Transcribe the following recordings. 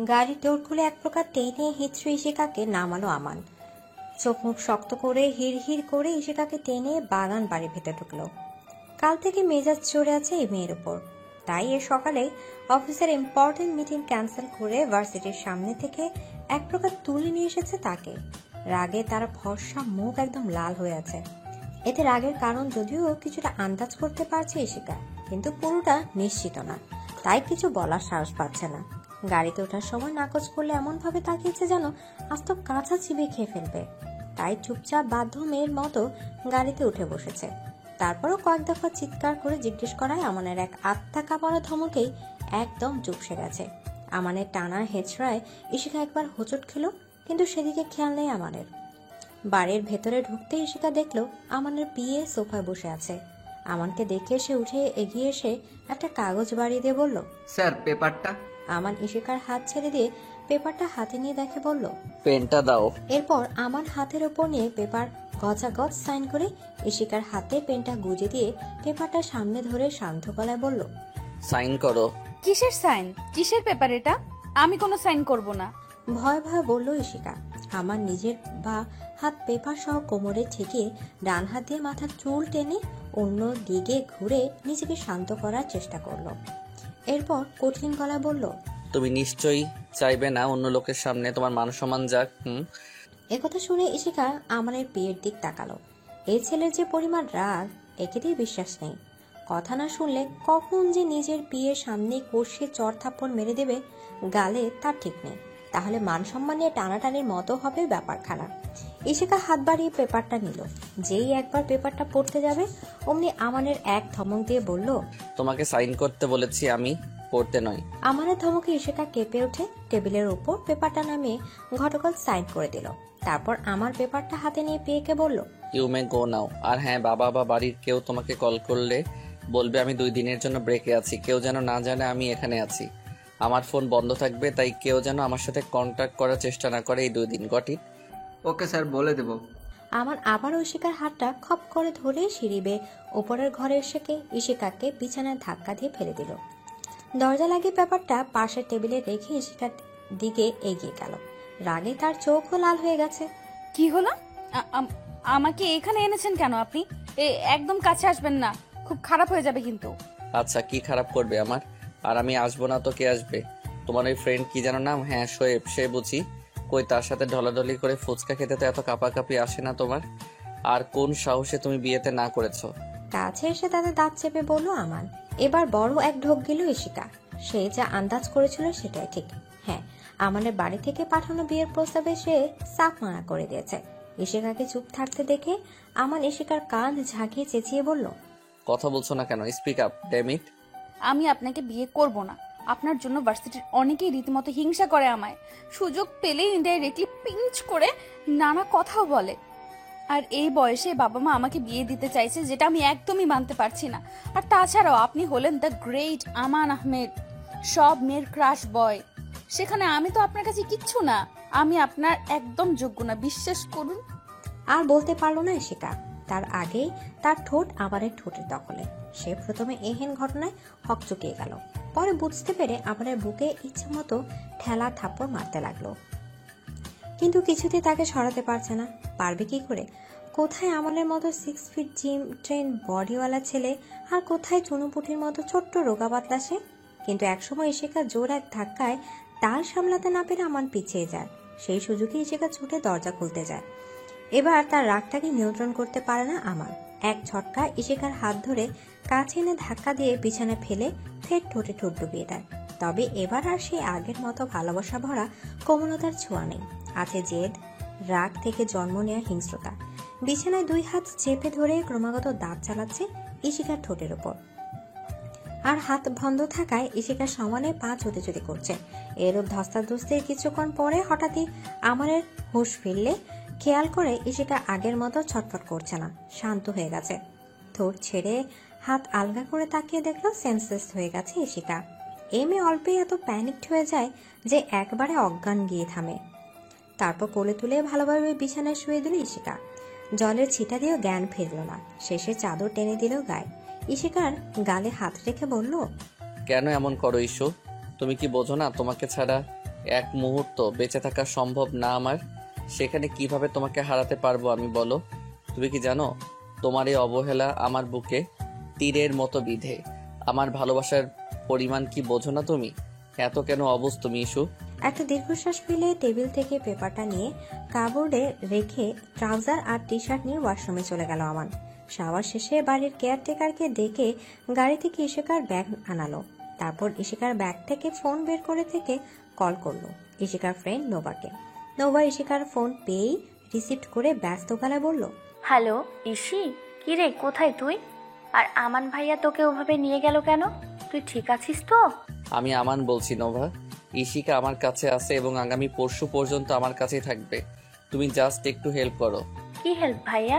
গাড়ির ডোর খুলে এক প্রকার টেনে হিঁচড়ে ইশিকাকে নামালো আমান। চোখ মুখ শক্ত করে হিড় করে ইশিকাকে টেনে বাগান বাড়ির ভেতর ঢুকলো। কাল থেকে মেজাজ চড়ে আছে এই মেয়ের উপর, তাই এ সকালে অফিসের ইম্পর্টেন্ট মিটিং ক্যান্সেল করে ভার্সিটির সামনে থেকে এক প্রকার তুলে নিয়ে এসেছে তাকে। রাগে তার ফর্সা মুখ একদম লাল হয়ে আছে। এতে রাগের কারণ যদিও কিছুটা আন্দাজ করতে পারছে ইশিকা, কিন্তু পুরোটা নিশ্চিত না, তাই কিছু বলার সাহস পাচ্ছে না। গাড়িতে ওঠার সময় নাকচ করলে এমন ভাবে তাকিয়েছে যেন আস্ত কাঁচা চিবিয়ে খেয়ে ফেলবে, তাই চুপচাপ বাধ্য মেয়ের মতো গাড়িতে উঠে বসেছে। তারপরও কয়েক দফা চিৎকার করে জিজ্ঞেস করায় আমানের এক আত্মা কাঁপানো ধমকেই একদম চুপসে গেছে। আমানের টানা হেঁচড়ায় ইশিকা একবার হোঁচট খেল, কিন্তু সেদিকে খেয়াল নেই আমানের। বাড়ির ভেতরে ঢুকতে ইশিকা দেখলো আমানের বিয়ে সোফায় বসে আছে। আমানকে দেখে সে উঠে এগিয়ে এসে একটা কাগজ বাড়িয়ে দিয়ে বলল, স্যার পেপারটা। আমান ইশিকার হাত ছেড়ে দিয়ে পেপারটা হাতে নিয়ে দেখে বলল, পেনটা দাও। এরপর আমার হাতের ওপর নিয়ে পেপার গজাগজ সাইন করে ইশিকার হাতে পেনটা গুজে দিয়ে পেপারটা সামনে ধরে শান্ত গলায় বলল, সাইন করো। কিসের সাইন? কিসের পেপার এটা? আমি কোনো সাইন করব না। ভয় ভয় বলল ইশিকা। আমার নিজের বা হাত পেপার সহ কোমরে ঠেকিয়ে ডান হাত দিয়ে মাথার চুল টেনে অন্য দিকে ঘুরে নিজেকে শান্ত করার চেষ্টা করলো। এরপর কঠিন গলায় বলল, তুমি নিশ্চয়ই চাইবে না অন্য লোকের সামনে তোমার মান সম্মান যাক। একথা শুনে ইশিকা আমানের বিয়ের দিক তাকালো। এই ছেলের যে পরিমাণ রাগ, একেতেই বিশ্বাস নেই। কথা না শুনলে কখন যে নিজের বিয়ের সামনে কষে চড় থাপ্পড় মেরে দেবে গালে তার ঠিক নেই। তাহলে মান সম্মান নিয়ে টানাটানির মতো হবে ব্যাপারখানা। ইশিকা হাত বাড়িয়ে পেপারটা নিল। যেই একবার পেপারটা পড়তে যাবে অমনি আমানের এক ধমক দিয়ে বলল, তোমাকে সাইন করতে বলেছি আমি, পড়তে নয়। আমানের ধমকে ইশিকা কেঁপে উঠে টেবিলের উপর পেপারটা নামিয়ে ঘটকল সাইন করে দিল। তারপর আমার পেপারটা হাতে নিয়ে পেয়েকে বলল, ইউ মে গো নাও। আর হ্যাঁ, বাবা বা বাড়ির কেউ তোমাকে কল করলে বলবে আমি 2 দিনের জন্য ব্রেকে আছি, কেউ যেন না জানে আমি এখানে আছি। আমার ফোন বন্ধ থাকবে, তাই কেউ যেন আমার সাথে কন্ট্যাক্ট করার চেষ্টা না করে এই 2 দিন। Got it? ওকে স্যার, বলে দেব। আমার আবার ইশিকার হাতটা খপ করে ধরে সিঁড়ি বেয়ে ওপরের ঘরে এসে ইশিকাকে বিছানায় ধাক্কা দিয়ে ফেলে দিল। দরজা লাগিয়ে পেপারটা পাশের টেবিলে রেখে ইশিকার দিকে এগিয়ে গেল। রাগে তার চোখও লাল হয়ে গেছে। কি হলো? আমাকে এখানে এনেছেন কেন আপনি? একদম কাছে আসবেন না, খুব খারাপ হয়ে যাবে কিন্তু। আচ্ছা, কি খারাপ করবে আমার? আর আমি আসবো না তো কে আসবে? তোমার ওই ফ্রেন্ড কি যেন নাম? হ্যাঁ, শোয়েব, সে বুঝি? কই, তার সাথে ঢলাঢলি করে ফুচকা খেতে তো এত কাঁপাকাঁপি আসে না তোমার? আর কোন সাহসে তুমি বিয়েতে না করেছো? কাছে এসে তাদের দাঁত চেপে বলল আমান। এবার বড় এক ঢোক গেল ইশিকা। সে যা আন্দাজ করেছিল সেটাই ঠিক। হ্যাঁ, আমাদের বাড়ি থেকে পাঠানো বিয়ের প্রস্তাবে সে সাফ মানা করে দিয়েছে। ইশিকাকে চুপ থাকতে দেখে আমান ইশিকার কাঁধ ঝাঁকিয়ে চেঁচিয়ে বলল, কথা বলছো না কেন? Speak up, damn it. আমি আপনাকে বিয়ে করব না। আপনার জন্য ভার্সিটির অনেকেই রীতিমতো হিংসা করে আমায়। সুযোগ পেলেই ইনডাইরেক্টলি পিঞ্চ করে নানা কথাও বলে। আর এই বয়সে বাবা মা আমাকে বিয়ে দিতে চাইছে, যেটা আমি একদমই মানতে পারছি না। আর তাছাড়াও আপনি হলেন দ্য গ্রেট আমান আহমেদ, সব মেয়ের ক্রাশ বয়। সেখানে আমি তো আপনার কাছে কিচ্ছু না। আমি আপনার একদম যোগ্য না, বিশ্বাস করুন। আর বলতে পারলো না ইশিকা। তার আগেই তার ঠোঁট আমারের ঠোঁটের দখলে। সে প্রথমে এহেন ঘটনায় হকচকিয়ে গেল, পরে বুঝতে পেরে আমাদের বুকে ইচ্ছে মতো ঠেলা থাপ্পড় মারতে লাগলো। কিন্তু কিছুতেই তাকে সরাতে পারছে না। পারবে কি করে? কোথায় আমাদের মতো 6 ফিট জিম ট্রেন বডিওয়ালা ছেলে, আর কোথায় চুনুপুটির মতো ছোট্ট রোগা পাতলা সে। কিন্তু একসময় ইশিকা জোর এক ধাক্কায় তাল সামলাতে না পেরে আমান পিছিয়ে যায়। সেই সুযোগে ইশিকা ছুটে দরজা খুলতে যায়। এবার তার রাগটাকে নিয়ন্ত্রণ করতে পারে না আমান। এক ঝটকা ইশিকার হাত ধরে কাছে এনে ধাক্কা দিয়ে বিছানায় ফেলে ফের ঠোঁটে ঠোঁট ডুবিয়ে দেয়। তবে এবার আর সেই আগের মতো ভালোবাসা ভরা কোমলতার ছোঁয়া নেই। আছে জেদ, রাগ থেকে জন্ম নেওয়া হিংস্রতা। বিছানায় 2 হাত চেপে ধরে ক্রমাগত দাঁত চালাচ্ছে ইশিকার ঠোঁটের ওপর। আর হাত বন্ধ থাকায় ইশিকা সমানে পা চুতে করছে। এরূপ ধস্তাধস্তির কিছুক্ষণ পরে হঠাৎই আমারের হুঁশ ফিরলে খেয়াল করে ইশিকা আগের মতো ছটফট করছে না, শান্ত হয়ে গেছে। ঠোঁট ছেড়ে হাত আলগা করে তাকিয়ে দেখলো সেন্সলেস হয়ে গেছে ইশিকা। এই মেয়ে অল্পেই এত প্যানিকড হয়ে যায় যে একবারে অজ্ঞান গিয়ে থামে। তারপর কোলে তুলে ভালোভাবে বিছানায় শুয়ে দিল ইশিকা। জলের ছিটা দিয়েও জ্ঞান ফিরল না। শেষে চাদর টেনে দিল গায়ে। ইশিকার গালে হাত রেখে বলল, কেন এমন করো ইস্যু? তুমি কি বোঝো না তোমাকে ছাড়া এক মুহূর্ত বেঁচে থাকা সম্ভব না আমার, সেখানে কিভাবে তোমাকে হারাতে পারবো আমি বলো? তুমি কি জানো তোমার এই অবহেলা আমার বুকে তীরের মতো বিঁধে? আমার ভালোবাসার পরিমাণ কি বোঝো না তুমি? এত কেন অবুঝ তুমি ইস্যু? একটা দীর্ঘশ্বাস ফেলে টেবিল থেকে পেপারটা নিয়ে কাপবোর্ডে রেখে ট্রাউজার আর টি শার্ট নিয়ে ওয়াশরুমে চলে গেল আমান। শাওয়ার শেষে বাড়ির কেয়ারটেকারকে ডেকে গাড়ি থেকে ইশিকার ব্যাগ আনালো। তারপর ইশিকার ব্যাগ থেকে ফোন বের করে থেকে কল করলো ইশিকার ফ্রেন্ড নোভাকে। নোভা ইশিকার ফোন পেয়েই রিসিভ করে ব্যস্ত গলায় বলল, হ্যালো ইসি, কিরে কোথায় তুই? আর আমান ভাইয়া তোকে ওভাবে নিয়ে গেল কেন? তুই ঠিক আছিস তো? আমি আমান বলছি নোভা। ইশিকা আমার কাছে আছে এবং আগামী পরশু পর্যন্ত আমার কাছেই থাকবে। তুমি জাস্ট একটু হেল্প করো। কি হেল্প ভাইয়া?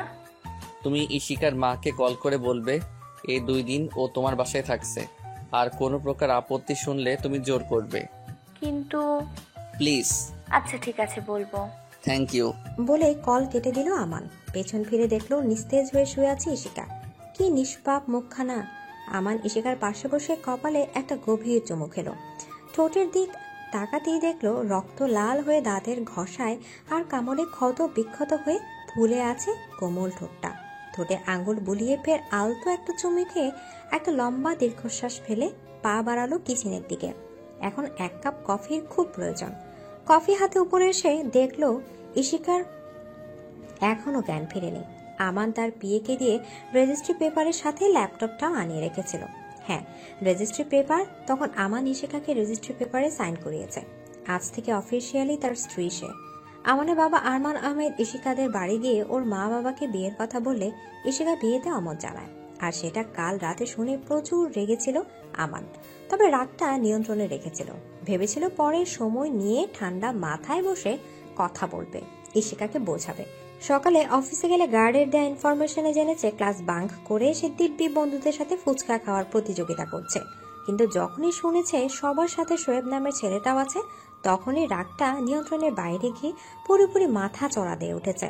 তুমি ইশিকার মাকে কল করে বলবে এই 2 দিন ও তোমার বাসায় থাকছে, আর কোনো প্রকার আপত্তি শুনলে তুমি জোর করবে। কিন্তু প্লিজ। আচ্ছা ঠিক আছে, বলবো। Thank you. বলে কল কেটে দিল আমান। পেছন ফিরে দেখলো নিস্তেজ হয়ে শুয়ে আছে ইশিকা। কি নিষ্পাপ মুখখানা। আমান ইশিকার পাশে বসে কপালে একটা গভীর চুমু খেলো। ঠোঁটের দিক তাকাতেই দেখলো রক্ত লাল হয়ে দাঁতের ঘষায় আর কামড়ে ক্ষত বিক্ষত হয়ে ফুলে আছে কোমল ঠোঁটটা। ঠোঁটে আঙুল বুলিয়ে ফের আলতো একটা চুমু খেয়ে একটা লম্বা দীর্ঘশ্বাস ফেলে পা বাড়ালো কিচেনের দিকে। এখন 1 কাপ কফির খুব প্রয়োজন। কফি হাতে উপরে এসে দেখলো ইশিকার এখনো জ্ঞান ফিরেনি। আমান তার পিএকে দিয়ে রেজিস্ট্রি পেপারের সাথে ল্যাপটপটাও আনিয়ে রেখেছিল। হ্যাঁ, রেজিস্ট্রি পেপার। তখন আমান ইশিকাকে রেজিস্ট্রি পেপারে সাইন করিয়েছে। আজ থেকে অফিসিয়ালি তার স্ত্রী সে। আমানের বাবা আরমান আহমেদ ইশিকাদের বাড়ি গিয়ে ওর মা বাবাকে বিয়ের কথা বললে ইশিকা বিয়েতে অমত জানায়। আর সেটা কাল রাতে শুনে প্রচুর রেগেছিল আমান। তবে রাগটা নিয়ন্ত্রণে রেখেছিল। ভেবেছিল পরে সময় নিয়ে ঠান্ডা মাথায় বসে কথা বলবে, ইশিকাকে বোঝাবে। সকালে অফিসে গেলে গার্ডের দেয়া ইনফরমেশনে জেনেছে ক্লাস বাঙ্ক করে সে দিব্যি বন্ধুদের সাথে ফুচকা খাওয়ার প্রতিযোগিতা করছে। কিন্তু যখনই শুনেছে সবার সাথে শোয়েব নামের ছেলেটাও আছে, তখনই রাগটা নিয়ন্ত্রণের বাইরে গিয়ে পুরোপুরি মাথা চড়া দিয়ে উঠেছে।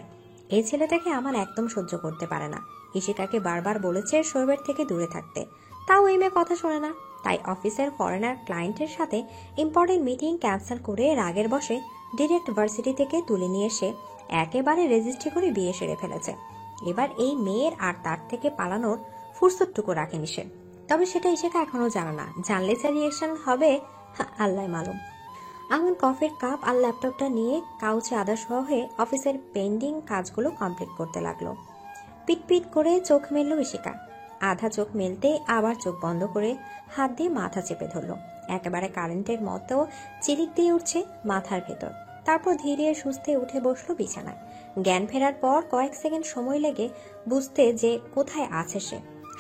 এই ছেলেটাকে আমার একদম সহ্য করতে পারে না। ইশিকাকে বারবার বলেছে শোয়েবের থেকে দূরে থাকতে, তাও এই মেয়ে কথা শোনে না। তাই অফিসের ফরেনার ক্লায়েন্টের সাথে ইম্পর্টেন্ট মিটিং ক্যান্সেল করে রাগের বসে ডিরেক্ট ভার্সিটি থেকে তুলে নিয়ে এসে একেবারে রেজিস্ট্রি করে বিয়ে সেরে ফেলেছে। এবার এই মেয়ের আর তার থেকে পালানোর ফুরসতটুকু রাখেনি সে। তবে সেটা ইশিকা এখনো জানে না। জানলে যা রিয়েকশন হবে আল্লাহ মালুম। আমান কফির কাপ আর ল্যাপটপটা নিয়ে কাউচে আদা সহ হয়ে অফিসের পেন্ডিং কাজগুলো কমপ্লিট করতে লাগলো। পিট করে চোখ মেলল ইশিকা। আধা চোখ মেলতে আবার চোখ বন্ধ করে হাত দিয়ে মাথা চেপে ধরলো। একেবারে কারেন্টের মতো চিলিক দিয়ে উঠছে মাথার ভেতর। তারপর ধীরে সুস্থে উঠে বসলো বিছানায়। জ্ঞান ফেরার পর কয়েক সেকেন্ড সময় লেগে বুঝতে যে কোথায় আছে সে।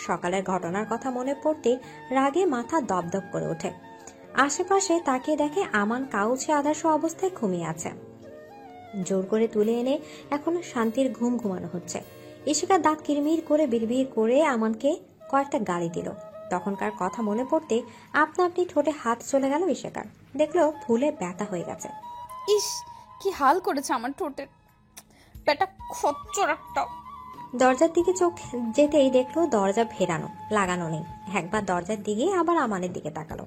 সকালের ঘটনার কথা মনে পড়তে রাগে মাথা দপদপ করে ওঠে। আশেপাশে তাকিয়ে দেখে আমান কাউচে আদাসো অবস্থায় ঘুমিয়ে আছে। জোর করে তুলে এনে এখন শান্তির ঘুম ঘুমানো হচ্ছে। ইশিকা দাঁত কিরমির করে বিড়বিড় করে আমানকে কয়েকটা গালি দিল। তখনকার কথা মনে পড়তে আপনা আপনি ঠোঁটে হাত চলে গেল ইশিকার। দেখলো ফুলে ব্যথা হয়ে গেছে। ইস, কি হাল করেছে আমার ঠোঁটের, পেটা খচ্চর একটা। দরজার দিকে চোখ যেতেই দেখলো দরজা ভেরানো, লাগানো নেই। একবার দরজার দিকে আবার আমানের দিকে তাকালো।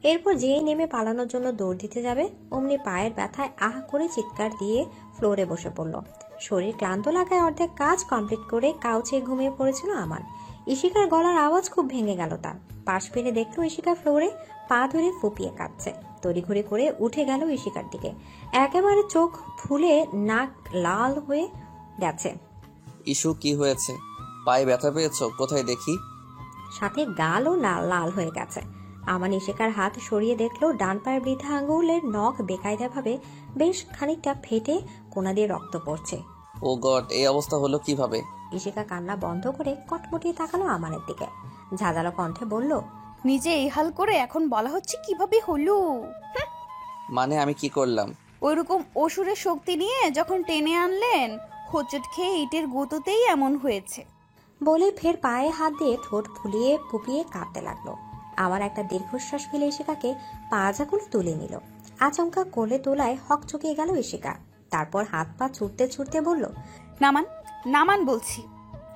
এরপর যেই নেমে পালানোর জন্য দৌড় দিতে যাবে অমনি পায়ের ব্যথায় আহ করে চিৎকার দিয়ে ফ্লোরে বসে পড়লো। শরীর ক্লান্ত লাগায় অর্ধেক কাজ কমপ্লিট করে কাউচে ঘুমিয়ে পড়েছিল আমান। ইশিকার গলার আওয়াজ খুব ভেঙে গেল তার। পাশ ফিরে দেখলো ইশিকা ফ্লোরে পা ধরে ফুপিয়ে কাঁদছে। তড়িঘড়ি করে উঠে গেল ইশিকার দিকে। একেবারে চোখ ফুলে নাক লাল হয়ে গেছে। ইস্যু কি হয়েছে? পায়ে ব্যথা পেয়েছো? কোথায় দেখি। সাথে গালও লাল হয়ে গেছে। আমান ইশিকার হাত সরিয়ে দেখলো ডান পায়ের বৃথা আঙ্গুলের নখ বেকায়দা ভাবে বেশ খানিকটা ফেটে কোনা দিয়ে রক্ত পড়ছে। ও গড, এই অবস্থা হলো কিভাবে? ইশিকা কান্না বন্ধ করে কটমটিয়ে তাকালো আমানের দিকে। ঝাঁঝালো কণ্ঠে বলল, নিজে এই হাল করে এখন বলা হচ্ছে কিভাবে হলো। মানে আমি কি করলাম? ওইরকম অসুরের শক্তি নিয়ে যখন টেনে আনলেন, হোঁচট খেয়ে ইটের গুঁতোতেই এমন হয়েছে। বলে ফের পায়ে হাত দিয়ে ঠোঁট ফুলিয়ে ফুপিয়ে কাঁদতে লাগলো। আমার একটা দীর্ঘশ্বাস ফেলে ইশিকাকে পাজাগুলো তুলে নিল। আচমকা কোলে তোলায় হকচকিয়ে গেল ইশিকা। তারপর হাত পা ছুটতে ছুটতে বলল, নামান নামান বলছি,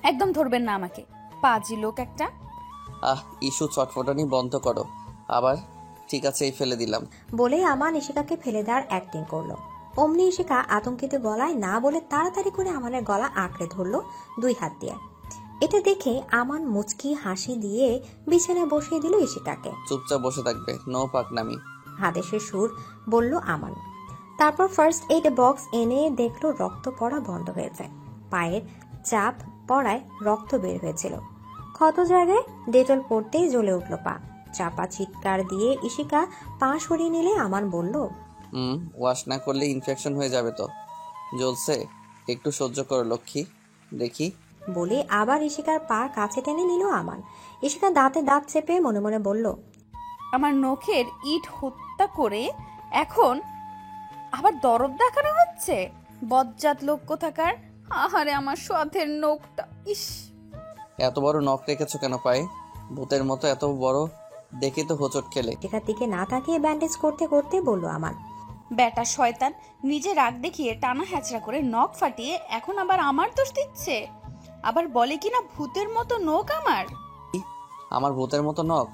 একদম ধরবেন না আমাকে, পাজি লোক একটা। ইস্যু চটফটানি বন্ধ করো। আবার ঠিক আছে, এই ফেলে দিলাম। বলেই আমান ইশিকাকে ফেলে দেওয়ার অ্যাক্টিং করলো। অমনি ইশিকা আতঙ্কিত গলায় না বলে তাড়াতাড়ি করে আমানের গলা আঁকড়ে ধরলো 2 হাত দিয়ে। এটা দেখে আমান মুচকি হাসি দিয়ে বিছানায় বসিয়ে দিল ইশিকাকে। চুপচাপ বসে থাকবে, নো পাকনামি। হাদেশের সুর বলল আমান। তারপর ফার্স্ট এইড বক্স এনে দেখলো রক্ত পড়া বন্ধ হয়েছে। পায়ের চাপ পড়ায় রক্ত বের হয়েছিল। ক্ষত জায়গায় ডেটল পড়তেই জ্বলে উঠল পা। চাপা চিৎকার দিয়ে ইশিকা পা সরিয়ে নিলে আমান বলল, ওয়াশ না করলে ইনফেকশন হয়ে যাবে তো। জ্বলছে, একটু সহ্য করো লক্ষ্মী, দেখি। বলে আবার ইশিকার পা কাছে টেনে নিল আমান। ইশিকা দাঁতে দাঁত চেপে মনে মনে বলল, আমার নখের ইট হত্যা করে এখন আবার দরদ দেখানো হচ্ছে। বজ্জাত লোক কোথাকার। আহারে আমার সাথের নখটা, ইস। এত বড় নখ রেখেছো কেন পায়ে? ভূতের মতো এত বড় দেখে তো হোঁচট খেলে। ইশিকার দিকে না তাকিয়ে ব্যান্ডেজ করতে করতে বলল আমান। বেটা শয়তান, নিজে রাগ দেখিয়ে টানা হ্যাচড়া করে নখ ফাটিয়ে এখন আবার আমার দোষ দিচ্ছে। আবার বলে কিনা ভূতের মতো নখ আমার। আমার ভূতের মতো নখ?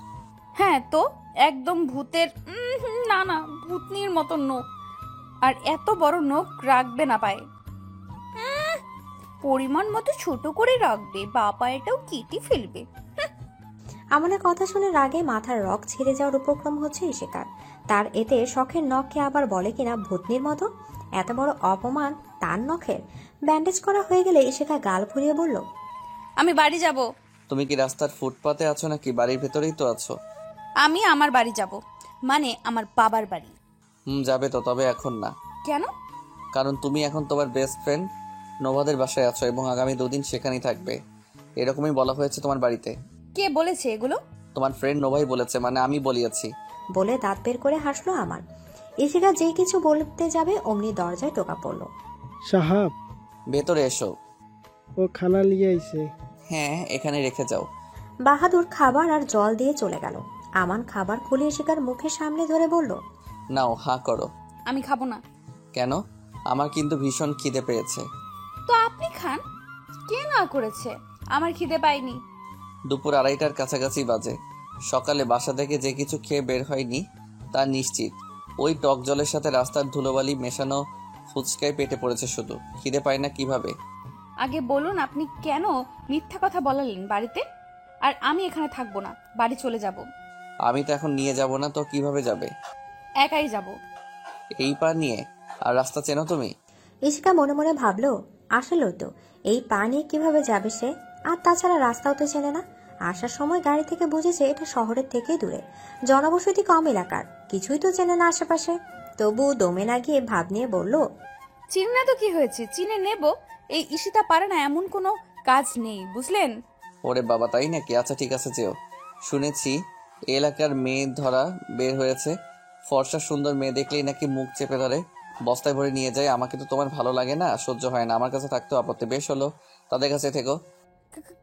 হ্যাঁ তো, একদম ভূতের, না না, ভূতনির মতো নখ। আর এত বড় নখ রাখবে না পায়ে। পরিমাণ মতো ছোট করে রাখবে, বা পায়েটাও কেটে ফেলবে। আমানের কথা শুনে রাগে মাথার রক ছিঁড়ে যাওয়ার উপক্রম হচ্ছে ইশিকার। তার এতে শখের নখকে আবার বলে কিনা ভূতনির মতো। এত বড় অপমান তার নখের। ব্যান্ডেজ করা হয়ে গেলে ইশিকা গাল ফুরিয়ে বলল, আমি বাড়ি যাব। তুমি কি রাস্তার ফুটপাতে আছো নাকি বাড়ির ভেতরেই তো আছো? আমি আমার বাড়ি যাব, মানে আমার বাবার বাড়ি। যাবে তো, তবে এখন না। কেন? কারণ তুমি এখন তোমার বেস্ট ফ্রেন্ড নোভাদের বাসায় আছো এবং আগামী 2 দিন সেখানেই থাকবে। এরকমই বলা হয়েছে তোমার বাড়িতে। কে বলেছে এগুলো? তোমার ফ্রেন্ড নোভাই বলেছে, মানে আমি বলিয়েছি। বলে দাঁত বের করে হাসলো আমান। ইশিকা যেই কিছু বলতে যাবে অমনি দরজায় টোকা পড়ল। সাহাব, ভেতরে এসো। ও খানা লিয়ে আইছে। হ্যাঁ, এখানে রেখে যাও। বাহাদুর খাবার আর জল দিয়ে চলে গেল। আমান খাবার খুলে ইশিকার মুখের সামনে ধরে বলল, নাও, হাঁ করো। আমি খাবো না। কেন? আমার কিন্তু ভীষণ খিদে পেয়েছে। তো আপনি খান। কে না করেছে? আমার খিদে পাইনি। দুপুর 2:30টার কাছাকাছি বাজে। সকালে বাসা থেকে যে কিছু খেয়ে বের হয়নি তা নিশ্চিত। ওই টক জলের সাথে রাস্তার ধুলোবালি মেশানো ফুচকায় পেটে পড়েছে শুধু। খিদে পায় না কিভাবে? আগে বলুন আপনি কেন মিথ্যা কথা বলালেন বাড়িতে? আর আমি এখানে থাকবো না, বাড়ি চলে যাব। আমি তো এখন নিয়ে যাব না তো কিভাবে যাবে? একাই যাব। এই পা নিয়ে? আর রাস্তা চেনো তুমি? ইশিকা মনে মনে ভাবলো, আসলেও তো এই পা নিয়ে কিভাবে যাবে সে। আর তাছাড়া রাস্তাও তো চেনে না। আসার সময় গাড়ি থেকে বুঝেছে এটা শহরের থেকে দূরে, জনবসতি কম এলাকার, কিছুই তো চেনে না আশেপাশে। তবু দমে না গিয়ে ভাব নিয়ে বলল, চিনি না তো কি হয়েছে, চিনে নেব। এই ঈশিতা পারে না এমন কোনো কাজ নেই, বুঝলেন? ওরে বাবা, তাই নাকি? আচ্ছা ঠিক আছে, যেও। শুনেছি এলাকার মেয়ে ধরা বের হয়েছে। ফর্সা সুন্দর মেয়ে দেখলেই নাকি মুখ চেপে ধরে, বস্তায় ভরে নিয়ে যায়। আমাকে তো তোমার ভালো লাগে না, সহ্য হয় না। আমার কাছে থাকতেও আপত্তি। বেশ হলো, তাদের কাছে থেকো।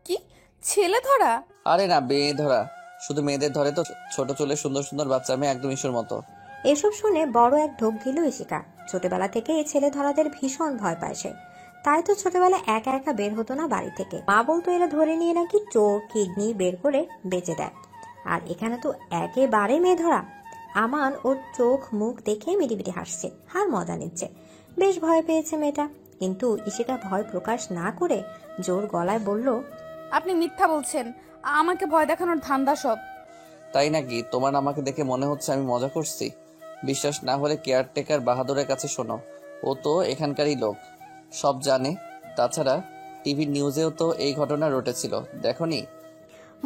কি ছেলে ধরা? আরে না, মেয়ে ধরা। শুধু মেয়েদের ধরে তো, ছোট চুলে সুন্দর সুন্দর বাচ্চা মেয়ে, একদম ইস্যুর মতো। এসব শুনে বড় এক ঢোক গেল ইশিকা। ছোটবেলা থেকে এই ছেলে ধরাদের ভীষণ ভয় পায় সে। তাই তো ছোটবেলায় একা একা বের হতো না বাড়ি থেকে। মা বলতো এরা ধরে নিয়ে নাকি চোখ কিডনি বের করে বেঁচে দেয়। আর এখানে তো একেবারে মেয়ে ধরা। আমান ওর চোখ মুখ দেখে মিটিমিটি হাসছে, হার মজা নিচ্ছে। বেশ ভয় পেয়েছে মেয়েটা। কিন্তু ইশিকা ভয় প্রকাশ না করে জোর গলায় বলল, আপনি মিথ্যা বলছেন। আমাকে ভয় দেখানোর ধান্দা সব। তাই নাকি? তোমার আমাকে দেখে মনে হচ্ছে আমি মজা করছি? বিশ্বাস না হলে কেয়ারটেকার বাহাদুরের কাছে শোনো। ও তো এখানকারই লোক, সব জানে। তাছাড়া টিভি নিউজেও তো এই ঘটনা রটেছিল, দেখোনি?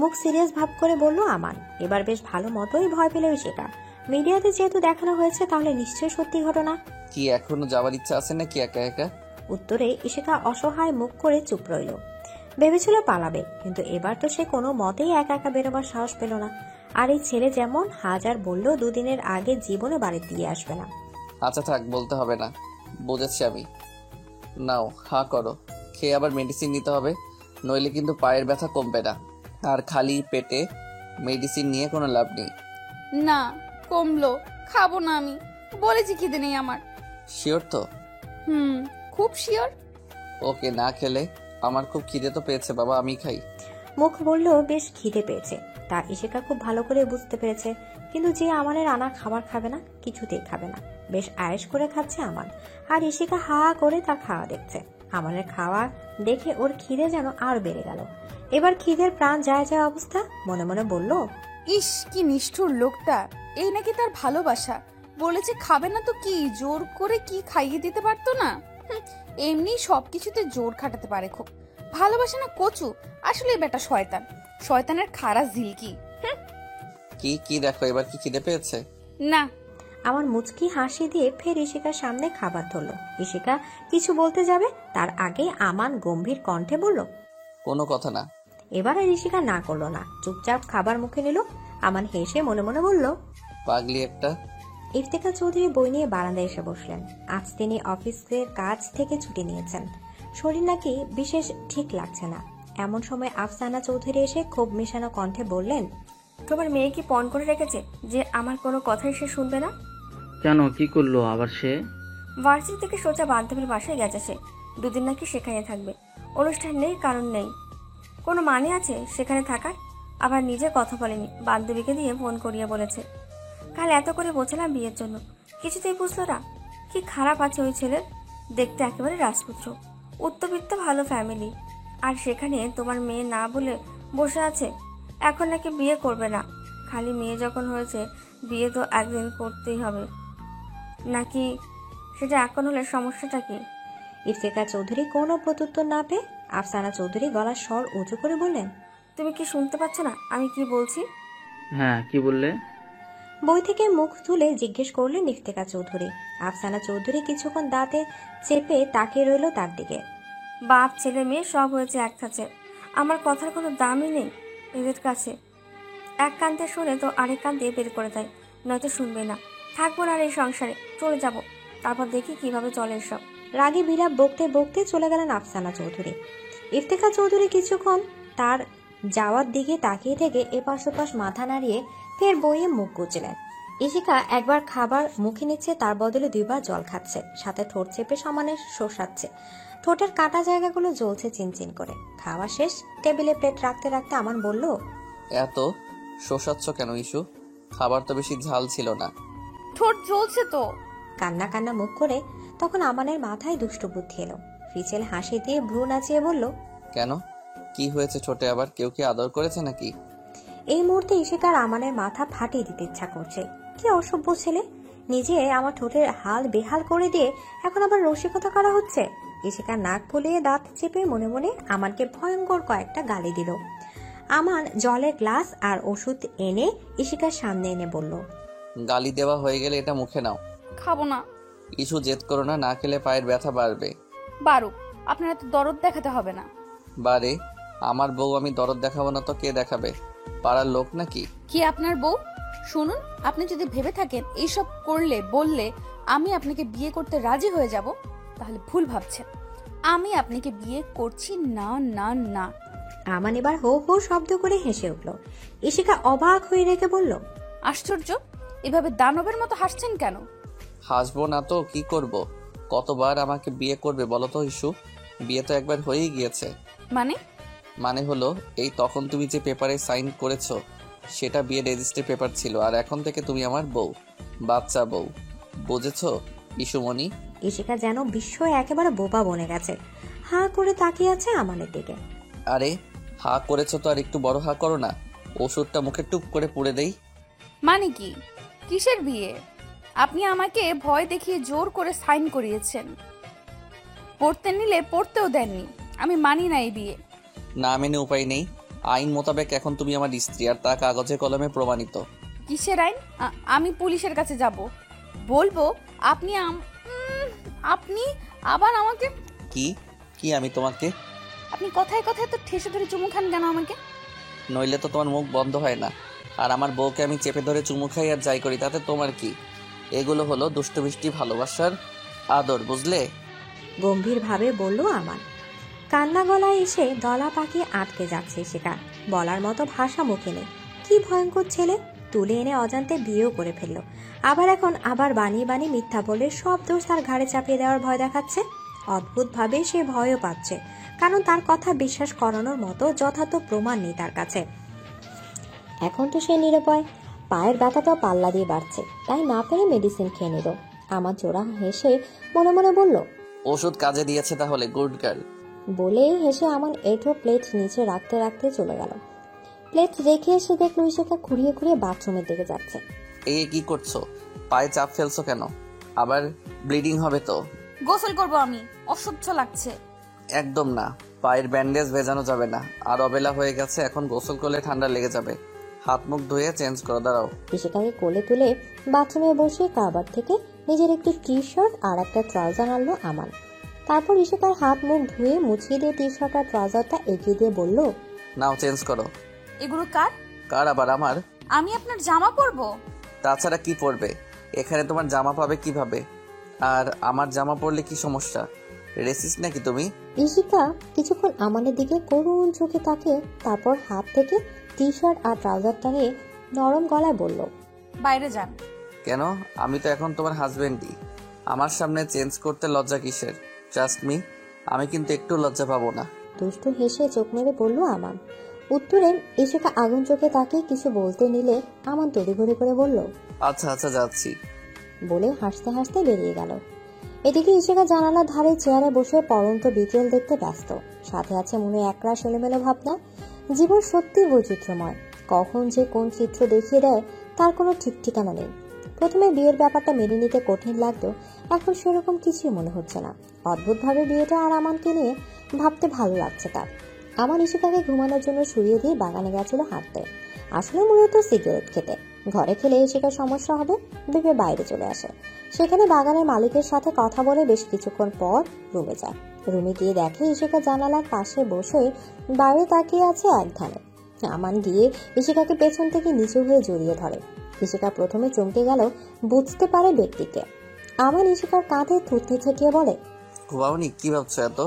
মুখ সিরিয়াস ভাব করে বলল আমান। এবার বেশ ভালো মতোই ভয় পেল ইশিকা। মিডিয়াতে যেহেতু দেখানো হয়েছে তাহলে নিশ্চয়ই সত্যি ঘটনা। কি এখনো যাওয়ার ইচ্ছা আছে নাকি একা একা? উত্তরে ইশিকা অসহায় মুখ করে চুপ রইল। ভেবেছিল পালাবে, কিন্তু এবার তো সে কোনো মতেই একা একা বেরোবার সাহস পেল না। আর এই ছেলে যেমন হাজার বলল 2 দিনের আগে জীবনে বাড়ি দিয়ে আসবে না। আচ্ছা থাক, বলতে হবে না, বুঝেছি আমি। নাও, হা করো। খেয়ে আবার মেডিসিন নিতে হবে, নইলে কিন্তু পায়ের ব্যথা কমবে না। আর খালি পেটে মেডিসিন নিয়ে কোনো লাভ নেই। না, কমলো। খাবো না আমি, বলেছি খিদে নেই আমার। শিওর তো? খুব শিওর। ওকে, না খেলে। আমার খুব খিদে তো পেয়েছে বাবা, আমি খাই। মুখ বলল বেশ খিদে পেয়েছে। তা ইশিকা খুব ভালো করে বুঝতে পেরেছে। কিন্তু যে আমানের আনা খাবার খাবে না, কিছুতেই খাবে না। বেশ আয়েশ করে খাচ্ছে আমান, আর ইশিকা হা করে তার খাওয়া দেখছে। আমানের খাওয়া দেখে ওর খিদে যেন আর বেড়ে গেল। এবার খিদের প্রাণ যায় যায় অবস্থা। মনে মনে বলল, ইস কি নিষ্ঠুর লোকটা, এই নাকি তার ভালোবাসা। বলেছে খাবে না তো কি, জোর করে কি খাইয়ে দিতে পারতো না। এমনি সবকিছুতে জোর খাটাতে পারে খুব। ভালোবাসা না কচু, আসলে বেটা শয়তান, শয়তানের খাড়া ঝিলকি। কি কি দেখো, এবার কি খিদে পেয়েছে? না। আমার মুচকি হাসি দিয়ে ফের ইশিকার সামনে খাবার ধরল। ইশিকা কিছু বলতে যাবে, তার আগে আমান গম্ভীর কণ্ঠে বলল, কোনো কথা না। এবার আর ইশিকা না করলো না, চুপচাপ খাবার মুখে নিল। আমান হেসে মনে মনে বলল, পাগলি একটা। ইফতেখার চৌধুরী বই নিয়ে বারান্দায় এসে বসলেন। আজ তিনি অফিসের কাজ থেকে ছুটি নিয়েছেন। শরীর নাকি বিশেষ ঠিক লাগছে না। এমন সময় আফসানা চৌধুরী এসে ক্ষোভ মেশানো কণ্ঠে বললেন, তোমার মেয়ে কি পণ করে রেখেছে যে আমার কোনো কথাই সে শুনবে না? কেন, কি করলো আবার সে? ভার্সিটি থেকে সোজা বান্ধবীর বাসায় গেছে সে। দুদিন নাকি সেখানে থাকবে। অনুষ্ঠান নেই, কারণ নেই। কোনো মানে আছে সেখানে থাকার? আবার নিজে কথা বলেনি, বান্ধবীকে দিয়ে ফোন করিয়ে বলেছে। কাল এত করে বোঝালাম বিয়ের জন্য, কিছুতেই বুঝলো না। কি খারাপ আছে ওই ছেলের, দেখতে একেবারে রাজপুত্র, উচ্চবিত্ত ভালো ফ্যামিলি। আর সেখানে তোমার মেয়ে না বলে বসে আছে। এখন নাকি বিয়ে করবে না। খালি মেয়ে যখন হয়েছে, বিয়ে তো একদিন করতেই হবে নাকি? সেটা এখন হলে সমস্যাটা কি? ইফতেখার চৌধুরী কোনো প্রত্যুত্তর না পেয়ে আফসানা চৌধুরী গলার স্বর উঁচু করে বললেন, তুমি কি শুনতে পাচ্ছ না আমি কি বলছি? হ্যাঁ, কি বললে? বই থেকে মুখ তুলে জিজ্ঞেস করলেন ইফতেখা চৌধুরী। আফসানা চৌধুরী কিছুক্ষণ দাঁতে চেপে তাকিয়ে রইল তার দিকে। বাপ ছেলে মেয়ে সব হয়েছে এক কাছে। আমার কথার কোনো দামই নেই এদের কাছে। এক কান্দে শুনে তো আরেক কান দিয়ে বের করে দেয়, নয়তো শুনবে না। থাকবো না আর এই সংসারে, চলে যাব। তারপর দেখি কিভাবে চলে এসব। রাগে বিরাট বকতে বকতে চলে গেলেন আফসানা চৌধুরী। ইফতেখার চৌধুরী কিছুক্ষণ তার যাওয়ার দিকে তাকিয়ে থেকে এপাশ ওপাশ মাথা নাড়িয়ে ফের বইয়ে মুখ গুজলেন। ইশিকা একবার খাবার মুখে নিচ্ছে, তার বদলে দুইবার জল খাচ্ছে, সাথে ঠোঁট চেপে সমানে শোষাচ্ছে। ঠোঁটের কাটা জায়গাগুলো জ্বলছে চিনচিন করে। খাওয়া শেষ, টেবিলে প্লেট রাখতে রাখতে আমান বলল, এত শোষাচ্ছ কেন ইস্যু? খাবার তো বেশি ঝাল ছিল না। ঠোঁট জ্বলছে তো। কান্না কান্না মুখ করে তখন আমানের মাথায় দুষ্ট বুদ্ধি এলো। ফিচেল হাসি দিয়ে ভ্রু নাচিয়ে বলল, কেন, কি হয়েছে ছোটে? আবার কেউ কি আদর করেছে নাকি? এই মুহূর্তে ইশিকার আমানের মাথা ফাটিয়ে দিতে ইচ্ছা করছে। কি অসভ্য ছেলে, নিজে আমার ঠোঁটের হাল বেহাল করে দিয়ে এখন আবার রসিকতা করা হচ্ছে। ইশিকা নাক ফুলিয়ে দাঁত চেপে মনে মনে আমানকে ভয়ঙ্কর কয়েকটা গালি দিল। আমান জলের গ্লাস আর ওষুধ এনে ইশিকার সামনে এনে বলল, গালি দেওয়া হয়ে গেলে এটা মুখে নাও। খাবো না। ইস্যু জেদ করো না, না খেলে পায়ের ব্যথা বাড়বে। বারুক, আপনার এত দরদ দেখাতে হবে না। বারে, আমার বউ আমি দরদ দেখাবো না তো কে দেখাবে? পাড়ার লোক নাকি? কি আপনার বউ? শুনুন, আপনি যদি ভেবে থাকেন এইসব করলে বললে আমি আপনাকে বিয়ে করতে রাজি হয়ে যাব, তাহলে ভুল ভাবছেন। আমি আপনাকে বিয়ে করছি না না না। আমান এবার হো হো শব্দ করে হেসে উঠল। ইশিকা অবাক হয়ে রেখে বলল, আশ্চর্য, এভাবে দানবের মতো হাসছেন কেন? হাসবো না তো কি করব? কতবার আমাকে বিয়ে করবে বলো তো ইস্যু? বিয়ে তো একবার হয়েই গিয়েছে। মানে হলো এই তখন তুমি যে পেপারে সাইন করেছো সেটা বিয়ে রেজিস্ট্রি পেপার ছিল, আর এখন থেকে তুমি আমার বউ, বাচ্চা বউ। বুঝেছো ইস্যুমণি? ইশিকা যেন বিস্ময়ে একেবারে বোবা বনে গেছে। হা করে তাকিয়ে আছে আমানের দিকে। আরে হা করেছো তো আর একটু বড় হা করো না। ওষুধটা মুখে টুপ করে পুড়ে দেই। মানে কি? কিসের বিয়ে? আপনি আমাকে ভয় দেখিয়ে জোর করে সাইন করিয়েছেন, পড়তে নিলে পড়তেও দেননি। আমি মানি না এই বিয়ে। না মেনে উপায় নেই। আইন মোতাবেক এখন তুমি আমার স্ত্রী, আর তা কাগজে কলমে প্রমাণিত। কিসের আইন? আমি পুলিশের কাছে যাব, বলবো আপনি আপনি আবার আমাকে। কি কি আমি তোমাকে? আপনি কথায় কথায় তো ঠেসে ধরে চুমু খান কেন আমাকে? নইলে তো তোমার মুখ বন্ধ হয় না। আর আমার বউকে আমি চেপে ধরে চুমু খাই আর যাই করি, তাতে তোমার কি? এগুলো হলো দুষ্টু মিষ্টি ভালোবাসার আদর, বুঝলে? গম্ভীরভাবে বলল আমান। কান্না গলায় এসে দলা পাকিয়ে আটকে যাচ্ছে ইশিকা। বলার মতো ভাষা মুখে নেই। কি ভয়ঙ্কর ছেলে, তুলে এনে অজান্তে বিয়েও করে ফেললো। আবার এখন বানিয়ে বানিয়ে মিথ্যা বলে সব দোষ তার ঘাড়ে চাপিয়ে দেওয়ার ভয় দেখাচ্ছে। অদ্ভুতভাবে সে ভয়ও পাচ্ছে, কারণ তার কথা বিশ্বাস করানোর মতো যথার্থ প্রমাণ নেই তার কাছে। এখন তো সে নিরুপায়, পায়ের ব্যথাটা পাল্লা দিয়ে বাড়ছে, তাই না পেরে মেডিসিন খেয়ে নিল। আমার জোড়া হেসে মনে মনে বলল, ওষুধ কাজে দিয়েছে তাহলে, গুড গার্ল। বলেই হেসে আমার এঁঠো প্লেট নিচে রাখতে রাখতে চলে গেল। প্লেট রেখে এসে দেখলো ঈশিকা খুঁড়িয়ে খুঁড়িয়ে বাথরুমের দিকে যাচ্ছে। এই কি করছো? পায়ে চাপ ফেলছো কেন? আবার ব্লিডিং হবে তো। গোসল করব আমি, অসহ্য লাগছে। একদম না, পায়ের ব্যান্ডেজ ভেজানো যাবে না, আর অবেলা হয়ে গেছে, এখন গোসল করলে ঠান্ডা লেগে যাবে। হাত মুখ ধুয়ে চেঞ্জ করে দাঁড়াও। ঈশিকাকে কোলে তুলে বাথরুমে বসে কারবার থেকে নিজের একটি টি শার্ট আর একটা ট্রাউজার আনলো আমান। তারপর ঈশিকার হাত মুখ ধুয়ে মুছিয়ে দিয়ে টি শার্ট আর ট্রাউজারটা এগিয়ে দিয়ে বলল, নাও চেঞ্জ করো। এগুলো কার? কার আবার? আমার। আমি আপনার জামা পরবো? তাছাড়া কি পরবে? এখানে তোমার জামা পাবে কিভাবে? আর আমার জামা পরলে কি সমস্যা? রেসিস্ট নাকি তুমি? ঈশিকা কিছুক্ষণ আমানের দিকে করুণ চোখে তাকিয়ে তারপর হাত থেকে টি শার্ট আর ট্রাউজারটা নিয়ে নরম গলায় বলল, বাইরে যান। কেন? আমি তো এখন তোমার হাজবেন্ডই। আমার সামনে চেঞ্জ করতে লজ্জা কিসের? ট্রাস্ট মি, আমি কিন্তু একটু লজ্জা পাবো না। দুষ্টু হেসে চোখ মেরে বলল আমান। উত্তরে ঈশিকা আগুন চোখে তাকিয়ে কিছু বলতে নিলে আমান তড়িঘড়ি করে বলল, আচ্ছা আচ্ছা যাচ্ছি, বলে হাসতে হাসতে বেরিয়ে গেল। এদিকে ঈশিকা জানালার ধারে চেয়ারে বসে পড়ন্ত বিকেল দেখতে ব্যস্ত, সাথে আছে মনে একরাশ এলোমেলো ভাবনা। জীবন সত্যি বৈচিত্র্যময়, কখন যে কোন চিত্র দেখিয়ে দেয় তার কোনো ঠিক ঠিকানা নেই। প্রথমে বিয়ের ব্যাপারটা মেনে নিতে কঠিন লাগতো, এখন সেরকম কিছুই মনে হচ্ছে না। অদ্ভুতভাবে বিয়েটা আর আমানকে নিয়ে ভাবতে ভালো লাগছে তার। আমার ঈশিকাকে ঘুমানোর জন্য শুইয়ে দিয়ে বাগানে গেছিল হাঁটতে, আসলে মূলত সিগারেট খেতে। ঘরে খেলে ঈশিকার সমস্যা হবে ভেবে বাইরে চলে আসে। সেখানে বাগানের মালিকের সাথে কথা বলে বেশ কিছুক্ষণ পর রুমে যায়। রুমে গিয়ে দেখে ঈশিকা জানালার পাশে বসে বাইরে তাকিয়ে আছে এক ধ্যানে। আমান গিয়ে ঈশিকাকে পেছন থেকে নিচু হয়ে জড়িয়ে ধরে। ঈশিকা প্রথমে চমকে গেল, বুঝতে পারে ব্যক্তিকে। আমান ঈশিকার কাঁধে থুতনি ঠেকিয়ে বলে, ঘুমাওনি? কি ভাবছো এত?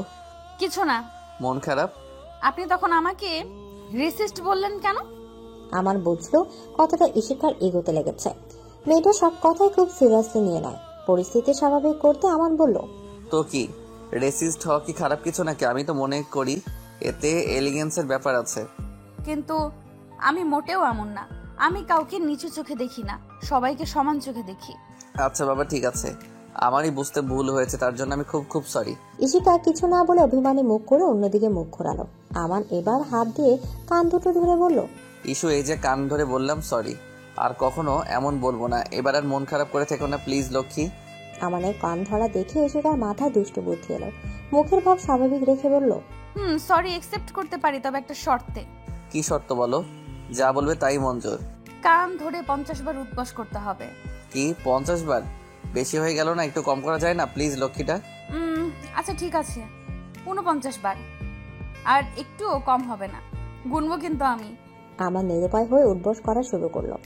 কিছু না। মন খারাপ? আপনি তখন আমাকে রেসিস্ট বললেন কেন? আমার বুঝলো কথাটা ঈশিকার এগোতে লেগেছে। মেয়েটা সব কথাই খুব সিরিয়াসলি নিয়ে নেয়। পরিস্থিতি স্বাভাবিক করতে আমান বলল, তো কি রেসিস্ট হওয়া কি খারাপ কিছু নাকি? আমি তো মনে করি এতে এলিগেন্সের ব্যাপার আছে। কিন্তু আমি মোটেও এমন না। আমি কাউকে নিচু চোখে দেখি না, সবাইকে সমান চোখে দেখি। আচ্ছা বাবা, ঠিক আছে, আমারই বুঝতে ভুল হয়েছে, তার জন্য আমি খুব খুব সরি। ঈশিকা কিছু না বলে অভিমানী মুখ করে অন্যদিকে মুখ ঘোরালো। আমান এবার হাত দিয়ে কান দুটো ধরে বলল, ইস্যু এই যে কান ধরে বললাম সরি, আর কখনো এমন বলবো না। এবার আর মন খারাপ করে থেকো না প্লিজ লক্ষ্মী। আমানের কান ধরা দেখে ঈশিকার মাথায় দুষ্টু বুদ্ধি এলো। মুখের ভাব স্বাভাবিক রেখে বলল, সরি একসেপ্ট করতে পারি, তবে একটা শর্তে। কি শর্ত বলো? যা বলবে তাই মঞ্জুর। কান ধরে 50 বার উদ্বাস করতে হবে। কি 50 বার? বেশি হয়ে গেল না? একটু কম করা যায় না প্লিজ লক্ষ্মীটা? আচ্ছা ঠিক আছে, 49 বার। আর একটুও কম হবে না, গুনবো কিন্তু আমি। আমার নিরুপায় হয়ে উদ্বাস করা শুরু করলো।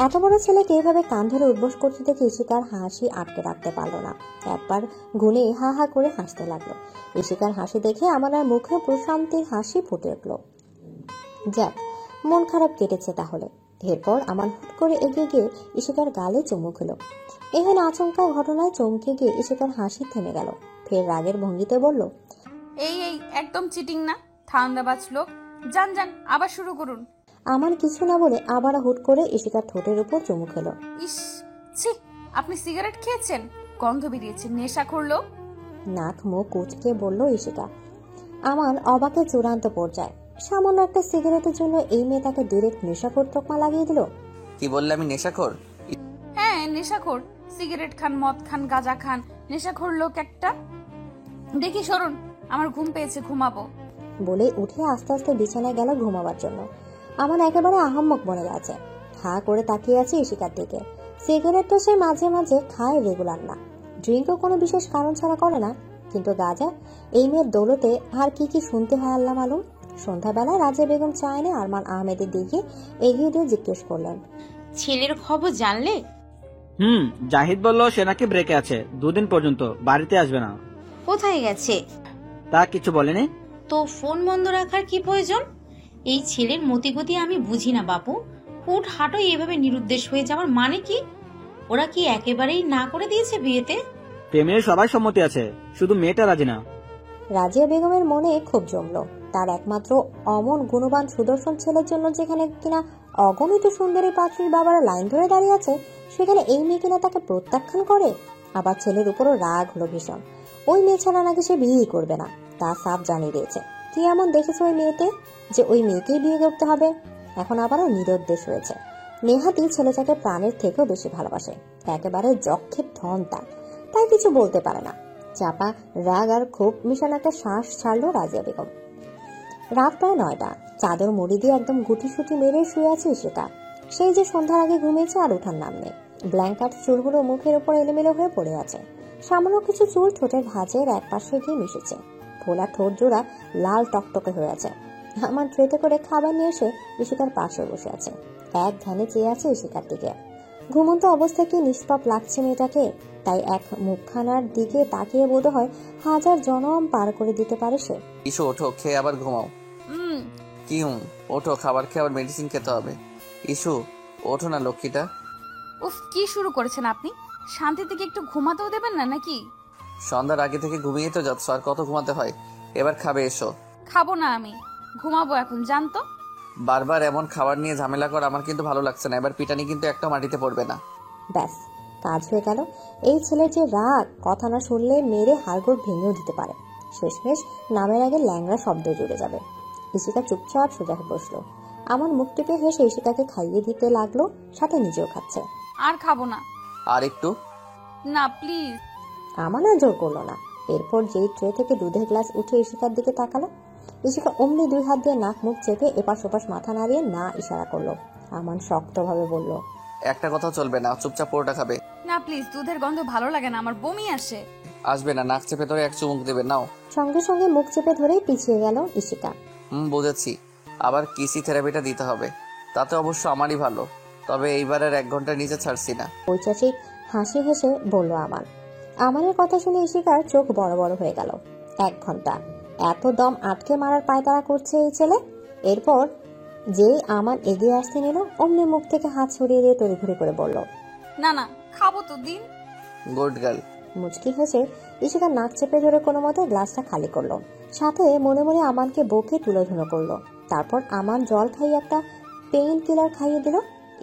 এত বড় ছেলেকে এভাবে কান ধরে উদ্বাস করতে দেখে ঈশিকার হাসি আটকে রাখতে পারলো না। একবার গুনে হা হা করে হাসতে লাগলো। ঈশিকার হাসি দেখে আমার আর মুখে প্রশান্তির হাসি ফুটে উঠলো। যাক, মন খারাপ কেটেছে তাহলে। এরপর আমার হুট করে এগিয়ে গিয়ে ঈশিকার গালে চুমু খেলো। এখানে আচমকা ঘটনায় চমকে গিয়ে ঈশিকার হাসি থেমে গেল। ফের রাগের ভঙ্গিতে বলল, এই একদম চিটিং না, ঠান্ডাবাজ লোক। যান যান, আবার শুরু করুন। আমার কিছু না বলে আবার হুট করে ঈশিকার ঠোঁটের উপর চুমু খেলো। ইস, ছি, আপনি সিগারেট খেয়েছেন? গন্ধ বেরিয়েছে, নেশা করলো। নাক মুখ কুচকে বলল ঈশিকা। আমার অবাকের চূড়ান্ত পর্যায়ে। সামান্য একটা সিগারেটের জন্য এই মেয়ে তাকে ডিরেক্ট নেশাখোর তকমা লাগিয়ে দিল। কি বললে আমি নেশাখোর? হ্যাঁ নেশাখোর, সিগারেট খান, মদ খান, গাঁজা খান, নেশাখোর লোক একটা। দেখি সরুন, আমার ঘুম পেয়েছে, ঘুমাবো। বলে উঠে আস্তে আস্তে বিছানায় গেল ঘুমাবার জন্য। আমার একেবারে আহাম্মক মনে আছে। হা করে তাকিয়ে আছে ঈশিকার দিকে। সিগারেটটা সে মাঝে মাঝে খায়, রেগুলার না। ড্রিঙ্কও কোনো বিশেষ কারণ ছাড়া করে না। কিন্তু গাঁজা, এই মেয়ের দৌলতে আর কি কি শুনতে হয় আল্লাহ মালুম। সন্ধ্যাবেলায় রাজা বেগম চা এনে আরমান আহমেদের দিকে এগিয়ে দিয়ে জিজ্ঞেস করলেন, ছেলের খবর জানলে? জাহিদ বললো সে নাকি ব্রেকে আছে, 2 দিন পর্যন্ত বাড়িতে আসবে না। কোথায় গেছে? তা কিছু বলেনি। তো ফোন বন্ধ রাখার কি প্রয়োজন? এই ছেলের মতিগতি আমি বুঝি না বাপু। হুট হাঁটো এভাবে নিরুদ্দেশ হয়ে যাওয়ার মানে কি? ওরা কি একেবারেই না করে দিয়েছে বিয়েতে? প্রেমের সবাই সম্মতি আছে, শুধু মেয়েটা রাজি না। রাজিয়া বেগমের মনে খুব জমলো। তার একমাত্র অমন গুণবান সুদর্শন ছেলের জন্য যেখানে কিনা অগণিত সুন্দরী পাত্রীর বাবারা লাইন ধরে দাঁড়িয়ে আছে, সেখানে এই মেয়ে কিনা তাকে প্রত্যাখ্যান করে। আবার ছেলের উপরও রাগ হলো ভীষণ। ওই মেয়ে ছাড়া নাকি সে বিয়েই করবে না, তা সাফ জানিয়ে দিয়েছে। কি এমন দেখেছে ওই মেয়েতে যে ওই মেয়েকেই বিয়ে করতে হবে? এখন আবারও নিরুদ্দেশ হয়েছে। নেহাতি ছেলেটাকে প্রাণের থেকেও বেশি ভালোবাসে, একেবারে যক্ষের ধন তার, তাই কিছু বলতে পারে না। চাপা রাগ আর খুব মিশানো একটা শ্বাস ছাড়লো রাজিয়া বেগম। রাত প্রায় 9টা। চাদর মুড়ি দিয়ে একদম গুটিসুটি মেরে শুয়ে আছে ইশিকা। সেই যে সন্ধ্যার আগে ঘুমিয়েছে আর ওঠার নাম নেই। ব্ল্যাঙ্কেট চুলগুলো মুখের উপর এলোমেলো হয়ে পড়ে আছে। সামান্য কিছু চুল ঠোঁটের ভাঁজের এক পাশে গিয়ে মিশেছে। ফোলা ঠোঁট জোড়া লাল টকটকে হয়ে আছে। আমার ট্রেতে করে খাবার নিয়ে এসে ইশিকার পাশে বসে আছে। এক ধ্যানে চেয়ে আছে ইশিকার দিকে। ঘুমন্ত অবস্থায় কি নিষ্পাপ লাগছে মেয়েটাকে, তাই এক মুখখানার দিকে তাকিয়ে বোধ হয় হাজার জনম পার করে দিতে পারে সে। ইসু ওঠো, খেয়ে আবার ঘুমাও। কি ওঠো, খাবার খেয়ে আবার মেডিসিন খেতে হবে। ইসু ওঠো না লক্ষ্মীটা। উফ, কি শুরু করেছেন আপনি? শান্তি থেকে একটু ঘুমাতেও দেবেন না নাকি? সন্ধ্যার আগে থেকে ঘুমিয়ে তো যাচ্ছ, আর কত ঘুমাতে হয়? এবার খাবে, এসো। খাবো না আমি, ঘুমাবো এখন, জানতো। বারবার এমন খাবার নিয়ে ঝামেলা কর আমার কিন্তু ভালো লাগছে না। এবার পিটানি কিন্তু একটা মাটিতে পড়বে না। ব্যাস, কাজ হয়ে গেল। এই ছেলের যে রাগ, কথা না শুনলে মেরে হাড়গোড় ভেঙেও দিতে পারে। শেষমেশ নামের আগে ল্যাংড়া শব্দ জুড়ে যাবে। ইশিকা চুপচাপ সোজা হয়ে বসলো। আমার মুখ টিপে হেসে ইশিকাকে খাইয়ে দিতে লাগলো, সাথে নিজেও খাচ্ছে। আর খাবো না। আর একটু না প্লিজ। আমার না জোর করলো না। এরপর যেই ট্রে থেকে দুধের গ্লাস উঠে ইশিকার দিকে তাকালো, ইশিকা অমনি 2 হাত দিয়ে নাক মুখ চেপে এপাশ ওপাশ মাথা নাড়িয়ে না ইশারা করলো। আমান শক্তভাবে বলল, একটা কথা চলবে না, চুপচাপ পুরোটা খাবে। না প্লিজ, দুধের গন্ধ ভালো লাগে না, আমার বমি আসে। আসবে না, নাক চেপে ধরে এক চুমুক দেবে। নাও। সঙ্গে সঙ্গে মুখ চেপে ধরেই পিছিয়ে গেল ইশিকা। বুঝেছি, আবার কিসি থেরাপিটা দিতে হবে। তাতে অবশ্য আমারই ভালো, তবে এইবারের 1 ঘন্টার নিচে ছাড়ছি না। পৈচাচিক হাসি হেসে বলল আমান। আমানের কথা শুনে ইশিকার চোখ বড় বড় হয়ে গেল। 1 ঘন্টা এত দম আটকে মারার পায়তারা করছে এই ছেলে। এরপর যেই আমান এগিয়ে আসতে নিল, অমনি মুখ থেকে হাত ছড়িয়ে দিয়ে তড়িঘড়ি করে বলল, না না, খাবো তো দিন। Good girl. মুচকি হেসে ইশিকা নাক চেপে ধরে কোনো মতে গ্লাসটা খালি করলো। সাথে মনে মনে আমানকে বকে তুলোধুনো করলো। তারপর আমান জল খাইয়ে একটা পেইন কিলার খাইয়ে দিল।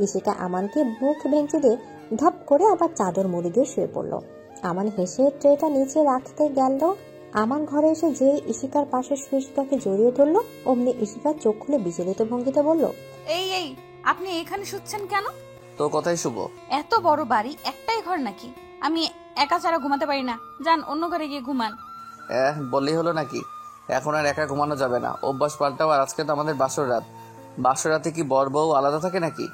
ইশিকা আমানকে মুখ ভেঙচি দিয়ে ধপ করে আবার চাদর মুড়ি দিয়ে শুয়ে পড়লো। আমান হেসে ট্রেটা নিচে রাখতে গেল। আমান ঘরে এসে যে ইশিকার পাশে শুয়ে ইশিকাকে জড়িয়ে ধরলো, অমনি ইশিকার চোখ খুলে বিচলিত ভঙ্গিতে বলল, এই এই, আপনি এখানে শুচ্ছেন কেন? তো কথাই শুভ। এত বড় বাড়ি, একটাই ঘর নাকি? আমি একা ছাড়া ঘুমাতে পারি না, যান অন্য ঘরে গিয়ে ঘুমান। বললেই হলো নাকি? এখন আর একা ঘুমানো যাবে না, অভ্যাস পাল্টাও। আর আজকে তো আমাদের বাসর রাত। বাসর রাতে কি বর বউ আলাদা থাকে নাকি?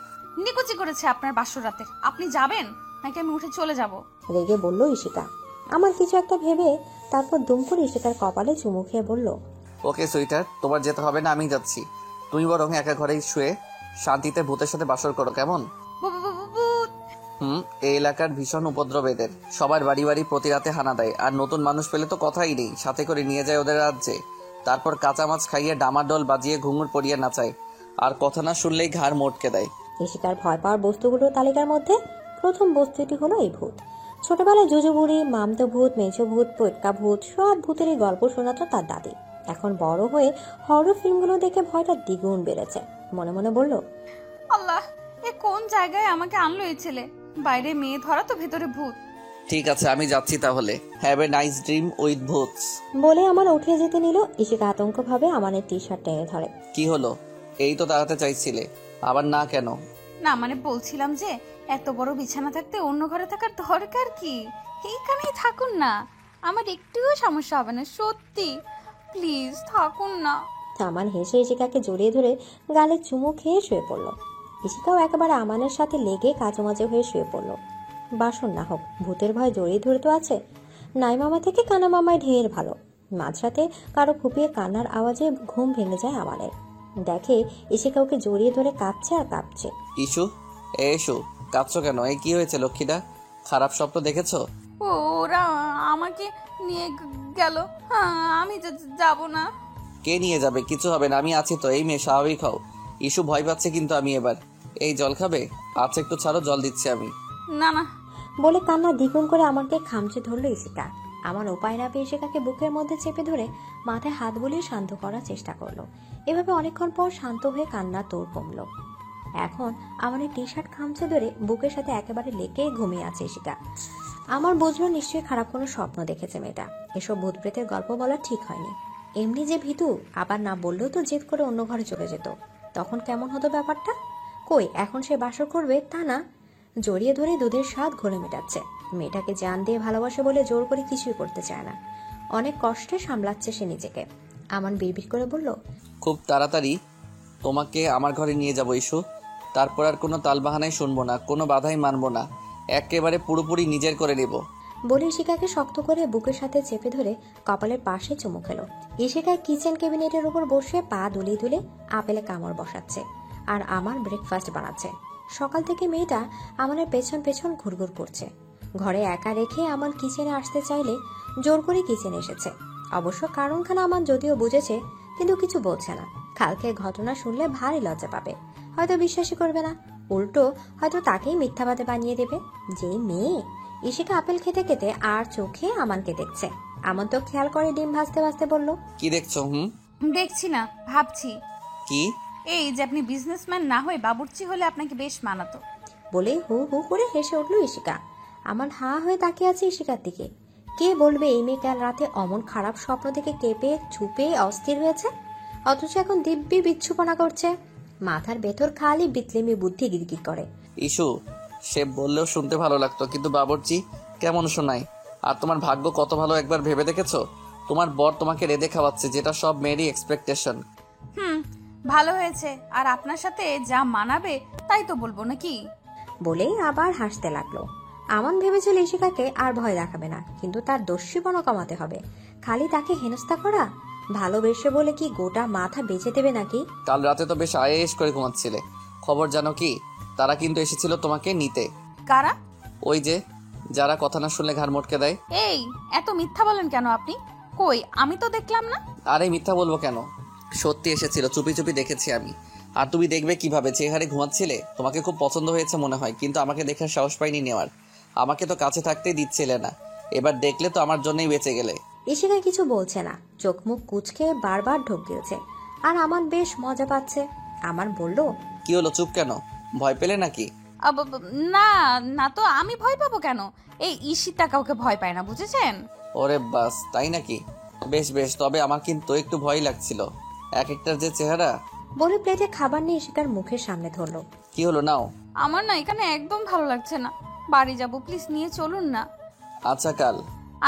নিকুচি করেছে আপনার বাসর রাতের। আপনি যাবেন নাকি আমি উঠে চলে যাব? রেগে বলল ইশিকা। আমার কিছু একটা ভেবে তারপর দুম করে ইশিকার কপালে চুমু খেয়ে বলল, ওকে সুইটার, তোমার যেতে হবে না, আমি যাচ্ছি। তুমি বরং একা ঘরেই শুয়ে শান্তিতে ভূতের সাথে বাসর করো, কেমন? ভূত। এই এলাকার ভীষণ উপদ্রব এদের। সবার বাড়ি বাড়ি প্রতি রাতে হানা দেয়, আর নতুন মানুষ পেলে তো কথাই নেই, সাথে করে নিয়ে যায় ওদের রাজ্যে। তারপর কাঁচা মাছ খাইয়ে ডামাডোল বাজিয়ে ঘুঙুর পরিয়ে নাচায়, আর কথা না শুনলেই ঘাড় মোটকে দেয়। ইশিকার ভয় পাওয়ার বস্তুগুলোর তালিকার মধ্যে প্রথম বস্তুটি হলো এই ভূত। ছোটবেলায় জুজুবুড়ি, মামতো ভূত, মেঝো ভূত, পটকা ভূত, সব ভূতেরই গল্প শোনাতো তার দাদি। এখন বড় হয়ে হরর ফিল্মগুলো দেখে ভয়টা দ্বিগুণ বেড়েছে। মনে মনে বলল, আল্লাহ, এ কোন জায়গায় আমাকে আনলো এই ছেলে? বাইরে মেয়ে ধরা তো ভেতরে ভূত। ঠিক আছে, আমি যাচ্ছি তাহলে। Have a nice dream with ভূতস। বলে আমার উঠে যেতে নিল। ইশিকা আতঙ্ক ভাবে আমানের টি শার্ট টেনে ধরে। কি হলো? এই তো দাঁড়াতে চাইছিলে, আবার না কেন? না মানে বলছিলাম যে এত বড় বিছানা থাকতে অন্য ঘরে থাকার দরকার কি? এইখানেই থাকুন না, আমার একটুও সমস্যা হবে না, সত্যি। প্লিজ থাকুন না। আমান হেসে ইশিকাকে জড়িয়ে ধরে গালে চুমু খেয়ে শুয়ে পড়ল। ইশিকাও একেবারে আমানের সাথে লেগে কাজমাজে হয়ে শুয়ে পড়ল। বাসন না হোক, ভূতের ভয় জড়িয়ে ধরে তো আছে। নাই মামা থেকে কানা মামায় ঢের ভালো। মাঝরাতে কারো ফুপিয়ে কান্নার আওয়াজে ঘুম ভেঙে যায় আমানের। দেখে ইশিকা ওকে জড়িয়ে ধরে কাঁপছে আর কাঁপছে। ইস্যু, এসো। কাঁদছো কেন? এই কি হয়েছে লক্ষ্মীটা? খারাপ স্বপ্ন দেখেছো? ওরা আমাকে নিয়ে গেল, আমি যাব না। কে নিয়ে যাবে? কিছু হবে না, আমি আছি তো। এই মেয়ে, স্বাভাবিক হও। ইস্যু ভয় পাচ্ছে কিন্তু আমি এবার। এই জল খাবে? আচ্ছা একটু ছাড়ো, জল দিচ্ছি আমি। না না। বলে কান্না দ্বিগুণ করে আমাকে খামচে ধরলো ইশিকা। আমার উপায় না পেয়ে ইশিকাকে বুকের মধ্যে চেপে ধরে মাথায় হাত বুলিয়ে শান্ত করার চেষ্টা করলো। এভাবে অনেকক্ষণ পর শান্ত হয়ে কান্না তোড় কমলো। এখন আমার টি শার্ট খামচে ধরে বুকের সাথে একেবারে লেগে ঘুমিয়ে আছে ইশিকা। আমার বুঝলো নিশ্চয়ই খারাপ কোনো স্বপ্ন দেখেছে মেয়েটা। এসব ভূত প্রেতের গল্প বলা ঠিক হয়নি। এমনি যে ভীতু, আবার না বললেও তো জেদ করে অন্য ঘরে চলে যেত। তখন কেমন হতো ব্যাপারটা? কই, এখন সে বাসর করবে তা না, জড়িয়ে ধরে দুধের স্বাদ ঘোলে মেটাচ্ছে। মেয়েটাকে জান দিয়ে ভালোবাসে বলে জোর করে কিছুই করতে চায় না। অনেক কষ্টে সামলাচ্ছে সে নিজেকে। আমান বিড়বিড় করে বলল, খুব তাড়াতাড়ি তোমাকে আমার ঘরে নিয়ে যাবো ইস্যু। তারপর আর কোনো তালবাহানাই শুনবো না, কোনো বাধাই মানবো না, একেবারে পুরোপুরি নিজের করে নেব। বলে ইশিকাকে শক্ত করে বুকের সাথে চেপে ধরে কপালের পাশে চুমু খেলো। ইশিকা কিচেন ক্যাবিনেটের উপর বসে পা দুলিয়ে দুলে আপেলে কামড় বসাচ্ছে আর আমার ব্রেকফাস্ট বানাচ্ছে। সকাল থেকে মেয়েটা আমাদের পেছন পেছন ঘুরঘুর করছে। ঘরে একা রেখে আমার কিচেনে আসতে চাইলে জোর করে কিচেনে এসেছে। অবশ্য কারণখানা আমার যদিও বুঝেছে, কিন্তু কিছু বলছে না। কালকে ঘটনা শুনলে ভারী লজ্জা পাবে, হয়তো বিশ্বাসই করবে না, উল্টো হয়তো তাকেই মিথ্যাবাদী বানিয়ে দেবে। যে মেয়ে ইশিকা আপেল খেতে খেতে আর চোখে আমানকে দেখছে। আমন তো খেয়াল করে ডিম ভাজতে ভাজতে বলল, কি দেখছো? দেখছি না, ভাবছি কি? এই যে আপনি বিজনেসম্যান না হয়ে বাবুর্চি হলে আপনাকে বেশ মানাতো। বলে হু হু করে হেসে উঠল ইশিকা। আমার হা হয়ে তাকিয়ে আছে ইশিকার দিকে। কে বলবে এই মেয়ে কাল রাতে অমন খারাপ স্বপ্ন থেকে কেঁপে চুপে অস্থির হয়েছে, অথচ এখন দিব্যি বিচ্ছুপনা করছে। মাথার ভেতর খালি বিতলেমি বুদ্ধি গিরগির করে। ইস্যু, সে বললেও শুনতে ভালো লাগতো, কিন্তু বাবুর্চি কেমন শোনায়? আর তোমার ভাগ্য কত ভালো একবার ভেবে দেখেছো? তোমার বর তোমাকে রেঁধে খাওয়াচ্ছে, যেটা সব মেয়েরই এক্সপেকটেশন। ভালো হয়েছে, আর আপনার সাথে যা মানাবে তাই তো বলবো নাকি? বলেই আবার হাসতে লাগলো। আমান ভেবেছিল ইশিকাকে আর ভয় দেখাবে না, কিন্তু তার দস্যুপনা কমাতে হবে। খালি তাকে হেনস্থা করা, ভালোবেসে বলে কি গোটা মাথা বেঁচে দেবে নাকি? কাল রাতে তো বেশ আয়েশ করে ঘুমাচ্ছিলে। খবর জানো কি? তারা কিন্তু এসেছিল তোমাকে নিতে। কারা? ওই যে যারা কথা না শুনলে ঘাড় মটকে দেয়। এই এত মিথ্যা বলেন কেন আপনি? কই, আমি তো দেখলাম না। আরে মিথ্যা বলবো কেন, সত্যি এসেছিল, চুপি চুপি দেখেছি আমি। আর তুমি দেখবে কিভাবে, যে হারে ঘুমাচ্ছিলে। তোমাকে খুব পছন্দ হয়েছে মনে হয়, কিন্তু আমাকে দেখার সাহস পাইনি নেওয়ার। আমাকে তো কাছে থাকতেই দিচ্ছিলে না, এবার দেখলে তো আমার জন্যই বেঁচে গেলে। ইশিকা কিছু বলছে না, চোখ মুখ কুচকে বারবার ঢোক গিয়েছে। আর আমার বেশ মজা পাচ্ছে। আমার বলল, কি হলো, চুপ কেন? ভয় পেলে নাকি? না না তো, আমি ভয় পাবো কেন? এই ঈশিতা কাউকে ভয় পায় না, বুঝেছেন? ওরে বাস, তাই নাকি? বেশ বেশ, তবে আমার কিন্তু একটু ভয় লাগছিল, এক একটার যে চেহারা। বলে প্লেটে খাবার নিয়ে ইশিকার মুখের সামনে ধরলো। কি হলো, নাও। আমার না এখানে একদম ভালো লাগছে না, বাড়ি যাব, প্লিজ নিয়ে চলুন না। আচ্ছা কাল।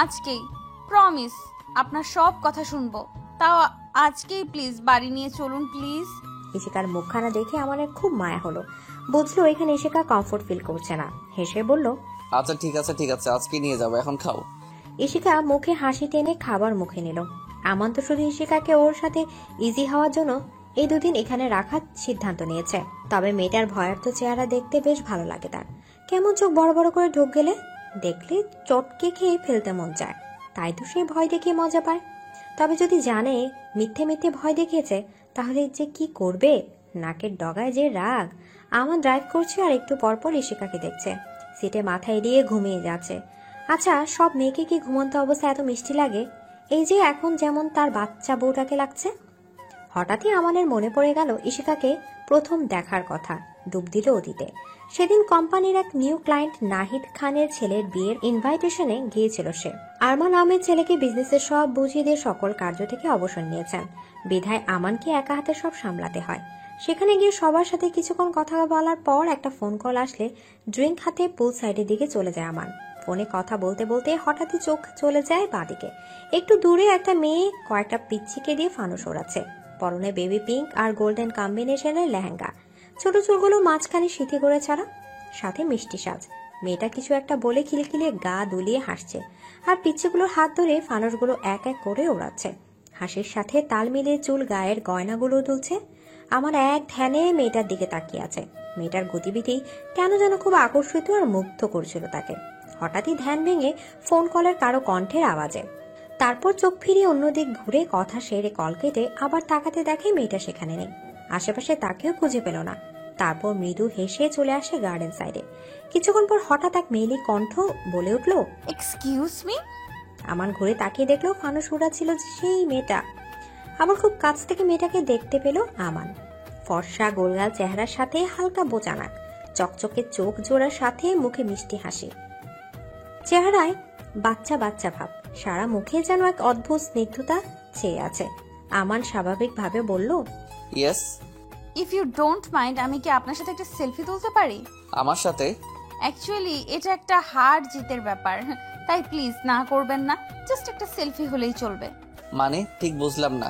আজকেই, প্রমিস, আপনার সব কথা শুনবো, তাও আজকেই প্লিজ বাড়ি নিয়ে চলুন প্লিজ। ইশিকার মুখখানা দেখে আমার খুব মায়া হলো। বুঝলো এখানে ইশিকা কমফোর্ট ফিল করছে না। হেসে বলল, আচ্ছা ঠিক আছে ঠিক আছে, আজকে নিয়ে যাবো, এখন খাও। ইশিকা মুখে হাসি টেনে খাবার মুখে নিল। আমান তো শুধু ইশিকাকে ওর সাথে ইজি হওয়ার জন্য এই দুদিন এখানে রাখার সিদ্ধান্ত নিয়েছে। তবে মেয়েটার ভয়ার্থ চেহারা দেখতে বেশ ভালো লাগে তার। কেমন চোখ বড় বড় করে ঢোক গেলে দেখলে চটকে খেয়ে ফেলতে মন চায়। তাই তো সে ভয় দেখিয়ে মজা পায়। তবে যদি জানে মিথ্যে মিথ্যে ভয় দেখিয়েছে, তাহলে যে কি করবে। নাকের ডগায় যে রাগ। আমান ড্রাইভ করছে আর একটু পরপর ইশিকাকে দেখছে। সিটে মাথা এড়িয়ে ঘুমিয়ে যাচ্ছে। আচ্ছা, সব মেয়েকে কি ঘুমন্ত অবস্থা এত মিষ্টি লাগে? এই যে এখন যেমন তার বাচ্চা বউটাকে লাগছে। হঠাৎই আমানের মনে পড়ে গেল ইশিকাকে প্রথম দেখার কথা। ডুব দিল অতীতে। সেদিন কোম্পানির এক নিউ ক্লায়েন্ট নাহিদ খানের ছেলের বিয়ের ইনভাইটেশনে গিয়েছিল সে। আরমান আহমেদ ছেলেকে বিজনেসের সব বুঝিয়ে দিয়ে সকল কার্য থেকে অবসর নিয়েছেন। বিধায় আমানকে একা হাতে সব সামলাতে হয়। সেখানে গিয়ে সবার সাথে কিছুক্ষণ কথা বলার পর একটা ফোন কল আসলে ড্রিঙ্ক হাতে পুল সাইডের দিকে চলে যায় আমান। ফোনে কথা বলতে বলতে হঠাৎই চোখ চলে যায় বাঁদিকে। একটু দূরে একটা মেয়ে কয়েকটা পিচ্চিকে দিয়ে ফানুস ওড়াচ্ছে। পরনে বেবি পিঙ্ক আর গোল্ডেন কম্বিনেশনের লেহেঙ্গা, ছোট চুলগুলো মাঝখানে সিথি করে ছাড়া, সাথে মিষ্টি সাজ। মেয়েটা কিছু একটা বলে খিলখিলিয়ে গা দুলিয়ে হাসছে, আর পিচ্চিগুলোর হাত ধরে ফানুসগুলো এক এক করে ওড়াচ্ছে। হাসির সাথে তাল মিলিয়ে চুল গায়ের গয়নাগুলো দুলছে। আমার এক ধ্যানে মেয়েটার দিকে তাকিয়ে আছে। মেয়েটার গতিবিধি কেন যেন খুব আকর্ষিত আর মুগ্ধ করছিল তাকে। হঠাৎই ধ্যান ভেঙে ফোন কলের কারো কণ্ঠের আওয়াজে। তারপর চোখ ফিরিয়ে অন্যদিক ঘুরে কথা সেরে কল কেটে আবার তাকাতে দেখে মেয়েটা সেখানে নেই। আশেপাশে তাকেও খুঁজে পেল না। তারপর মৃদু হেসে চলে আসে গার্ডেন সাইডে। কিছুক্ষণ পর হঠাৎ এক মেয়েলি কণ্ঠ বলে উঠল, এক্সকিউজ মি। আমান ঘুরে তাকিয়ে দেখলো ফানুস উড়া ছিল যে সেই মেয়েটা। আবার খুব কাছ থেকে মেয়েটাকে দেখতে পেল আমান। ফর্সা গোলগাল চেহারার সাথে হালকা বোচানাক, চকচকে চোখ জোড়ার সাথে মুখে মিষ্টি হাসি, চেহারায় বাচ্চা বাচ্চা ভাব, সারা মুখে যেন এক অদ্ভুত স্নিগ্ধতা ছেয়ে আছে। আমান স্বাভাবিকভাবে বলল, yes. If you don't mind, আমি কি আপনার সাথে একটা সেলফি তুলতে পারি? আমার সাথে? অ্যাকচুয়ালি এটা একটা হার জিতের ব্যাপার, তাই প্লিজ না করবেন না। জাস্ট একটা সেলফি হলেই চলবে। মানে ঠিক বুঝলাম না।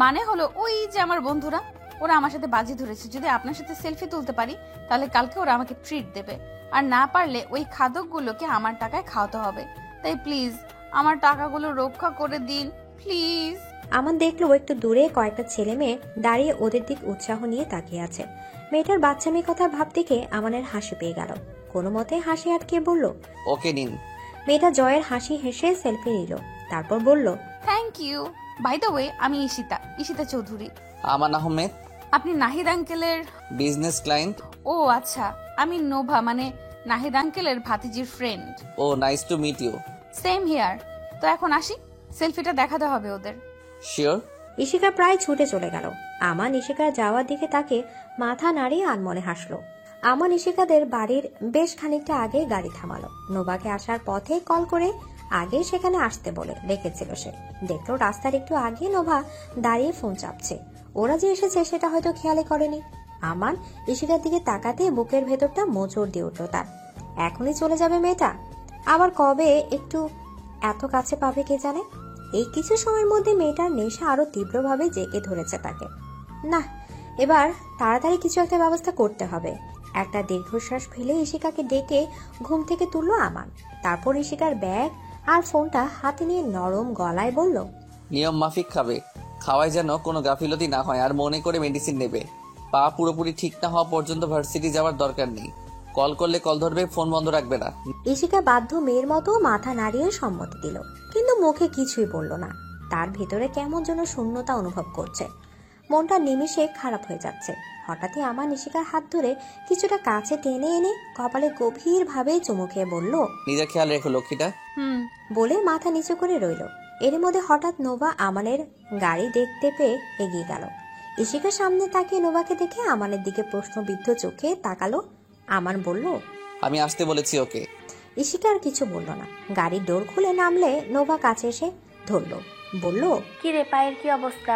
মানে হলো ওই যে আমার বন্ধুরা, ওরা আমার সাথে বাজি ধরেছে, যদি আপনার সাথে সেলফি তুলতে পারি তাহলে কালকে ওরা আমাকে ট্রিট দেবে, আর না পারলে ওই খাদকগুলোকে আমার টাকায় খাওয়াতে হবে। তাই প্লিজ আমার টাকাগুলো রক্ষা করে দিন প্লিজ। আমান দেখলো একটু দূরে কয়েকটা ছেলে মেয়ে দাঁড়িয়ে ওদের দিক উৎসাহ নিয়ে তাকিয়ে আছে। মেয়েটার বাচ্চামি কথার ভাব দেখে আমানের হাসি পেয়ে গেল। কোনো মতে হাসি আটকে বলল, ওকে নিন। মেয়েটা জয়ের হাসি হেসে সেলফি নিল, তারপর বলল, thank you. By the way, আমি ঈশিতা চৌধুরী। আমান আহমেদ। আপনি নাহিদ আঙ্কেলের? Business client. ও আচ্ছা, আমি নোভা, মানে নাহিদ আঙ্কেলের ভাতিজির friend. Oh nice to meet you. Same here. তো এখন আসি, সেলফিটা দেখাতে হবে ওদের। শিওর। ইশিকা প্রায় ছুটে চলে গেল। আমান ইশিকার যাওয়ার দিকে তাকে মাথা নাড়িয়ে আনমনে হাসলো। আমান ইশিকাদের বাড়ির বেশ খানিকটা আগে গাড়ি থামালো। নোভাকে আসার পথে কল করে আগে সেখানে আসতে বলে রেখেছিল সে। দেখলো রাস্তার একটু আগে নোভা দাঁড়িয়ে ফোন চাপছে। ওরা যে এসেছে সেটা হয়তো খেয়ালই করেনি। আমান ইশিকার দিকে তাকাতে বুকের ভেতরটা মোচড় দিয়ে উঠলো তার। এখনই চলে যাবে মেয়েটা, আবার কবে একটু এত কাছে পাবে কে জানে। এই কিছু সময়ের মধ্যে মেয়েটার নেশা আরো তীব্রভাবে জেগে ধরেছে তাকে। না, এবার তাড়াতাড়ি কিছু একটা ব্যবস্থা করতে হবে। একটা দীর্ঘশ্বাস ফেলে ইশিকাকে ডেকে ঘুম থেকে তুললো আমান। তারপর ইশিকার ব্যাগ আর ফোনটা হাতে নিয়ে নরম গলায় বলল, নিয়ম মাফিক খাবে, খাওয়ায় যেন কোনো গাফিলতি না হয়, আর মনে করে মেডিসিন নেবে। পা পুরোপুরি ঠিক না হওয়া পর্যন্ত ভার্সিটি যাওয়ার দরকার নেই। কল করলে কল ধরবে, ফোন বন্ধ রাখবে না। ইশিকা বাধ্য মেয়ের মতো মাথা নাড়িয়ে সম্মতি দিল, কিন্তু মুখে কিছুই বলল না। তার ভেতরে কেমন যেন শূন্যতা অনুভব করছে। মনটা নিমিষে খারাপ হয়ে যাচ্ছে। হঠাৎই আমার ইশিকার হাত ধরে কিছুটা কাছে টেনে এনে কপালে গভীর ভাবে চুমু খেয়ে বলল, নিজের খেয়াল রেখো লক্ষ্মীটা। বলে মাথা নিচু করে রইল। এর মধ্যে হঠাৎ নোভা আমানের গাড়ি দেখতে পেয়ে এগিয়ে গেল। ইশিকার সামনে তাকিয়ে নোভাকে দেখে আমানের দিকে প্রশ্নবিদ্ধ চোখে তাকালো। আমান বলল, আমি আসতে বলেছি ওকে। ইশিকা আর কিছু বলল না। গাড়ির ডোর খুলে নামলে নোভা কাছে এসে ধরলো, বলল, কি রে, পায়ের কি অবস্থা?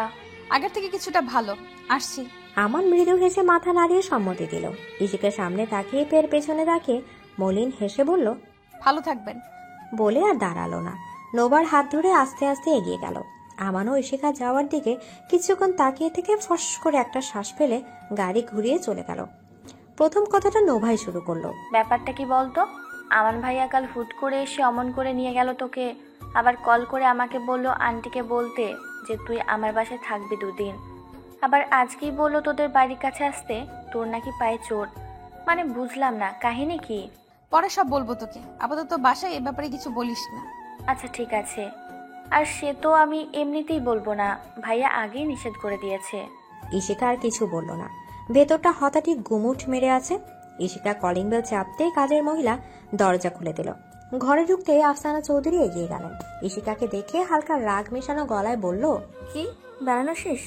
আগের থেকে কিছুটা ভালো, আসছি। আমান মৃদু হেসে মাথা নাড়িয়ে সম্মতি দিল। ইশিকার সামনে তাকিয়ে পেছনে তাকিয়ে মলিন হেসে বলল, ভালো থাকবেন। বলে আর দাঁড়ালো না। নোভার হাত ধরে আস্তে আস্তে এগিয়ে গেল। আমানও ইশিকা যাওয়ার দিকে কিছুক্ষণ তাকিয়ে থেকে ফস করে একটা শ্বাস ফেলে গাড়ি ঘুরিয়ে চলে গেল। প্রথম কথাটা নোভাই শুরু করলো, ব্যাপারটা কি বলতো? আমান ভাইয়া কাল হুট করে এসে অমন করে নিয়ে গেল তোকে, আবার কল করে আমাকে বললো আন্টিকে বলতে যে তুই আমার বাসায় থাকবি 2 দিন। আবার আজকেই বললো তোদের বাড়ির কাছে আসতে, তোর নাকি পায়ে চোট। মানে বুঝলাম না কাহিনী কি। পরে সব বলবো তোকে, আপাতত বাসায় এ ব্যাপারে কিছু বলিস না। আচ্ছা ঠিক আছে। আর সে তো আমি এমনিতেই বলবো না, ভাইয়া আগেই নিষেধ করে দিয়েছে। ইশিকা আর কিছু বলল না। ভেতরটা হঠাৎই গুমুট মেরে আছে। ইশিকা কলিং বেল চাপতে কাজের মহিলা দরজা খুলে দিল। ঘরে ঢুকতে আফসানা চৌধুরী এগিয়ে গেলেন। ইশিকাকে দেখে হালকা রাগ মেশানো গলায় বলল, কি বেড়ানো শেষ?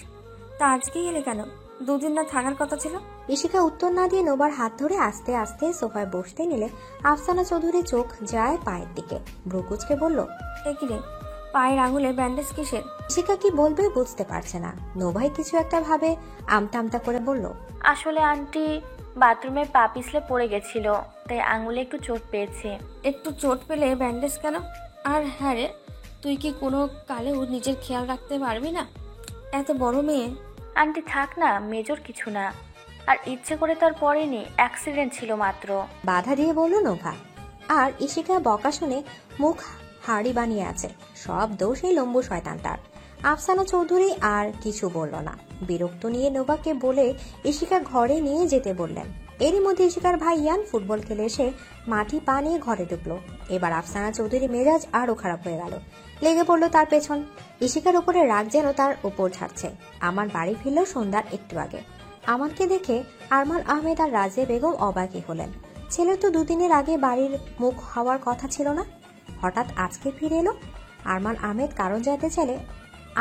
তা আজকেই এলে কেন? 2 দিন না থাকার কথা ছিল। ইশিকা উত্তর না দিয়ে নোবার হাত ধরে আস্তে আস্তে সোফায় বসতে নিলে আফসানা চৌধুরী চোখ যায় পায়ের দিকে। ভ্রুকুচকে বলল, এ কি রে, পায়ের আঙুলে ব্যান্ডেজ কিসের? ইশিকা কি বলবে বুঝতে পারছে না। নোভাই কিছু একটা ভাবে আমতা আমতা করে বলল, আসলে আন্টি বাথরুমে পা পিছলে পড়ে গেছিল, তাই আঙুলে একটু চোট পেয়েছে। একটু চোট পেলে ব্যান্ডেজ কেন? আর হ্যাঁ রে, তুই কি কোনো কালেও নিজের খেয়াল রাখতে পারবি না? এত বড় মেয়ে। আন্টি থাক না, মেজর কিছু না। আর ইচ্ছে করে তার পড়েনি, অ্যাক্সিডেন্ট ছিল মাত্র। বাধা দিয়ে বলল নোভা। আর ইশিকা বকা শুনে মুখ হাড়ি বানিয়ে আছে। সব দোষ এই লম্বু শয়তানটার। আফসানা চৌধুরী আর কিছু বলল না। বিরক্ত নিয়ে নোভাকে বলে ইশিকা ঘরে নিয়ে যেতে বললেন। এরই মধ্যে ইশিকার ভাই ইয়ান ফুটবল খেলে এসে মাটি পা নিয়ে ঘরে ঢুকলো। এবার আফসানা চৌধুরী মেজাজ আরো খারাপ হয়ে গেল। লেগে পড়লো তার পেছন। ইশিকার উপরে রাগ যেন তার উপর ছাড়ছে। আমার বাড়ি ফিরল সন্ধ্যার একটু আগে। আমাকে দেখে আরমান আহমেদ আর রাজিয়া বেগম অবাকই হলেন। ছেলের তো দুদিনের আগে বাড়ির মুখ হওয়ার কথা ছিল না, হঠাৎ আজকে ফিরে এলো। আরমান আহমেদ কারণ জানতে চাইলে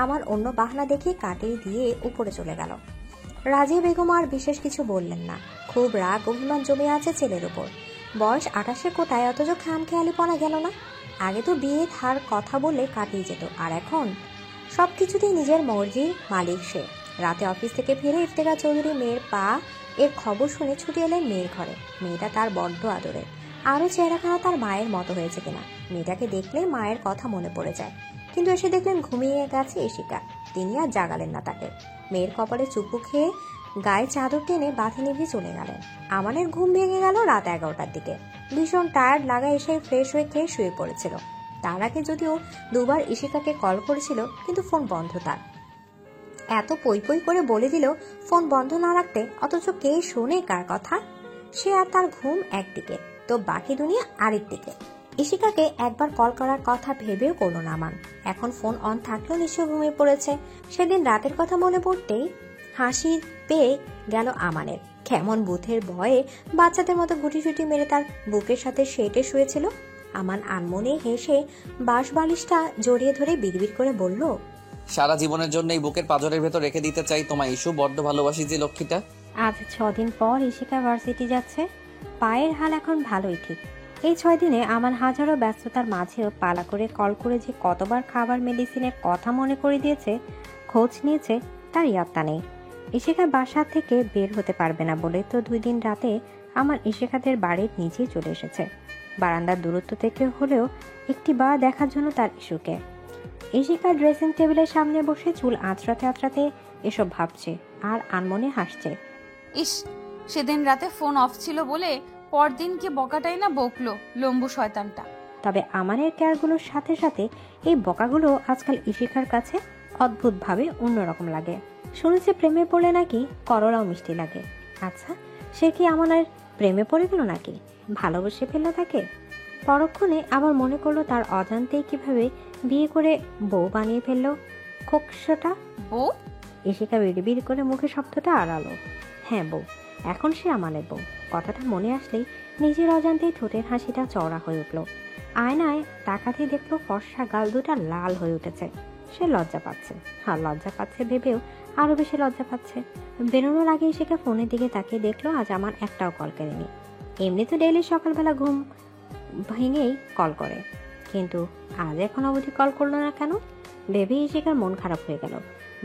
আমার অন্য বাহানা দেখিয়ে কাটিয়ে দিয়ে উপরে চলে গেল। রাজিয়া বেগম আর বিশেষ কিছু বললেন না। খুব রাগ অভিমান জমে আছে ছেলের উপর। বয়স 28-এর কোটায় অথচ খামখেয়ালিপনা গেল না। আগে তো বিয়ে থার কথা বললে কাটিয়ে যেত, আর এখন সবকিছুতেই নিজের মর্জির মালিক সে। রাতে অফিস থেকে ফিরে ইফতেখার চৌধুরী মেয়ের পা এর খবর শুনে ছুটে এলেন মেয়ের ঘরে। মেয়েটা তার বড্ড আদরের, আরও চেহারাখানা তার মায়ের মতো হয়েছে কিনা। মেয়েটাকে দেখলে মায়ের কথা মনে পড়ে যায়, কিন্তু এসে দেখলেন ঘুমিয়ে গেছে ইশিকা। তিনি আর জাগালেন না তাকে। মেয়ের কপালে চুপু খেয়ে গায়ে চাদর টেনে বাঁধে নিভে চলে গেলেন। আমানের ঘুম ভেঙে গেল রাত 11টার দিকে। ভীষণ টায়ার্ড লাগা এসে ফ্রেশ হয়ে খেয়ে শুয়ে পড়েছিল। তার আগে যদিও দুবার ইশিকাকে কল করেছিল, কিন্তু ফোন বন্ধ তার। এত পই পই করে বলে দিল ফোন বন্ধ না রাখতে, অথচ কে শোনে কার কথা। সে আর তার ঘুম একদিকে, তো বাকি দুনিয়া আরেক দিকে। ইশিকাকে একবার কল করার কথা ভেবেও করলো না আমান। এখন ফোন অন থাকলেও নিশ্চয় ঘুমিয়ে পড়েছে। সেদিন রাতের কথা মনে পড়তেই হাসি পেয়ে গেল আমানের। কেমন বুথের ভয়ে বাচ্চাদের মতো গুটিসুটি মেরে তার বুকের সাথে সেটে শুয়েছিল। আমান আনমনে হেসে বাঁশ বালিশটা জড়িয়ে ধরে বিড়বিড় করে বলল, সারা জীবনের জন্য এই বুকের পাঁজরের ভেতর রেখে দিতে চাই তোমায় ইস্যু, বড্ড ভালোবাসি যে লক্ষ্মীটা। আজ 6 দিন পর ইশিকা ভার্সিটি যাচ্ছে। পায়ের হাল এখন ভালোই ঠিক। এই 6 দিনে আমার হাজারো ব্যস্ততার মাঝেও পালা করে কল করে যে কতবার খাবার মেডিসিনের কথা মনে করে দিয়েছে, খোঁজ নিয়েছে, তার ইয়াত্তা নেই। ইশিকা বাসা থেকে বের হতে পারবে না বলে তো 2 দিন রাতে আমার ইশিকাদের বাড়ির নিচেই চলে এসেছে। বারান্দার দূরত্ব থেকে হলেও একটি বার দেখার জন্য তার ইস্যুকে। ইশিকা ড্রেসিং টেবিলের সামনে বসে চুল আঁচড়াতে আঁচড়াতে এসব ভাবছে আর আনমনে হাসছে। ইস, সেদিন রাতে ফোন অফ ছিল বলে পরদিন কি বকাটাই না বকলো লম্বু শয়তানটা। তবে আমানের কেয়ারগুলোর সাথে সাথে এই বকাগুলো আজকাল ইশিকার কাছে অদ্ভুতভাবে অন্যরকম লাগে। শুনেছি প্রেমে পড়লে নাকি করলাও মিষ্টি লাগে। আচ্ছা, সে কি আমানের প্রেমে পড়ে গেল নাকি ভালোবেসে ফেললো তাকে? পরক্ষণে আবার মনে করলো তার অজান্তেই কিভাবে বিয়ে করে বউ বানিয়ে ফেললো খোকসটা। বউ? ইশিকা বিড়বিড় করে মুখে শব্দটা আড়ালো। হ্যাঁ, বউ। এখন সে আমানের বউ। কথাটা মনে আসলেই নিজের অজান্তেই ঠোঁটের হাসিটা চওড়া হয়ে উঠল। আয়নায় তাকাতেই দেখলো ফর্সা গাল দুটা লাল হয়ে উঠেছে। সে লজ্জা পাচ্ছে, আর লজ্জা পাচ্ছে ভেবেও আরো বেশি লজ্জা পাচ্ছে। বেরোনোর আগে ইশিকা ফোনের দিকে তাকিয়ে দেখলো আজ আমার একটাও কল করেনি। এমনি তো ডেইলি সকালবেলা ঘুম ভেঙেই কল করে, কিন্তু আজ এখন অবধি কল করলো না কেন ভেবে ইশিকার মন খারাপ হয়ে গেল।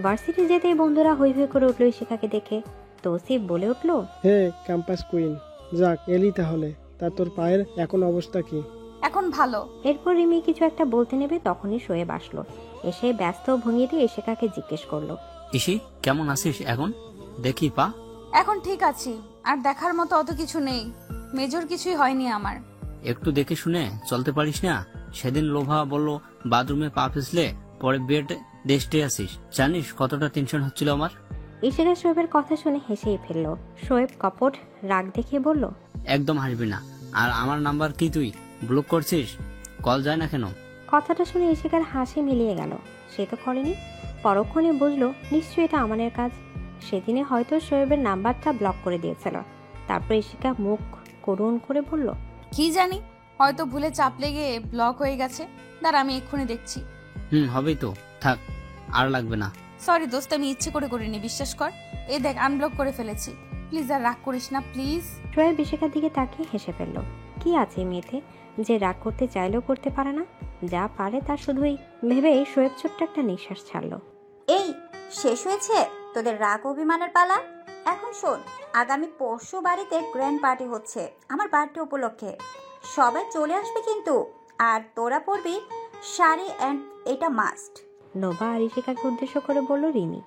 ভার্সিটি যেতেই বন্ধুরা হৈ হৈ করে উঠলো ইশিকাকে দেখে। তৌসিফ বলে উঠলো, হে ক্যাম্পাস কুইন, যাক এলি তাহলে। তা তোর পায়ের এখন অবস্থা কি? এখন ভালো। এরপর রিমি কিছু একটা বলতে নেবে তখনই শোয়েব আসলো। এসে ব্যস্ত ভঙ্গিতে ইশিকাকে জিজ্ঞেস করলো, ইসি কেমন আছিস এখন? দেখি পা। এখন ঠিক আছি, আর দেখার মতো অত কিছু নেই। মেজর কিছুই হয়নি আমার। একটু দেখে শুনে চলতে পারিস না? সেদিন লোভা বলল বাথরুমে পা পিছলে পরে বেড রেস্টে আসিস। জানিস কতটা টেনশন হচ্ছিল আমার। ইশিকা শোয়েবের কথা শুনে হেসেই ফেললো। শোয়েব কপট রাগ দেখিয়ে বলল, একদম হাসবি না। আর আমার নাম্বার কি তুই ব্লক করছিস? কল যায় না কেন? কথাটা শুনে ইশিকার হাসি মিলিয়ে গেল। সে তো করেনি। পরক্ষণে বুঝলো নিশ্চয়ই এটা আমানের কাজ। সেদিনে হয়তো শোয়েবের নাম্বারটা ব্লক করে দিয়েছিল। তারপর ইশিকা মুখ করুণ করে বলল, কি জানি, হয়তো ভুলে চাপ লেগে ব্লক হয়ে গেছে। দাঁড়া, আমি এক্ষুনি দেখছি। হবেই তো, থাক আর লাগবে না। সরি দোস্ত, আমি ইচ্ছে করে করিনি, বিশ্বাস কর। এই দেখ, আনব্লক করে ফেলেছি। প্লিজ আর রাগ করিস না, প্লিজ। শোয়েব ইশিকার দিকে তাকিয়ে হেসে ফেলল। কি আছে মেয়েতে যে রাগ করতে চাইলেও করতে পারে না? যা পারে তা শুধুই ভেবেই শোয়েব ছোট্ট একটা নিঃশ্বাস ছাড়লো। এই শেষ হয়েছে তোদের রাগ অভিমানের পালা? এখন শোন, আগামী পরশু বাড়িতে গ্র্যান্ড পার্টি হচ্ছে আমার বার্থডে উপলক্ষে। সবাই চলে আসবে কিন্তু। আর তোরা পরবি শাড়ি, অ্যান্ড এটা মাস্ট। নোভা আর ইশিকাকে উদ্দেশ্য করে বলল রিমি।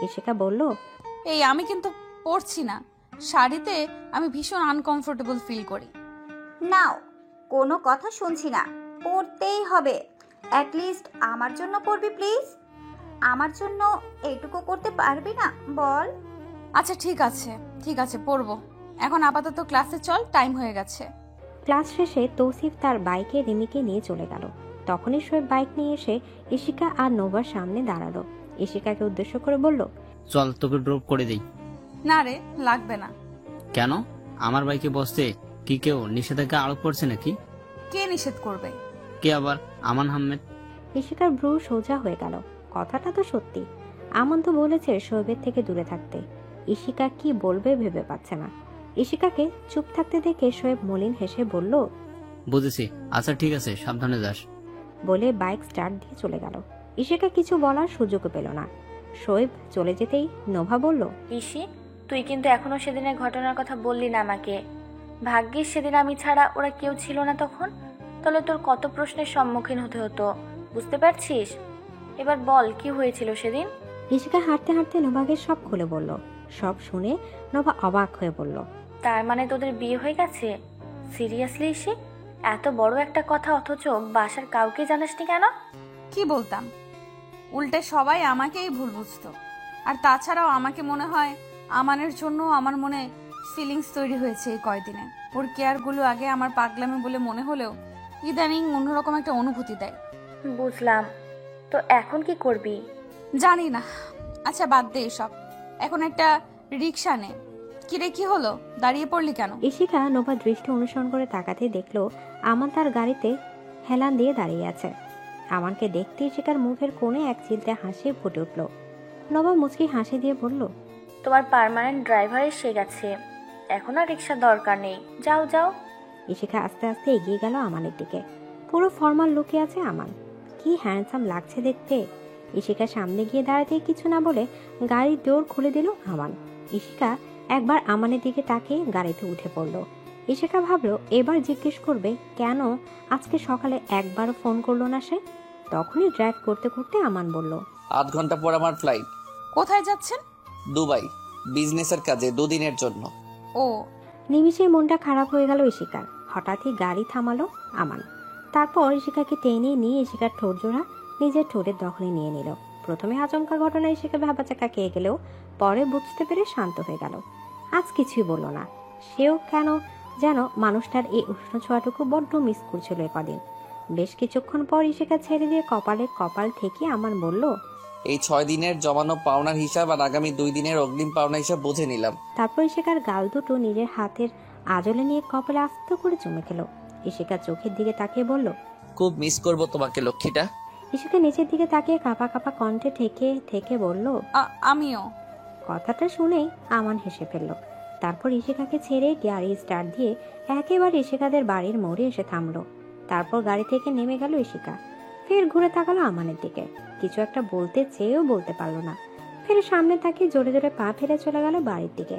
ইশিকা বলল, এই আমি কিন্তু পরছি না। শাড়িতে আমি ভীষণ আনকমফোর্টেবল ফিল করি। নাও, কোনো কথা শুনছি না, পরতেই হবে। অ্যাটলিস্ট আমার জন্য পরবি প্লিজ। আমার জন্য এইটুকু করতে পারবি না বল? আচ্ছা ঠিক আছে, ঠিক আছে, পরবো। এখন আপাতত ক্লাসে চল, টাইম হয়ে গেছে। ক্লাস শেষে তৌসিফ তার বাইকে রিমিকে নিয়ে চলে গেল। তখনই শোয়েব বাইক নিয়ে এসে ইশিকা আর নোভার সামনে দাঁড়ালো। ইশিকাকে উদ্দেশ্য করে বলল, চল তোকে ড্রপ করে দেই। না রে, লাগবে না। কেন? আমার বাইকে বসতে কি কেউ নিষেধাজ্ঞা আরোপ করছে নাকি? কে নিষেধ করবে? কে আবার? আমান আহমেদ। ইশিকার ভ্রু সোজা হয়ে গেল। কথাটা তো সত্যি। আমান তো বলেছে শোয়েবের থেকে দূরে থাকতে। ইশিকা কি বলবে ভেবে পাচ্ছে না। ইশিকাকে চুপ থাকতে দেখে শোয়েব মলিন হেসে বলল, বুঝেছি, আচ্ছা ঠিক আছে, সাবধানে যাস। বলে বাইক স্টার্ট দিয়ে চলে গেল। ইশিকা কিছু বলার সুযোগ পেল না। শোয়েব চলে যেতেই নোভা বলল, ইসি, তুই কিন্তু এখনো সেদিনের ঘটনার কথা বললি না আমাকে। ভাগ্যিস সেদিন আমি ছাড়া ওরা কেউ ছিল না তখন, তাহলে তোর কত প্রশ্নের সম্মুখীন হতে হতো, বুঝতে পারছিস? এবার বল, কি হয়েছিল সেদিন? ইশিকা হাঁটতে হাঁটতে নোভাকে সব খুলে বলল। সব শুনে নোভা অবাক হয়ে বলল, তার মানে তোদের বিয়ে হয়ে গেছে? Seriously EC? এত বড় একটা কথা অথচ বাসার কাউকে জানাসনি কেন? কি বলতাম? উল্টে সবাই আমাকেই ভুল বুঝতো। আর তাছাড়াও আমাকে মনে হয় আমানের জন্য আমার মনে ফিলিংস তৈরি হয়েছে এই কয়দিনে। ওর কেয়ারগুলো আগে আমার পাগলামি বলে মনে হলেও ইদানিং অন্যরকম একটা অনুভূতি দেয়। বুঝলাম, তো এখন কি করবি? জানি না। আচ্ছা বাদ দে এসব, এখন একটা রিক্সা নে। কিরে, কি হলো? দাঁড়িয়ে পড়লি কেন? ইশিকা নোভা দৃষ্টি অনুসরণ করে তাকাতে দেখলো আমান তার গাড়িতে হেলান দিয়ে দাঁড়িয়ে আছে। আমানকে দেখতে ইশিকার মুখের কোণে এক চিলতে হাসি ফুটে উঠল। নোভা মুচকি হাসি দিয়ে বলল, তোমার পার্মানেন্ট ড্রাইভার এসে গেছে, এখন আর রিক্সার দরকার নেই, যাও যাও। ইশিকা আস্তে আস্তে এগিয়ে গেল আমানের দিকে। পুরো ফর্মাল লুকে আছে আমান। কি হ্যান্ডসাম লাগছে দেখতে। ইশিকা সামনে গিয়ে দাঁড়াতে কিছু না বলে গাড়ির ডোর খুলে দিল আমান। ইশিকা একবার আমানের দিকে তাকিয়ে গাড়িতে উঠে পড়ল। ইশিকা ভাবলো এবার জিজ্ঞেস করবে কেন আজকে সকালে একবারও ফোন করলো না সে। তখনই ড্রাইভ করতে করতে আমান বলল, 8 ঘন্টা পর আমার ফ্লাইট। কোথায় যাচ্ছেন? দুবাই, বিজনেসের কাজে 2 দিনের জন্য। ও। নিমিষে মনটা খারাপ হয়ে গেল ইশিকার। হঠাৎই গাড়ি থামালো আমান। তারপর ইশিকাকে টেনে নিয়ে ইশিকার ঠোঁট জোড়া নিজের ঠোঁটের দখলে নিয়ে নিল। প্রথমে আচমকা ঘটনায় ইশিকা ভাবাচাকা খেয়ে গেলেও পরে বুঝতে পেরে শান্ত হয়ে গেল। আজ কিছুই বলল না। সেও কেন যেন মানুষটার এই উষ্ণ ছোঁয়াটুকু বড্ড মিস করছিল কদিন। বেশ কিছুক্ষণ পর ইশিকা ছেড়ে দিয়ে কপালে কপাল থেকে আমান বলল, এই 6 দিনের জমানো পাওনার হিসাব আর আগামী 2 দিনের অগ্রিম পাওনা হিসাব বুঝে নিলাম। তারপর ইশিকার গাল দুটো নিজের হাতের আজলে নিয়ে কপালে আস্ত করে চুমে খেল। ইশিকা চোখের দিকে তাকিয়ে বলল, খুব মিস করব তোমাকে লক্ষ্মীটা। ইশিকা নিচের দিকে তাকিয়ে কাঁপা কাঁপা কণ্ঠে ঠেকে ঠেকে বলল, আমিও। কথাটা শুনেই আমান হেসে ফেলল। তারপর ইশিকাকে ছেড়ে গাড়ি স্টার্ট দিয়ে একেবারে ইশিকাদের বাড়ির মোড়ে এসে থামলো। তারপর গাড়ি থেকে নেমে গেল ইশিকা। ফের ঘুরে তাকালো আমানের দিকে। কিছু একটা বলতে চেয়েও বলতে পারলো না। ফের সামনে তাকিয়ে জোরে জোরে পা ফেলে চলে গেল বাড়ির দিকে।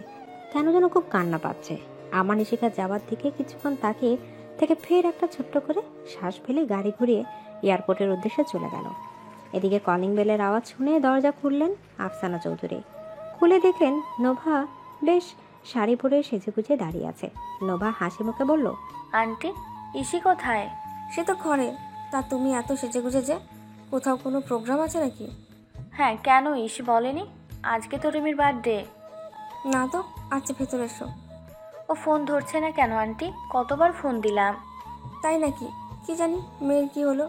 কেন যেন খুব কান্না পাচ্ছে। আমান ইশিকা যাবার দিকে কিছুক্ষণ তাকিয়ে থেকে ফের একটা ছোট্ট করে শ্বাস ফেলে গাড়ি ঘুরিয়ে এয়ারপোর্টের উদ্দেশ্যে চলে গেল। এদিকে কলিং বেলের আওয়াজ শুনে দরজা খুললেন আফসানা চৌধুরী। খুলে দেখলেন নোভা বেশ শাড়ি পরে সেজেগুজে দাঁড়িয়ে আছে। নোভা হাসি মুখে বলল, আন্টি, ইসি কোথায়? সে তো ঘরে। তা তুমি এত সেজেগুজে যে, কোথাও কোনো প্রোগ্রাম আছে নাকি? হ্যাঁ, কেন ইসি বলেনি? আজকে তো রিমির বার্থডে। না তো, আচ্ছা ভেতরে এসো। ও ফোন ধরছে না কেন আন্টি? কতবার ফোন দিলাম। তাই নাকি? কি জানি মেয়ের কি হলো।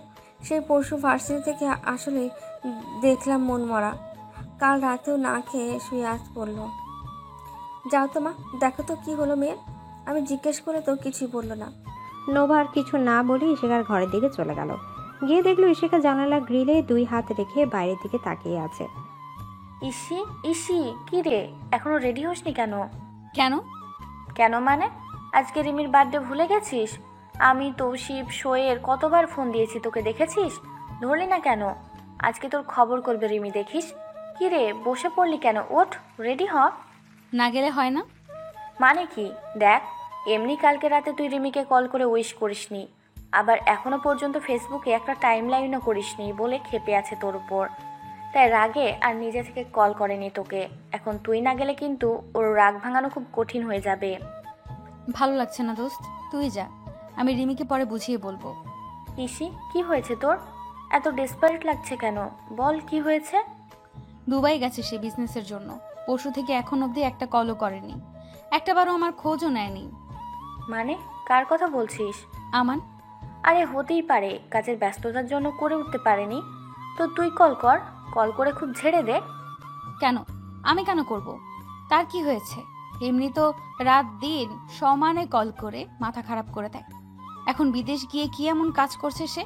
সেই পরশু ভার্সিটি থেকে আসলে দেখলাম মন মরা। কাল রাতেও না খেয়ে শুয়ে আজ পড়লো। যাও তো মা, দেখো তো কি হলো মেয়ের। আমি জিজ্ঞেস করে তো কিছুই বললো না। নোভা আর কিছু না বলে ইশিকার ঘরের দিকে চলে গেল। গিয়ে দেখলো ইশিকা জানালা গ্রিলে 2 হাত রেখে বাইরের দিকে তাকিয়ে আছে। ইসি, ইসি, কি রে, এখনো রেডি হসনি কেন? কেন? কেন মানে? আজকে রিমির বার্থডে ভুলে গেছিস? আমি তৌশিফ শোয়ের কতবার ফোন দিয়েছি তোকে, দেখেছিস? ধরলি না কেন? আজকে তোর খবর করবে রিমি, দেখিস। কি রে, বসে পড়লি কেন? ওঠ, রেডি হ। না গেলে হয় না? মানে কি? দেখ, এমনি কালকে রাতে তুই রিমিকে কল করে উইশ করিসনি, আবার এখনো পর্যন্ত ফেসবুকে একটা টাইম লাইনও করিসনি বলে ক্ষেপে আছে তোর উপর। তাই রাগে আর নিজে থেকে কল করেনি তোকে। এখন তুই না গেলে কিন্তু ওর রাগ ভাঙানো খুব কঠিন হয়ে যাবে। ভালো লাগছে না দোস্ত, তুই যা, আমি রিমিকে পরে বুঝিয়ে বলবো। ইসি, কি হয়েছে তোর? এত ডেসপারেট লাগছে কেন? বল, কি হয়েছে? দুবাই গেছে সে বিজনেসের জন্য। পরশু থেকে এখন অবধি একটা কলও করেনি, একটাবারও আমার খোঁজও নেয়নি। মানে কার কথা বলছিস? আমান। আরে হতেই পারে, কাজের ব্যস্ততার জন্য করে উঠতে পারেনি। তো তুই কল কর, কল করে খুব ঝেড়ে দে। কেন? আমি কেন করব? তার কি হয়েছে? এমনি তো রাত দিন সমানে কল করে মাথা খারাপ করে দেয়। এখন বিদেশ গিয়ে কি এমন কাজ করছে সে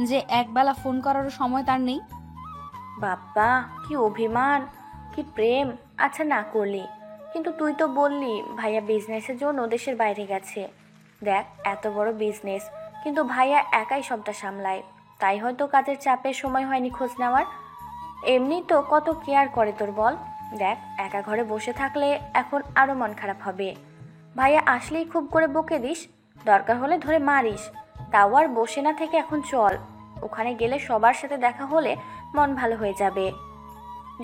যে একবেলা ফোন করারও সময় তার নেই? বাবা, কি অভিমান, কি প্রেম। আচ্ছা, না করলি, কিন্তু তুই তো বললি ভাইয়া বিজনেসের জন্য দেশের বাইরে গেছে। দেখ, এত বড় বিজনেস, কিন্তু ভাইয়া একাই সবটা সামলায়, তাই হয়তো কাজের চাপে সময় হয়নি খোঁজ নেওয়ার। এমনি তো কত কেয়ার করে তোর বল। দেখ, একা ঘরে বসে থাকলে এখন আরও মন খারাপ হবে। ভাইয়া আসলেই খুব করে বকে দিস, দরকার হলে ধরে মারিস। তাও আর বসে না থেকে এখন চল, ওখানে গেলে সবার সাথে দেখা হলে মন ভালো হয়ে যাবে।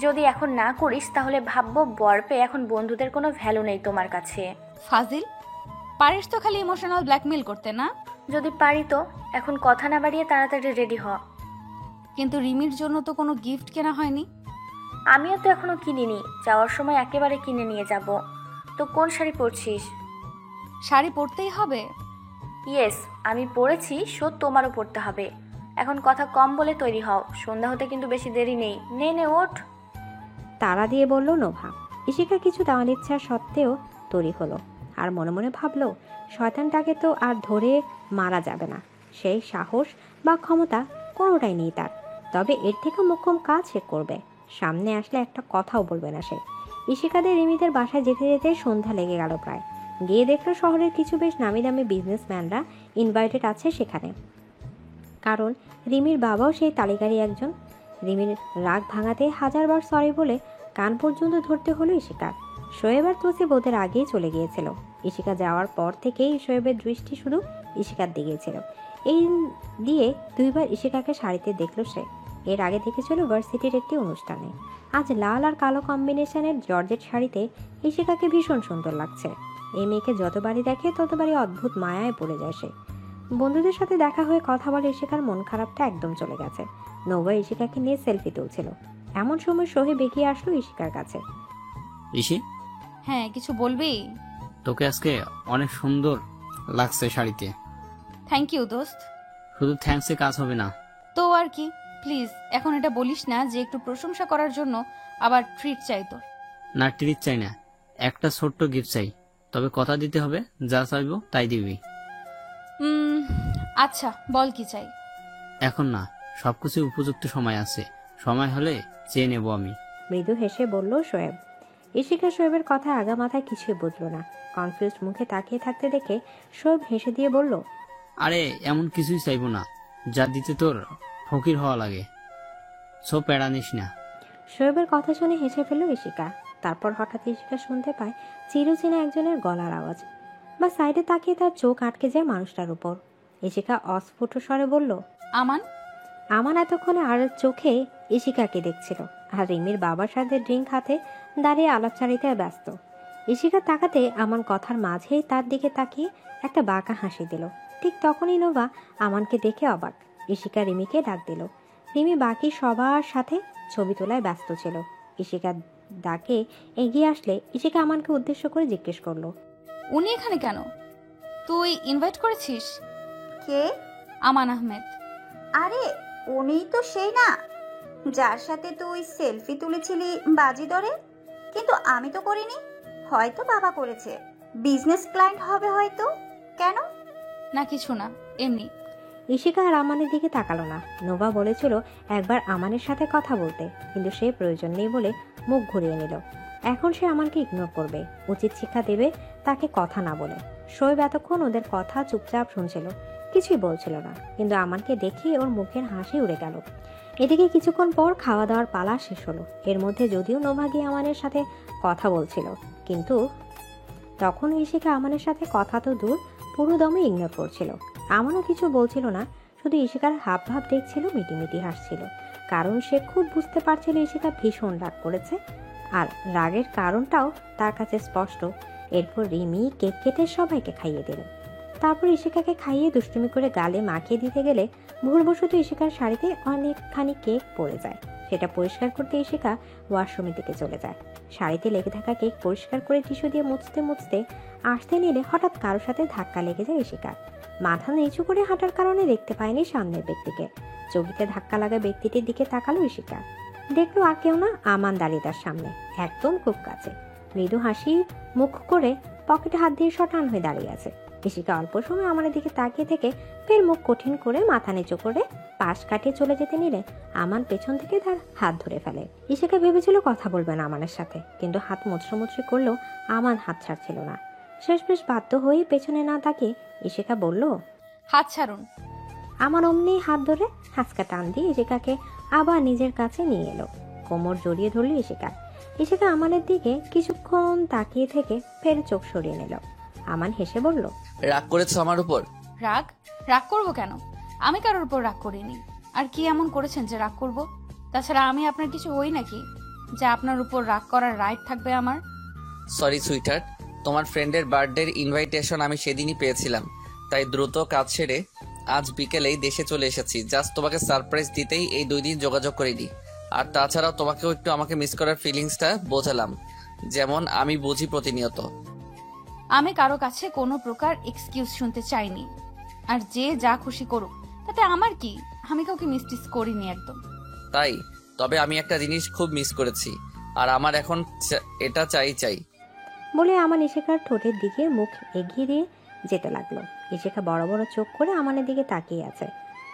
যদি এখন না করিস তাহলে ভাববো বর পেয়ে এখন বন্ধুদের কোনো ভ্যালু নেই তোমার কাছে। ফাজিল, পারিস তো খালি ইমোশনাল ব্ল্যাকমেল করতে না? যদি পারি তো এখন কথা না বাড়িয়ে তাড়াতাড়ি রেডি হ। কিন্তু রিমির জন্য তো কোনো গিফট কেনা হয়নি। আমিও তো এখনো কিনিনি, যাওয়ার সময় একেবারে কিনে নিয়ে যাব। তো কোন শাড়ি পরছিস? শাড়ি পরতেই হবে? ইয়েস, আমি পরেছি, শো তোমারও পরতে হবে। এখন কথা কম বলে তৈরি হও, সন্ধ্যা হতে কিন্তু বেশি দেরি নেই। নে নে ওঠ। তাড়া দিয়ে বলল নোভা। ইশিকা কিছু দেওয়ার ইচ্ছা সত্ত্বেও তৈরি হলো, আর মনে মনে ভাবলো শয়তানটাকে তো আর ধরে মারা যাবে না, সেই সাহস বা ক্ষমতা কোনোটাই নেই তার। তবে এর থেকে মোক্ষম কাজ সে করবে, সামনে আসলে একটা কথাও বলবে না সে। ইশিকাদের রিমিদের বাসায় যেতে যেতে সন্ধ্যা লেগে গেল প্রায়। গিয়ে দেখলো শহরের কিছু বেশ নামি দামি বিজনেসম্যানরা ইনভাইটেড আছে সেখানে, কারণ রিমির বাবাও সেই তালিকারই একজন। রিমির রাগ ভাঙাতে হাজারবার সরি বলে কান পর্যন্ত ধরতে হলো ইশিকার। শোয়েব আর তসিব ওদের আগেই চলে গিয়েছিল। ইশিকা যাওয়ার পর থেকেই শোয়েবের দৃষ্টি শুধু ইশিকার দিকে ছিল। এই দিয়ে দুইবার ইশিকাকে শাড়িতে দেখল সে। এর আগে দেখেছিল ভার্সিটির একটি অনুষ্ঠানে। আজ লাল আর কালো কম্বিনেশনের জর্জেট শাড়িতে ইশিকাকে ভীষণ সুন্দর লাগছে। এই মেয়েকে যতবারই দেখে ততবারই অদ্ভুত মায়ায় পড়ে যায় সে। বন্ধুদের সাথে দেখা হয়ে কথা বলে ইশিকার মন খারাপটা একদম চলে গেছে। নোভা ইশিকাকে নিয়ে সেলফি তুলছিল, এমন সময় সোহেব এগিয়ে আসলো ইশিকার কাছে। ঋষি, হ্যাঁ, কিছু বলবি? তোকে আজকে অনেক সুন্দর লাগছে শাড়িতে। থ্যাংক ইউ দোস্ত। শুধু থ্যাঙ্কসে কাজ হবে না। তো আর কি, প্লিজ এখন এটা বলিস না যে একটু প্রশংসা করার জন্য আবার ট্রিট চাই তোর। না, ট্রিট চাই না, একটা ছোট্ট গিফট চাই, তবে কথা দিতে হবে, যা চাইবো তাই দিবি। আচ্ছা, বল কি চাই। এখন না, সবকিছু উপযুক্ত সময় আছে, সময় হলে চেয়ে নেব আমি। মৃদু হেসে বলল শোয়েব। ইশিকা শোয়েবের কথা আগা মাথায় কিছুই বুঝলো না। কনফিউজড মুখে তাকিয়ে থাকতে দেখে শোয়েব হেসে দিয়ে বলল, আরে এমন কিছুই চাইবো না, যা দিতে তোর ফকির হওয়া লাগে, সব প্যারা নিস না। শোয়েবের কথা শুনে হেসে ফেলল ইশিকা। তারপর হঠাৎ ইশিকা শুনতে পায় চিরচেনা একজনের গলার আওয়াজ, বা সাইডে তাকিয়ে তার চোখ আটকে যায় মানুষটার উপর। ইশিকা অস্ফুট স্বরে বলল, আমান। আমান এতক্ষণে আর চোখে ইশিকাকে দেখছিল, আর রিমির বাবার সাথে ড্রিঙ্ক হাতে দাঁড়িয়ে আলাপচারিতায় ব্যস্ত। ইশিকা তাকাতে আমান কথার মাঝেই তার দিকে তাকিয়ে একটা বাঁকা হাসি দিল। ঠিক তখনই নোভা আমানকে দেখে অবাক। ইশিকা রিমিকে ডাক দিল। রিমি বাকি সবার সাথে ছবি তোলায় ব্যস্ত ছিল। ইশিকা ডাকে এগিয়ে আসলে ইশিকা আমানকে উদ্দেশ্য করে জিজ্ঞেস করলো, উনি এখানে কেন? তুই ইনভাইট করেছিস? কে? আমান আহমেদ। আরে উনিই তো সেই না যার সাথে তুই সেলফি তুলেছিলি বাজি ধরে। কিন্তু আমি তো করিনি, হয়তো বাবা করেছে, বিজনেস ক্লায়েন্ট হবে হয়তো। কেন? না কিছু না, এমনি। ইশিকা আর আমানের দিকে তাকালো না। নোভা বলেছিল একবার আমানের সাথে কথা বলতে, কিন্তু সে প্রয়োজন নেই বলে মুখ ঘুরিয়ে নিল। এখন সে আমানকে ইগনোর করবে, উচিত শিক্ষা দেবে তাকে কথা না বলে। শোয়েব এতক্ষণ ওদের কথা চুপচাপ শুনছিল, কিছুই বলছিল না, কিন্তু আমানকে দেখে ওর মুখের হাসি উড়ে গেল। এদিকে কিছুক্ষণ পর খাওয়া দাওয়ার পালা শেষ হলো। এর মধ্যে যদিও নোভা গিয়ে আমানের সাথে কথা বলছিল, কিন্তু তখন ইশিকা আমানের সাথে কথা তো দূর, পুরো দমে ইগনোর করছিল। আমানও কিছু বলছিল না, শুধু ইশিকার হাব ভাব দেখছিল, মিটিমিটি হাসছিল, কারণ সে খুব বুঝতে পারছিল ইশিকা ভীষণ রাগ করেছে, আর রাগের কারণটাও তার কাছে স্পষ্ট। এরপর রিমি কেক কেটে সবাইকে খাইয়ে দিল। তারপর ইশিকাকে খাইয়ে দুষ্টুমি করে গালে মাখিয়ে দিতে গেলে ভুলবশত ইশিকার শাড়িতে অনেকখানি কেক পড়ে যায়। সেটা পরিষ্কার করতে ইশিকা ওয়াশরুমের দিকে চলে যায়। শাড়িতে লেগে থাকা কেক পরিষ্কার করে টিস্যু দিয়ে মুছতে মুছতে আসতে নিলে হঠাৎ কারোর সাথে ধাক্কা লেগে যায় ইশিকার। মাথা নিচু করে হাঁটার কারণে দেখতে পায়নি সামনের ব্যক্তিকে। চোখে ধাক্কা লাগা ব্যক্তিটির দিকে তাকালো ইশিকা, দেখলো আর কেউ না, আমান দাঁড়িয়ে তার সামনে, একদম খুব কাছে। মৃদু হাসি মুখ করে পকেটে হাত দিয়ে শটান হয়ে দাঁড়িয়ে আছে। ইশিকা অল্প সময় আমার দিকে তাকিয়ে থেকে ফের মুখ কঠিন করে মাথা নিচু করে পাশ কাটিয়ে চলে যেতে নিলে আমান পেছন থেকে তার হাত ধরে ফেলে। ইশিকা ভেবেছিল কথা বলবে না আমানের সাথে, কিন্তু হাত মুচড়ে করলেও আমান হাত ছাড়ছিল না। শেষমেশ বাধ্য হয়ে পেছনে না তাকিয়ে ইশিকা বলল, হাত ছাড়ুন। আমার অমনি হাত ধরে হাঁচকা টান দিয়ে ইশিকাকে আবার নিজের কাছে নিয়ে এলো। কোমর জড়িয়ে ধরল ইশিকা। ইশিকা আমানের দিকে কিছুক্ষণ তাকিয়ে থেকে ফের চোখ সরিয়ে নিল। আমান হেসে বলল, রাগ করেছো আমার উপর? রাগ রাগ করবো কেন? আমি কারোর উপর রাগ করিনি। আর কি এমন করেছেন যে রাগ করব? তাছাড়া আমি আপনার কিছু হই নাকি যে আপনার উপর রাগ করার রাইট থাকবে আমার? সরি সুইটার, তোমার ফ্রেন্ডের বার্থডের ইনভাইটেশন আমি সেদিনই পেয়েছিলাম, তাই দ্রুত কাজ সেরে আজ বিকেলেই দেশে চলে এসেছি। জাস্ট তোমাকে সারপ্রাইজ দিতেই এই 2 দিন যোগাযোগ করিনি। আর তাছাড়াও তোমাকেও একটু আমাকে মিস করার ফিলিংসটা বোঝালাম, যেমন আমি বুঝি প্রতিনিয়ত। আমি কারো কাছে কোনো প্রকার এক্সকিউজ শুনতে চাইনি। আর যে যা খুশি করুক, তাতে আমার কি? আমি কাউকে মিসটিস করিনি একদম। তাই? তবে আমি একটা জিনিস খুব মিস করেছি, আর আমার এখন এটা চাই। বলে আমান ইশিকার ঠোঁটের দিকে মুখ এগিয়ে দিয়ে যেতে লাগলো। ইশিকা বড় বড় চোখ করে আমানের দিকে তাকিয়ে আছে।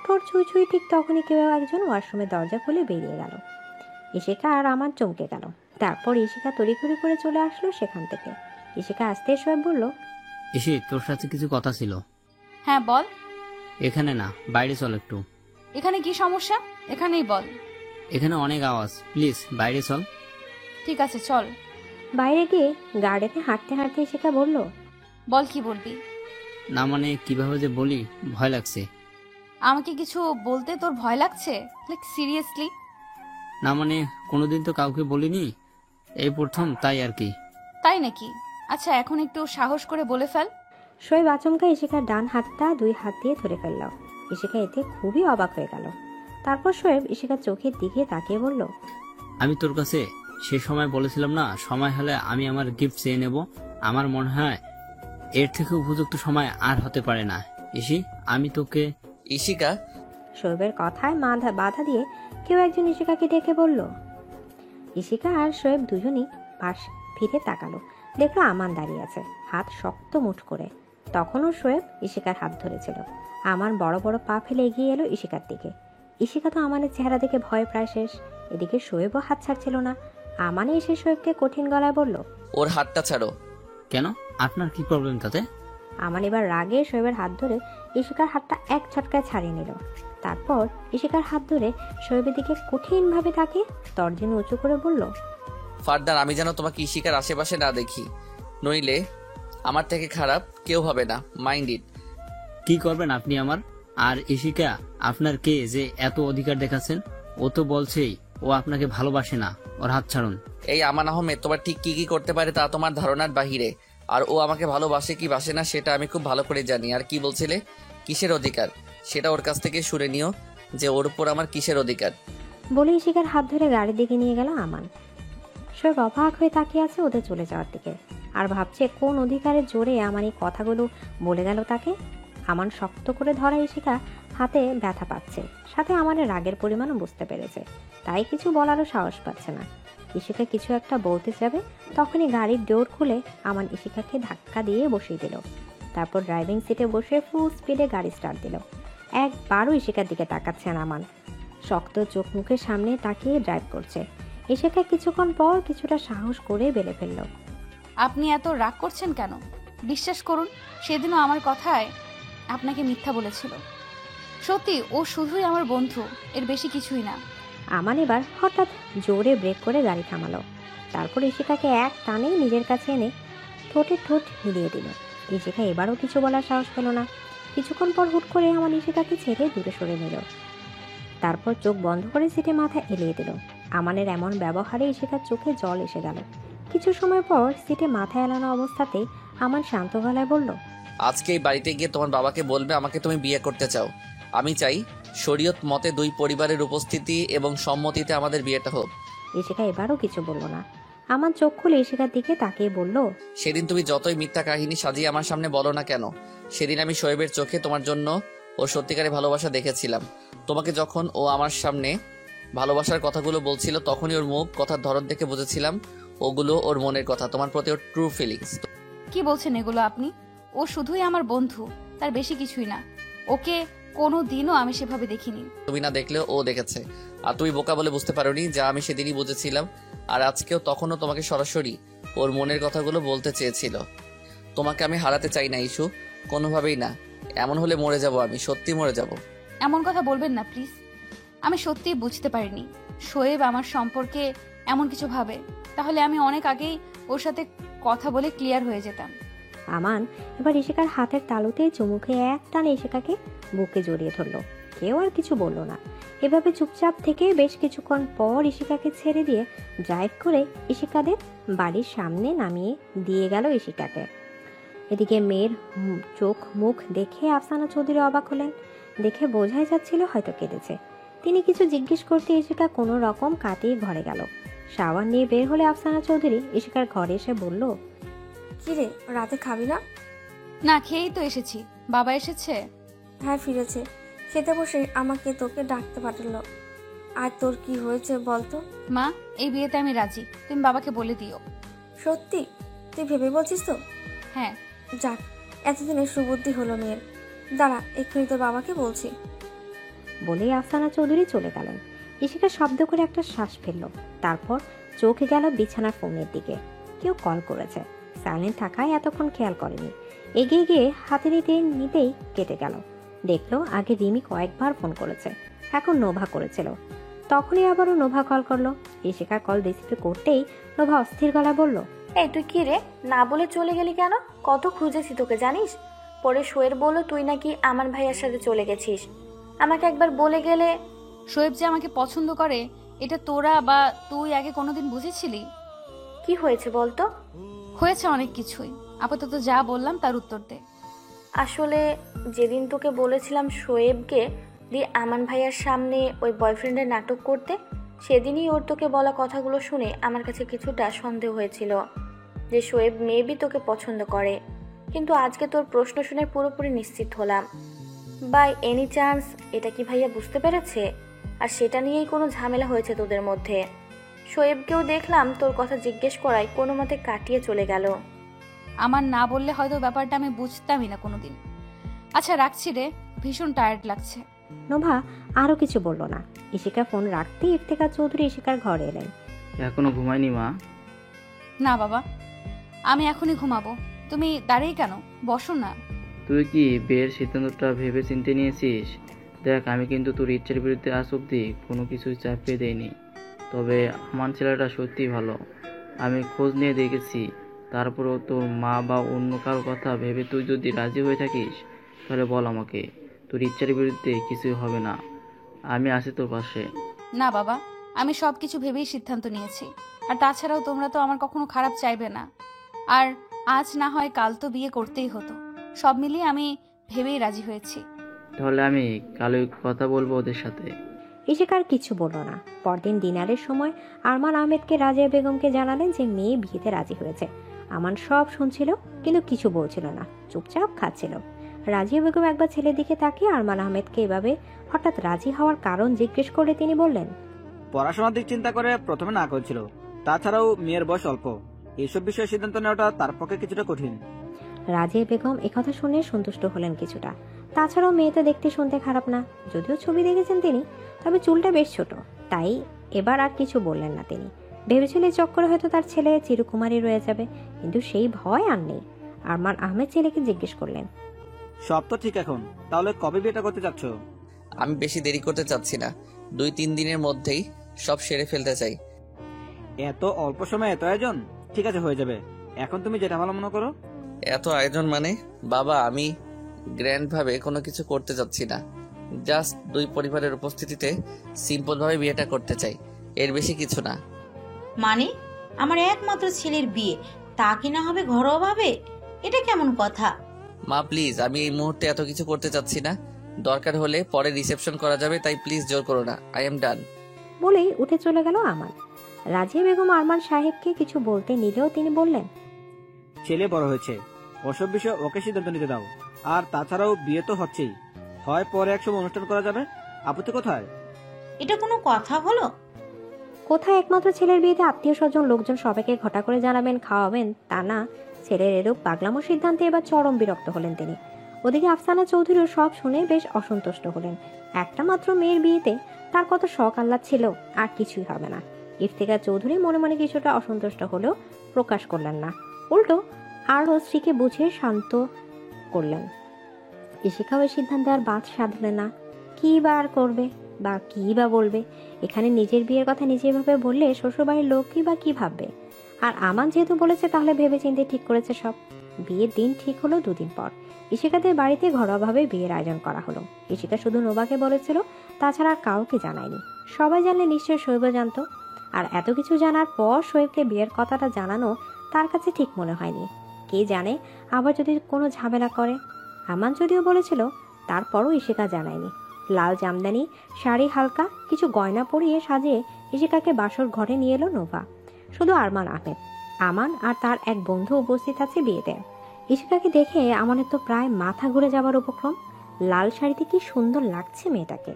ঠোঁট ছুঁই ছুঁই ঠিক তখনই কেউ একজন ওয়াশরুমের দরজা খুলে বেরিয়ে গেল। ইশিকা আর আমার চমকে গেল। তারপর ইশিকা তড়িঘড়ি করে চলে আসলো সেখান থেকে। ইশিকা আসতে শোয়েব বলল, ইসি, তোর সাথে কিছু কথা ছিল। হ্যাঁ বল। এখানে না, বাইরে চল একটু। এখানে কি সমস্যা? এখানেই বল। এখানে অনেক আওয়াজ, প্লিজ বাইরে চল। ঠিক আছে চল। বাইরে গিয়ে গার্ডেনে হাঁটতে হাঁটতে ইশিকা বলল, বল কি বলবি? না মানে কিভাবে যে বলি, ভয় লাগছে। আমাকে কিছু বলতে তোর ভয় লাগছে? Like seriously? না মানে কোনোদিন তো কাউকে বলিনি, এই প্রথম, তাই আর কি। তাই নাকি? আচ্ছা এখন একটু সাহস করে বলে ফেল। শোয়েব আচমকা ইশিকার ডান হাতটা 2 হাত দিয়ে ধরে ফেলল। ইশিকা এতে খুবই অবাক হয়ে গেল। তারপর শোয়েব ইশিকার চোখের দিকে তাকিয়ে বলল, আমি তোর কাছে সে সময় বলেছিলাম না, সময় হলে আমি আমার গিফট চেয়ে নেব। আমার মনে হয় এর থেকে উপযুক্ত সময় আর হতে পারে না। ইসি, আমি তোকে। ইশিকা? শোয়েবের কথায় বাধা দিয়ে কেউ একজন ইশিকাকে ডেকে বলল। ইশিকা আর শোয়েব দুজনই পাশ ফিরে তাকালো। দেখলো আমান দাঁড়িয়ে আছে, হাত শক্ত মুঠ করে। তখনও শোয়েব ইশিকার হাত ধরেছিল। আমান বড় বড় পা ফেলে এগিয়ে এলো ইশিকার দিকে। ইশিকা তো আমানের চেহারা দেখে ভয় প্রায় শেষ। এদিকে শোয়েবও হাত ছাড়ছিল না। আমানে এসে শোয়েবকে কঠিন গলায় বলল, ওর হাতটা ছাড়ো। কেন? আপনার কি প্রবলেম তাতে? আমান এবার রাগে শোয়েবের হাত ধরে ইশিকার হাতটা এক ঝটকায় ছাড়িয়ে নিল। তারপর ইশিকার হাত ধরে শোয়েবের দিকে কঠিনভাবে তাকিয়ে তর্জন উঁচু করে বলল, ফার্দার আমি যেন তোমাকে ইশিকার আশেপাশে না দেখি, নইলে আমার থেকে খারাপ কেউ হবে না, মাইন্ড ইট। কি করবেন আপনি আমার? আর ইশিকা আপনার কে যে এত অধিকার দেখাচ্ছেন? ও তো বলছেই ও আপনাকে ভালোবাসে না, ওর হাত ছাড়ুন। এই আমান আহমেদ তোমার ঠিক কি করতে পারে তা তোমার ধারণার বাহিরে। আর ও আমাকে ভালোবাসে কি বাসে না সেটা আমি খুব ভালো করে জানি। আর কি বলছিলে কিসের অধিকার, সেটা ওর কাছ থেকে শুনে নিও যে ওর উপর আমার কিসের অধিকার। বলে ইশিকার হাত ধরে গাড়ির দিকে নিয়ে গেল আমান। শোয়েব অবাক হয়ে তাকিয়ে আছে ওদের চলে যাওয়ার দিকে, আর ভাবছে কোন অধিকারের জোরে আমান এই কথাগুলো বলে গেল তাকে। আমান শক্ত করে ধরা ইশিকা হাতে ব্যথা পাচ্ছে, সাথে আমাদের রাগের পরিমাণও বুঝতে পেরেছে, তাই কিছু বলারও সাহস পাচ্ছে না। ইশিকা কিছু একটা বলতে যাবে, তখনই গাড়ির ডোর খুলে আমান ইশিকাকে ধাক্কা দিয়ে বসিয়ে দিল। তারপর ড্রাইভিং সিটে বসে ফুল স্পিডে গাড়ি স্টার্ট দিল। একবারও ইশিকার দিকে তাকাচ্ছে না আমান, শক্ত চোখ মুখের সামনে তাকিয়ে ড্রাইভ করছে। ইশিকা কিছুক্ষণ পর কিছুটা সাহস করে বেলে ফেলল। আপনি এত রাগ করছেন কেন? বিশ্বাস করুন, সেদিনও আমার কথায় আপনাকে মিথ্যা বলেছিল। সত্যি ও শুধুই আমার বন্ধু, এর বেশি কিছুই না। আমান এবার হঠাৎ জোরে ব্রেক করে গাড়ি থামালো। তারপর ইশিকাকে এক টানে নিজের কাছে এনে ঠোঁটে ঠোঁট মিলিয়ে দিল। ইশিকা এবারও কিছু বলার সাহস পেল না। কিছুক্ষণ পর হুট করে আমার ইশিকাকে ছেড়ে দূরে সরে নিল। তারপর চোখ বন্ধ করে সিটে মাথা এলিয়ে দিল। আমানের এমন ব্যবহারে ইশিকার চোখে জল এসে গেল। কিছু সময় পর সিটে মাথা এলানো অবস্থাতেই আমার শান্ত গলায় বলল, আজকে এই বাড়িতে গিয়ে তোমার বাবাকে বলবে আমাকে তুমি বিয়ে করতে চাও। আমি চাই শরীয়ত মতে 2 পরিবারের উপস্থিতি এবং সম্মতিতে আমাদের বিয়েটা হোক। ইশিকা এবারও কিছু বলল না। আমার চোখ খুলে ইশিকার দিকে তাকিয়ে বলল, সেদিন তুমি যতই মিথ্যা কাহিনী সাজিয়ে আমার সামনে বলো না কেন, সেদিন আমি শোয়েবের চোখে তোমার জন্য ও সত্যিকারের ভালোবাসা দেখেছিলাম। তোমাকে যখন ও আমার সামনে ভালোবাসার কথাগুলো বলছিল, তখনই ওর মুখ কথার ধরন দেখে বুঝেছিলাম ওগুলো ওর মনের কথা, তোমার প্রতি ওর ট্রু ফিলিংস। কি বলছেন এগুলো আপনি? ও শুধুই আমার বন্ধু, তার বেশি কিছুই না। ওকে কোনো দিনও আমি সেভাবে দেখিনি। তুমি না দেখলেও ও দেখেছে, আর তুমি বোকা বলে বুঝতে পারোনি, যা আমি সেদিনই বুঝেছিলাম। আর আজকেও তখনও তোমাকে সরাসরি ওর মনের কথাগুলো বলতে চেয়েছিল। তোমাকে আমি হারাতে চাই না ইস্যু, কোনোভাবেই না। এমন হলে মরে যাব, আমি সত্যি মরে যাব। এমন কথা বলবেন না প্লিজ। আমি সত্যিই বুঝতে পারিনি শোয়েব আমার সম্পর্কে এমন কিছু ভাবে। তাহলে আমি অনেক আগেই ওর সাথে কথা বলে ক্লিয়ার হয়ে যেতাম। আমান এবার ইশিকার হাতের তালুতে চুমু খেয়ে এক টানে ইশিকাকে বুকে জড়িয়ে ধরলো। কেউ আর কিছু বলল না। এভাবে চুপচাপ থেকে বেশ কিছুক্ষণ পর ইশিকাকে ছেড়ে দিয়ে ড্রাইভ করে ইশিকাদের বাড়ির সামনে নামিয়ে দিয়ে গেল ইশিকাকে। এদিকে মেয়ের চোখ মুখ দেখে আফসানা চৌধুরী অবাক হলেন। দেখে বোঝাই যাচ্ছিল হয়তো কেঁদেছে। তিনি কিছু জিজ্ঞেস করতে ইশিকা কোনো রকম কাটিয়ে ঘরে গেল। শাওয়ার নিয়ে বের হলে আফসানা চৌধুরী ইশিকার ঘরে এসে বলল, কি রে, রাতে খাবি না? না খেয়েই তো এসেছি। বাবা এসেছে? হ্যাঁ, ফিরেছে। খেতে বসে আমাকে তোকে ডাকতে পাঠালো। আর তোর কি হয়েছে বলতো? মা, এই বিয়েতে আমি রাজি, তুমি বাবাকে বলে দিও। সত্যি? তুই ভেবে বলছিস তো? হ্যাঁ। যাক, এতদিনের সুবুদ্ধি হলো মেয়ের। দাঁড়া, এক্ষুনি তোর বাবাকে বলছি। বলেই আফসানা চৌধুরী চলে গেলেন। ইশিকা শব্দ করে একটা শ্বাস ফেলল। তারপর চোখ গেল বিছানার ফোনের দিকে। কেউ কল করেছে। সাইলেন্ট থাকায় এতক্ষণ খেয়াল করেনি। এগিয়ে গিয়ে হাতে নিতেই কেটে গেল। দেখলো আগে রিমি কয়েকবার ফোন করেছে, এখন নোভা করেছিল। তখনই আবারও নোভা কল করলো। ইশিকা কল রিসিভ করতেই নোভা অস্থির গলা বলল, এই তুই কি রে, না বলে চলে গেলি কেন? কত খুঁজেছি তোকে জানিস। পরে শোয়ের বললো তুই নাকি আমার ভাইয়ার সাথে চলে গেছিস। আমাকে একবার বলে গেলে। শোয়েব যে আমাকে পছন্দ করে এটা তোরা বা তুই আগে কোনোদিন বুঝেছিলি? কি হয়েছে বলতো? হয়েছে অনেক কিছুই। আপাতত যা বললাম তার উত্তর দে। আসলে যেদিন তোকে বলেছিলাম শোয়েবকে দিয়ে আমান ভাইয়ার সামনে ওই বয়ফ্রেন্ডের নাটক করতে, সেদিনই ওর তোকে বলা কথাগুলো শুনে আমার কাছে কিছুটা সন্দেহ হয়েছিল যে শোয়েব মেবি তোকে পছন্দ করে। কিন্তু আজকে তোর প্রশ্ন শুনে পুরোপুরি নিশ্চিত হলাম। বাই এনি চান্স এটা কি ভাইয়া বুঝতে পেরেছে? আর সেটা নিয়েই কোনো ঝামেলা হয়েছে তোদের মধ্যে? শোয়েবকেও দেখলাম তোর কথা জিজ্ঞেস করায় কোনো মতে কাটিয়ে চলে গেল। আমার না বললে হয়তো ব্যাপারটা আমি বুঝতামই না কোনোদিন। আচ্ছা রাখছি রে, ভীষণ টায়ার্ড লাগছে। নোভা আরো কিছু বলল না। ইশিকা ফোন রাখতেই ইফতেখার চৌধুরী ইশিকার ঘরে এলেন। এখনো ঘুমায়নি মা? না বাবা, আমি এখনই ঘুমাবো। তুমি দাঁড়িয়ে কেন? বসো না। তুই কি বিয়ের সিদ্ধান্তটা ভেবে চিন্তে নিয়েছিস? দেখ, আমি কিন্তু তোর ইচ্ছার বিরুদ্ধে আজ অব্দি কোনো কিছুই চাপিয়ে দেয়নি। তবে আমার ছেলেটা সত্যিই ভালো। আমি খোঁজ নিয়ে দেখেছি। তারপরেও তোর মা বা অন্য কারো কথা ভেবে তুই যদি রাজি হয়ে থাকিস তাহলে বল আমাকে। তোর ইচ্ছার বিরুদ্ধে কিছুই হবে না, আমি আছি তোর পাশে। না বাবা, আমি সব কিছু ভেবেই সিদ্ধান্ত নিয়েছি। আর তাছাড়াও তোমরা তো আমার কখনো খারাপ চাইবে না। আর আজ না হয় কাল তো বিয়ে করতেই হতো। সব মিলিয়ে আমি ভেবেই রাজি হয়েছি। তাহলে আমি কালই কথা বলবো ওদের সাথে। ইশিকার কিছু বলল না। পরদিন ডিনারের সময় আরমান আহমেদকে রাজিয়া বেগমকে জানালেন যে মেয়ে বিয়েতে রাজি হয়েছে। আমান সব শুনছিল কিন্তু কিছু বলছিল না, চুপচাপ খাচ্ছিল। রাজিয়া বেগম একবার ছেলের দিকে তাকিয়ে আরমান আহমেদকে এভাবে হঠাৎ রাজি হওয়ার কারণ জিজ্ঞেস করলে তিনি বললেন, পড়াশোনার দিক চিন্তা করে প্রথমে না করেছিল। তাছাড়াও মেয়ের বয়স অল্প, এইসব বিষয়ে সিদ্ধান্ত নেওয়াটা তার পক্ষে কিছুটা কঠিন। রাজিয়া বেগম একথা শুনে সন্তুষ্ট হলেন কিছুটা। তাছাড়াও মেয়েটা দেখতে শুনতে খারাপ না, যদিও ছবি দেখেছেন তিনি, তবে চুলটা বেশ ছোট। তাই এবার আর কিছু বললেন না তিনি। ভেবেছিলেন চক্করে হয়তো তার ছেলে চিরকুমারী রয়ে যাবে, কিন্তু সেই ভয় আর নেই। আরমান আহমেদ ছেলেকে জিজ্ঞেস করলেন, সব তো ঠিক এখন, তাহলে কবে বিয়েটা করতে চাচ্ছ? আমি বেশি দেরি করতে চাচ্ছি না, 2-3 দিনের মধ্যেই সব সেরে ফেলতে চাই। এত অল্প সময়ে এত আয়োজন? ঠিক আছে, হয়ে যাবে। এখন তুমি যেটা ভালো মনে করো। এত আয়োজন মানে? বাবা, আমি গ্র্যান্ড ভাবে কোনো কিছু করতে যাচ্ছি না। জাস্ট 2 পরিবারের উপস্থিতিতে সিম্পল ভাবে বিয়েটা করতে চাই, এর বেশি কিছু না। মানে আমার একমাত্র ছেলের বিয়ে, তা কি না হবে ঘরোয়া ভাবে? এটা কেমন কথা? মা প্লিজ, আমি এই মুহূর্তে এত কিছু করতে চাচ্ছি না। দরকার হলে পরে রিসেপশন করা যাবে, তাই প্লিজ জোর করো না। I am done. বলেই উঠে চলে গেল আমান। রাজিয়া বেগম আরমান সাহেবকে কিছু বলতে নিলেও তিনি বললেন, ছেলে বড় হয়েছে, ওসব বিষয়ে ওকে সিদ্ধান্ত নিতে দাও। আর তাছাড়াও বিয়ে তো হচ্ছেই, হয় পরে একসময় অনুষ্ঠান করা যাবে। আপত্তি কোথায়? এটা কোনো কথা হলো? কোথায় একমাত্র ছেলের বিয়েতে আত্মীয় স্বজন লোকজন সবাইকে ঘটা করে জানাবেন, খাওয়াবেন, তা না, ছেলের এরূপ পাগলামো সিদ্ধান্তে এবার চরম বিরক্ত হলেন তিনি। ওদিকে আফসানা চৌধুরীও সব শুনে বেশ অসন্তুষ্ট হলেন। একটা মাত্র মেয়ের বিয়েতে তার কত শখ আহ্লাদ ছিল, আর কিছুই হবে না। ইফতিকার চৌধুরী মনে মনে কিছুটা অসন্তুষ্ট হলেও প্রকাশ করলেন না, উল্টো আরও স্ত্রীকে বুঝিয়ে শান্ত করলেন। ইশিকা ওই সিদ্ধান্তে আর বাদ সাধলেন না। কি বা আর করবে বা কি বা বলবে? এখানে নিজের বিয়ের কথা নিজেই ভাবে বললে শ্বশুরবাড়ির লোকই বা কি ভাববে? আর আমান যেহেতু বলেছে তাহলে ভেবে চিন্তে ঠিক করেছে সব। বিয়ের দিন ঠিক হলো 2 দিন পর। ইশিকাদের বাড়িতে ঘরোয়াভাবে বিয়ের আয়োজন করা হলো। ইশিকা শুধু নোবাকে বলেছিল, তাছাড়া আর কাউকে জানায়নি। সবাই জানলে নিশ্চয় শোয়েবও জানতো। আর এত কিছু জানার পর শোয়েবকে বিয়ের কথাটা জানানো তার কাছে ঠিক মনে হয়নি। কে জানে আবার যদি কোনো ঝামেলা করে। আমান যদিও বলেছিল, তারপরও ইশিকা জানায়নি। লাল জামদানি শাড়ি হালকা কিছু গয়না পরিয়ে সাজিয়ে ইশিকাকে বাসর ঘরে নিয়ে এলো নোভা। শুধু আরমান আহমেদ, আমান আর তার এক বন্ধু উপস্থিত আছে বিয়েতে। ইশিকাকে দেখে আমানের তো প্রায় মাথা ঘুরে যাবার উপক্রম। লাল শাড়িতে কি সুন্দর লাগছে মেয়েটাকে,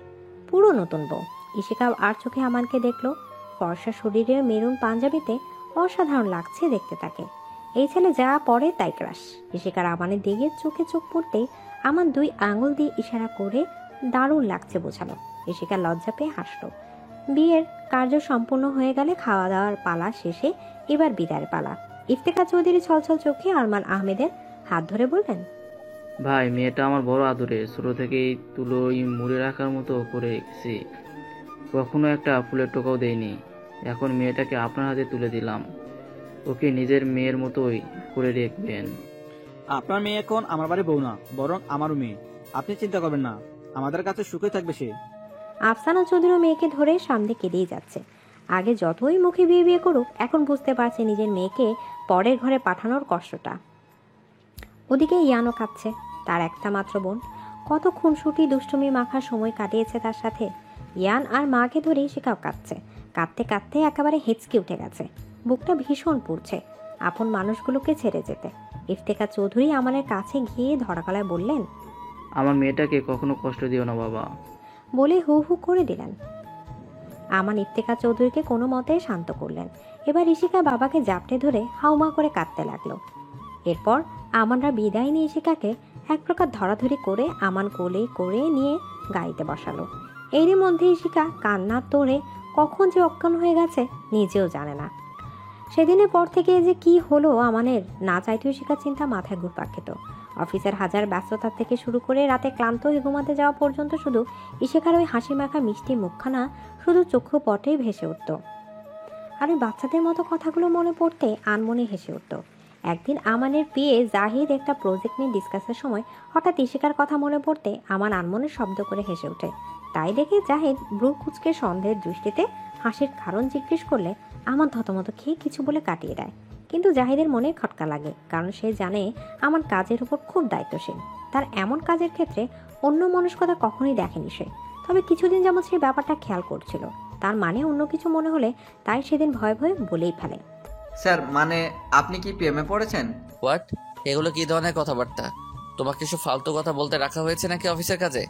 পুরো নতুন বউ। ইশিকা আর চোখে আমানকে দেখলো। ফর্সা শরীরের মেরুন পাঞ্জাবিতে অসাধারণ লাগছে দেখতে তাকে। এই ছেলে যা পরে তাই ক্রাশ। ইশিকার আমানের দিকে চোখে চোখ পড়তেই আমান 2 আঙুল দিয়ে ইশারা করে দারুণ লাগছে বোঝালো। ইশিকা লজ্জা পেয়ে হাসলো। বিয়ের কার্য সম্পূর্ণ হয়ে গেলে খাওয়া দাওয়ার পালা শেষে এবার বিদায়ের পালা। ইফতেখার চৌধুরী ছলছল চোখে আরমান আহমেদের হাত ধরে বললেন, ভাই, মেয়েটা আমার বড় আদরে, ছোট থেকেই তুলোই মুড়ে রাখার মতো করে রেখেছি, কখনো একটা ফুলের টোকাও দেয়নি। এখন মেয়েটাকে আপনার হাতে তুলে দিলাম, ওকে নিজের মেয়ের মতোই করে রাখবেন। আপনার মেয়ে এখন আমার বাড়ি বউ না, বরং আমারও মেয়ে। আপনি চিন্তা করবেন না, আমাদের কাছে সুখে থাকবে সে। আফসানা চৌধুরী মেয়েকে ধরে সামনে কেঁদেই যাচ্ছে। আগে যতই মুখে বিয়ে বিয়ে করুক, এখন বুঝতে পারছে নিজের মেয়েকে পরের ঘরে পাঠানোর কষ্টটা। ওদিকে ইয়ানও কাঁদছে, তার একটা মাত্র বোন। কত খুনসুটি দুষ্টুমি মাখার সময় কাটিয়েছে তার সাথে। ইয়ান আর মাকে ধরেই সেটাও কাঁদছে। কাঁদতে কাঁদতে একেবারে হেঁচকে উঠে গেছে, বুকটা ভীষণ পুড়ছে আপন মানুষগুলোকে ছেড়ে যেতে। ইফতেখার চৌধুরী আমানের কাছে গিয়ে ধরা গলায় বললেন, আমার মেয়েটাকে কখনো কষ্ট দিও না বাবা, বলে হু হু করে দিলেন। আমান ইফতেখার চৌধুরীকে কোনো মতে শান্ত করলেন। এবার ইশিকা বাবাকে জাপটে ধরে হাউমা করে কাঁদতে লাগলো। এরপর আমানরা বিদায় নিয়ে ইশিকাকে এক প্রকার ধরাধরি করে আমান কোলে করে নিয়ে গাড়িতে বসালো। এরই মধ্যে ইশিকা কান্নার তোড়ে কখন যে অজ্ঞান হয়ে গেছে নিজেও জানে না। সেদিনের পর থেকে যে কি হলো আমানের না চাইতেও ইশিকার চিন্তা মাথায় ঘুরপাক খেত। অফিসের হাজার ব্যস্ততার থেকে শুরু করে রাতে ক্লান্ত হয়ে ঘুমাতে যাওয়া পর্যন্ত শুধু ইশিকার ওই হাসি মাখা মিষ্টি মুখখানা শুধু চক্ষু পটেই ভেসে উঠত। আর ওই বাচ্চাদের মতো কথাগুলো মনে পড়তে আনমনে হেসে উঠত। একদিন আমানের বিয়ে জাহিদ একটা প্রজেক্ট নিয়ে ডিসকাসের সময় হঠাৎ ইশিকার কথা মনে পড়তে আমার আনমনে শব্দ করে হেসে ওঠে। তাই দেখে জাহিদ ব্রু কুচকে সন্দেহের দৃষ্টিতে হাসির কারণ জিজ্ঞেস করলে আমার থতমত খেয়ে কিছু বলে কাটিয়ে দেয়। কিন্তু জাহিদের মনে খটকা লাগে, কারণ সে জানে আমার কাজের উপর খুব দায়িত্বশীল। তার এমন কাজের ক্ষেত্রে অন্য মনস্কতা কখনোই দেখেনি সে। তবে কিছুদিন যেমন সে ব্যাপারটা খেয়াল করছিল, তার মানে অন্য কিছু মনে হলে তাই সেদিন ভয়ে ভয়ে বলেই ফেলে, স্যার মানে আপনি কি প্রেমে পড়েছেন? হোয়াট? এগুলো কি ধরনের কথাবার্তা? তোমাকে কিছু ফালতু কথা বলতে রাখা হয়েছে নাকি অফিসের কাজে?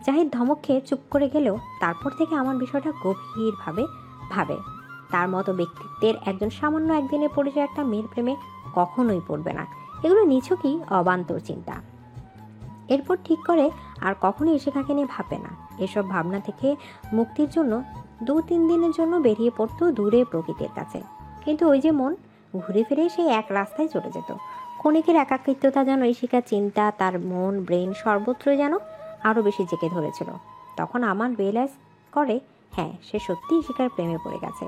জাহিদ ধমক খেয়ে চুপ করে গেলেও তারপর থেকে আমার বিষয়টা গভীরভাবে ভাবে। তার মতো ব্যক্তিত্বের একজন সামান্য একদিনে পরিচয় একটা মেয়ের প্রেমে কখনোই পড়বে না। এগুলো নিছকই অবান্তর চিন্তা। এরপর ঠিক করে আর কখনোই ইশিকাকে নিয়ে ভাববে না। এসব ভাবনা থেকে মুক্তির জন্য 2-3 দিনের জন্য বেরিয়ে পড়তো দূরে প্রকৃতির কাছে। কিন্তু ওই যে মন ঘুরে ফিরে সেই এক রাস্তায় চলে যেত। ক্ষণিকের একাকিত্বতা যেন ইশিকার চিন্তা, তার মন, ব্রেন সর্বত্রই যেন আরও বেশি জেঁকে ধরেছিল। তখন আমার রিয়েলাইজ করে, হ্যাঁ, সে সত্যি ইশিকার প্রেমে পড়ে গেছে,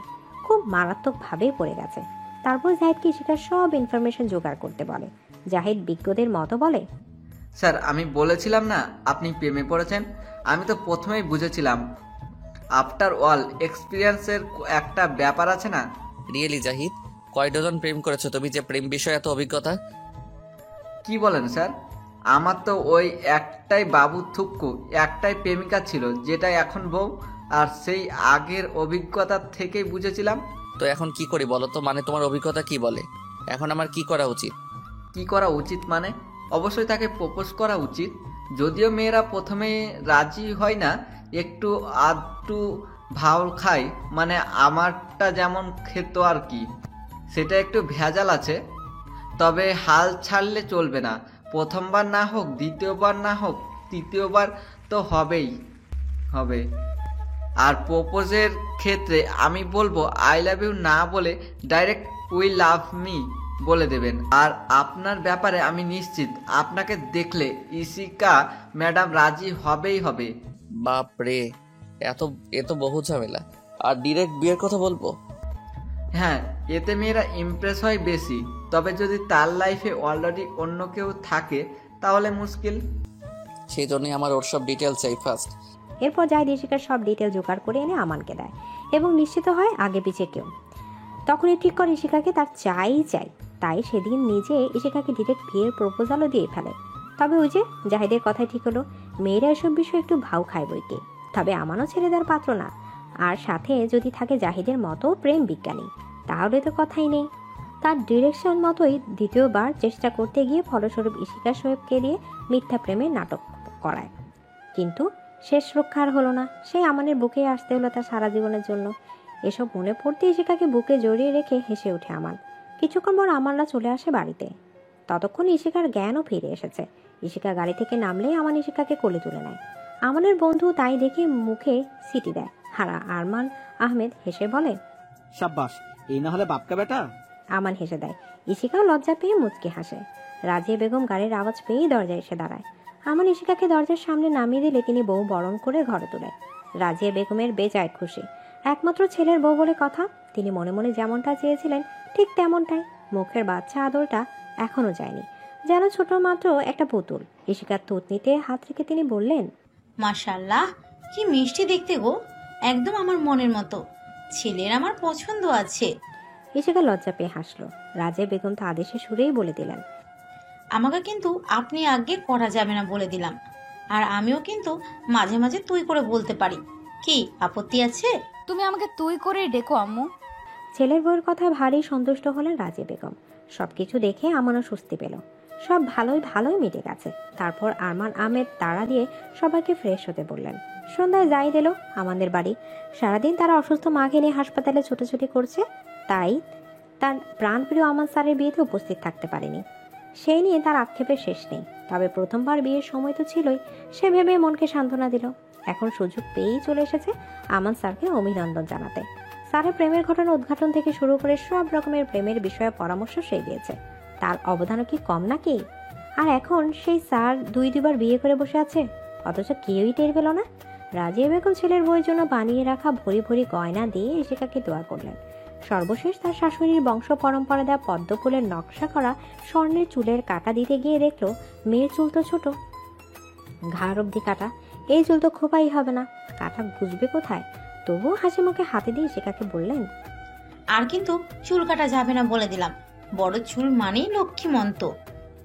খুব মারাত্মকভাবেই পড়ে গেছে। তারপর জাহিদকে ইশিকার সব ইনফরমেশন জোগাড় করতে বলে। জাহিদ বিজ্ঞদের মতো বলে, স্যার আমি বলেছিলাম না আপনি প্রেমে পড়েছেন? আমি তো প্রথমেই বুঝেছিলাম। আফটার অল এক্সপিরিয়েন্সের একটা ব্যাপার আছে না? রিয়েলি জাহিদ, কয় ডজন প্রেম করেছো তুমি যে প্রেম বিষয়ে এত অভিজ্ঞতা? কি বলেন স্যার? আমার তো ওই একটাই বাবু থুক্কু, একটাই প্রেমিকা ছিল যেটা এখন বউ, আর সেই আগের অভিজ্ঞতা থেকেই বুঝেছিলাম। তো এখন কি করি বলো তো? মানে তোমার অভিজ্ঞতা কি বলে? এখন আমার কি করা উচিত? কি করা উচিত মানে? অবশ্যই তাকে প্রপোজ করা উচিত। যদিও মেয়েরা প্রথমে রাজি হয় না, একটু আধটু ভাউল খাই, মানে আমারটা যেমন খেত আর কি, সেটা একটু ভেজাল আছে। তবে হাল ছাড়লে চলবে না। প্রথমবার না হোক, দ্বিতীয়বার না হোক, তৃতীয়বার তো হবে। আর প্রপোজের ক্ষেত্রে আমি বলবো আই লাভ ইউ না বলে ডাইরেক্ট উই লাভ মি বলে দেবেন। আর আপনার ব্যাপারে আমি নিশ্চিত, আপনাকে দেখলে ইশিকা ম্যাডাম রাজি হবে। বাপ রে, এ তো বহু ঝামেলা। আর ডিরেক্ট বিয়ের কথা বলবো? হ্যাঁ, এতে মেয়েরা ইমপ্রেস হয় বেশি। তবে যদি তার লাইফে অলরেডি অন্য কেউ থাকে তাহলে মুশকিল। সেই জন্যই আমার ওর সব ডিটেল চাই ফার্স্ট। এরপর জাহিদ ইশিকার সব ডিটেল জোগাড় করে এনে আমানকে দেয় এবং নিশ্চিত হয় আগে পিছে কেউ। তখনই ঠিক করে ইশিকাকে তার চাই। তাই সেদিন নিজে ইশিকাকে ডিরেক্ট বিয়ের প্রপোজালও দিয়ে ফেলে। তবে ওই যে জাহিদের কথাই ঠিক হলো, মেয়েরা এসব বিষয়ে একটু ভাও খায় বইকে। তবে আমানও ছেড়ে দেওয়ার পাত্র না। আর সাথে যদি থাকে জাহিদের মতো প্রেম বিজ্ঞানী, তাহলে তো কথাই নেই। তার ডিরেকশন মতোই দ্বিতীয়বার চেষ্টা করতে গিয়ে ফলস্বরূপ ইশিকা শোয়েবকে দিয়ে মিথ্যা প্রেমের নাটক করায়। কিন্তু শেষ রক্ষা আর হলো না। সেই আমানের বুকে আসতে হলো তার সারা জীবনের জন্য। এসব মনে পড়তে ইশিকাকে বুকে জড়িয়ে রেখে হেসে ওঠে আমান। কিছুক্ষণ পর আমানরা চলে আসে বাড়িতে। ততক্ষণ ইশিকার জ্ঞানও ফিরে এসেছে। ইশিকা গাড়ি থেকে নামলেই আমান ইশিকাকে কোলে তুলে নেয়। আমানের বন্ধু তাই দেখে মুখে সিটি দেয়। আরমান আহমেদ হেসে বলে, সাব্বাস, এই না হলে বাপকা বেটা। আমান হেসে দেয়। ইশিকাও লজ্জা পেয়ে মুচকে হাসে। রাজিয়া বেগম গাড়ির আওয়াজ পেয়েই দরজায় এসে দাঁড়ায়। আমান ইশিকাকে দরজার সামনে নামিয়ে দিলে তিনি বউ বরণ করে ঘরে তোলেন। রাজিয়া বেগমের বেজায় খুশি। একমাত্র ছেলের বউ বলে কথা। তিনি মনে মনে যেমনটা চেয়েছিলেন ঠিক তেমনটাই। মুখের বাচ্চা আদরটা এখনো যায়নি, যেন ছোট মাত্র একটা পুতুল। ইশিকার থুতনিতে হাত রেখে তিনি বললেন, মাশাআল্লাহ, কি মিষ্টি দেখতে গো, একদম আমার মনের মতো। ছেলের আমার পছন্দ আছে। ইশিকা লজ্জা পেয়ে হাসলো। রাজিয়া বেগম তো আদেশে সুরেই বলে দিলেন, আমাকে কিন্তু আপনি আগে করা যাবে না বলে দিলাম। আর আমিও কিন্তু মাঝে মাঝে তুই করে বলতে পারি, কি আপত্তি আছে? তুমি আমাকে তুই করে ডেকো আম্মু। ছেলের বউয়ের কথায় ভারী সন্তুষ্ট হলেন রাজিয়া বেগম। সবকিছু দেখে আমানও স্বস্তি পেল। সব ভালোই মিটে গেছে। তারপর আরমান আহমেদ তাড়া দিয়ে সবাইকে ফ্রেশ হতে বললেন। সন্ধ্যায় যাই দিল আমাদের বাড়ি। সারাদিন তারা অসুস্থ মাকে নিয়ে হাসপাতালে ছুটোছুটি করছে, তাই তার প্রাণপ্রিয় আমান স্যারের বিয়েতে উপস্থিত থাকতে পারেনি। সেই নিয়ে তার আক্ষেপের শেষ নেই। তবে প্রথমবার বিয়ের সময় তো ছিলই, সে ভেবে মনকে সান্ত্বনা দিল। এখন সুযোগ পেয়েই চলে এসেছে আমান স্যারকে অভিনন্দন জানাতে। স্যারের প্রেমের ঘটনা উদ্ঘাটন থেকে শুরু করে সব রকমের প্রেমের বিষয়ে পরামর্শ সে দিয়েছে। তার অবদানও কি কম নাকি? আর এখন সেই স্যার দুইবার বিয়ে করে বসে আছে, অথচ কেউই টের পেল না। রাজিয়া বেগম ছেলের বউয়ের জন্য বানিয়ে রাখা ভরি ভরি গয়না দিয়ে ইশিকাকে দোয়া করলেন। সর্বশেষ তার শাশুড়ির বংশ পরম্পরা দেওয়া পদ্ম ফুলের নকশা করা স্বর্ণের চুলের কাটা দিতে গিয়ে দেখলো মেয়ের চুল তো ছোট, ঘাড় অব্দি কাটা। এই চুল তো খোপাই হবে না, কাটা গুজবে কোথায়? তবুও হাসি মুখে হাতে দিয়ে ইশিকাকে বললেন, আর কিন্তু চুল কাটা যাবে না বলে দিলাম। বড় চুল মানেই লক্ষ্মীমন্ত।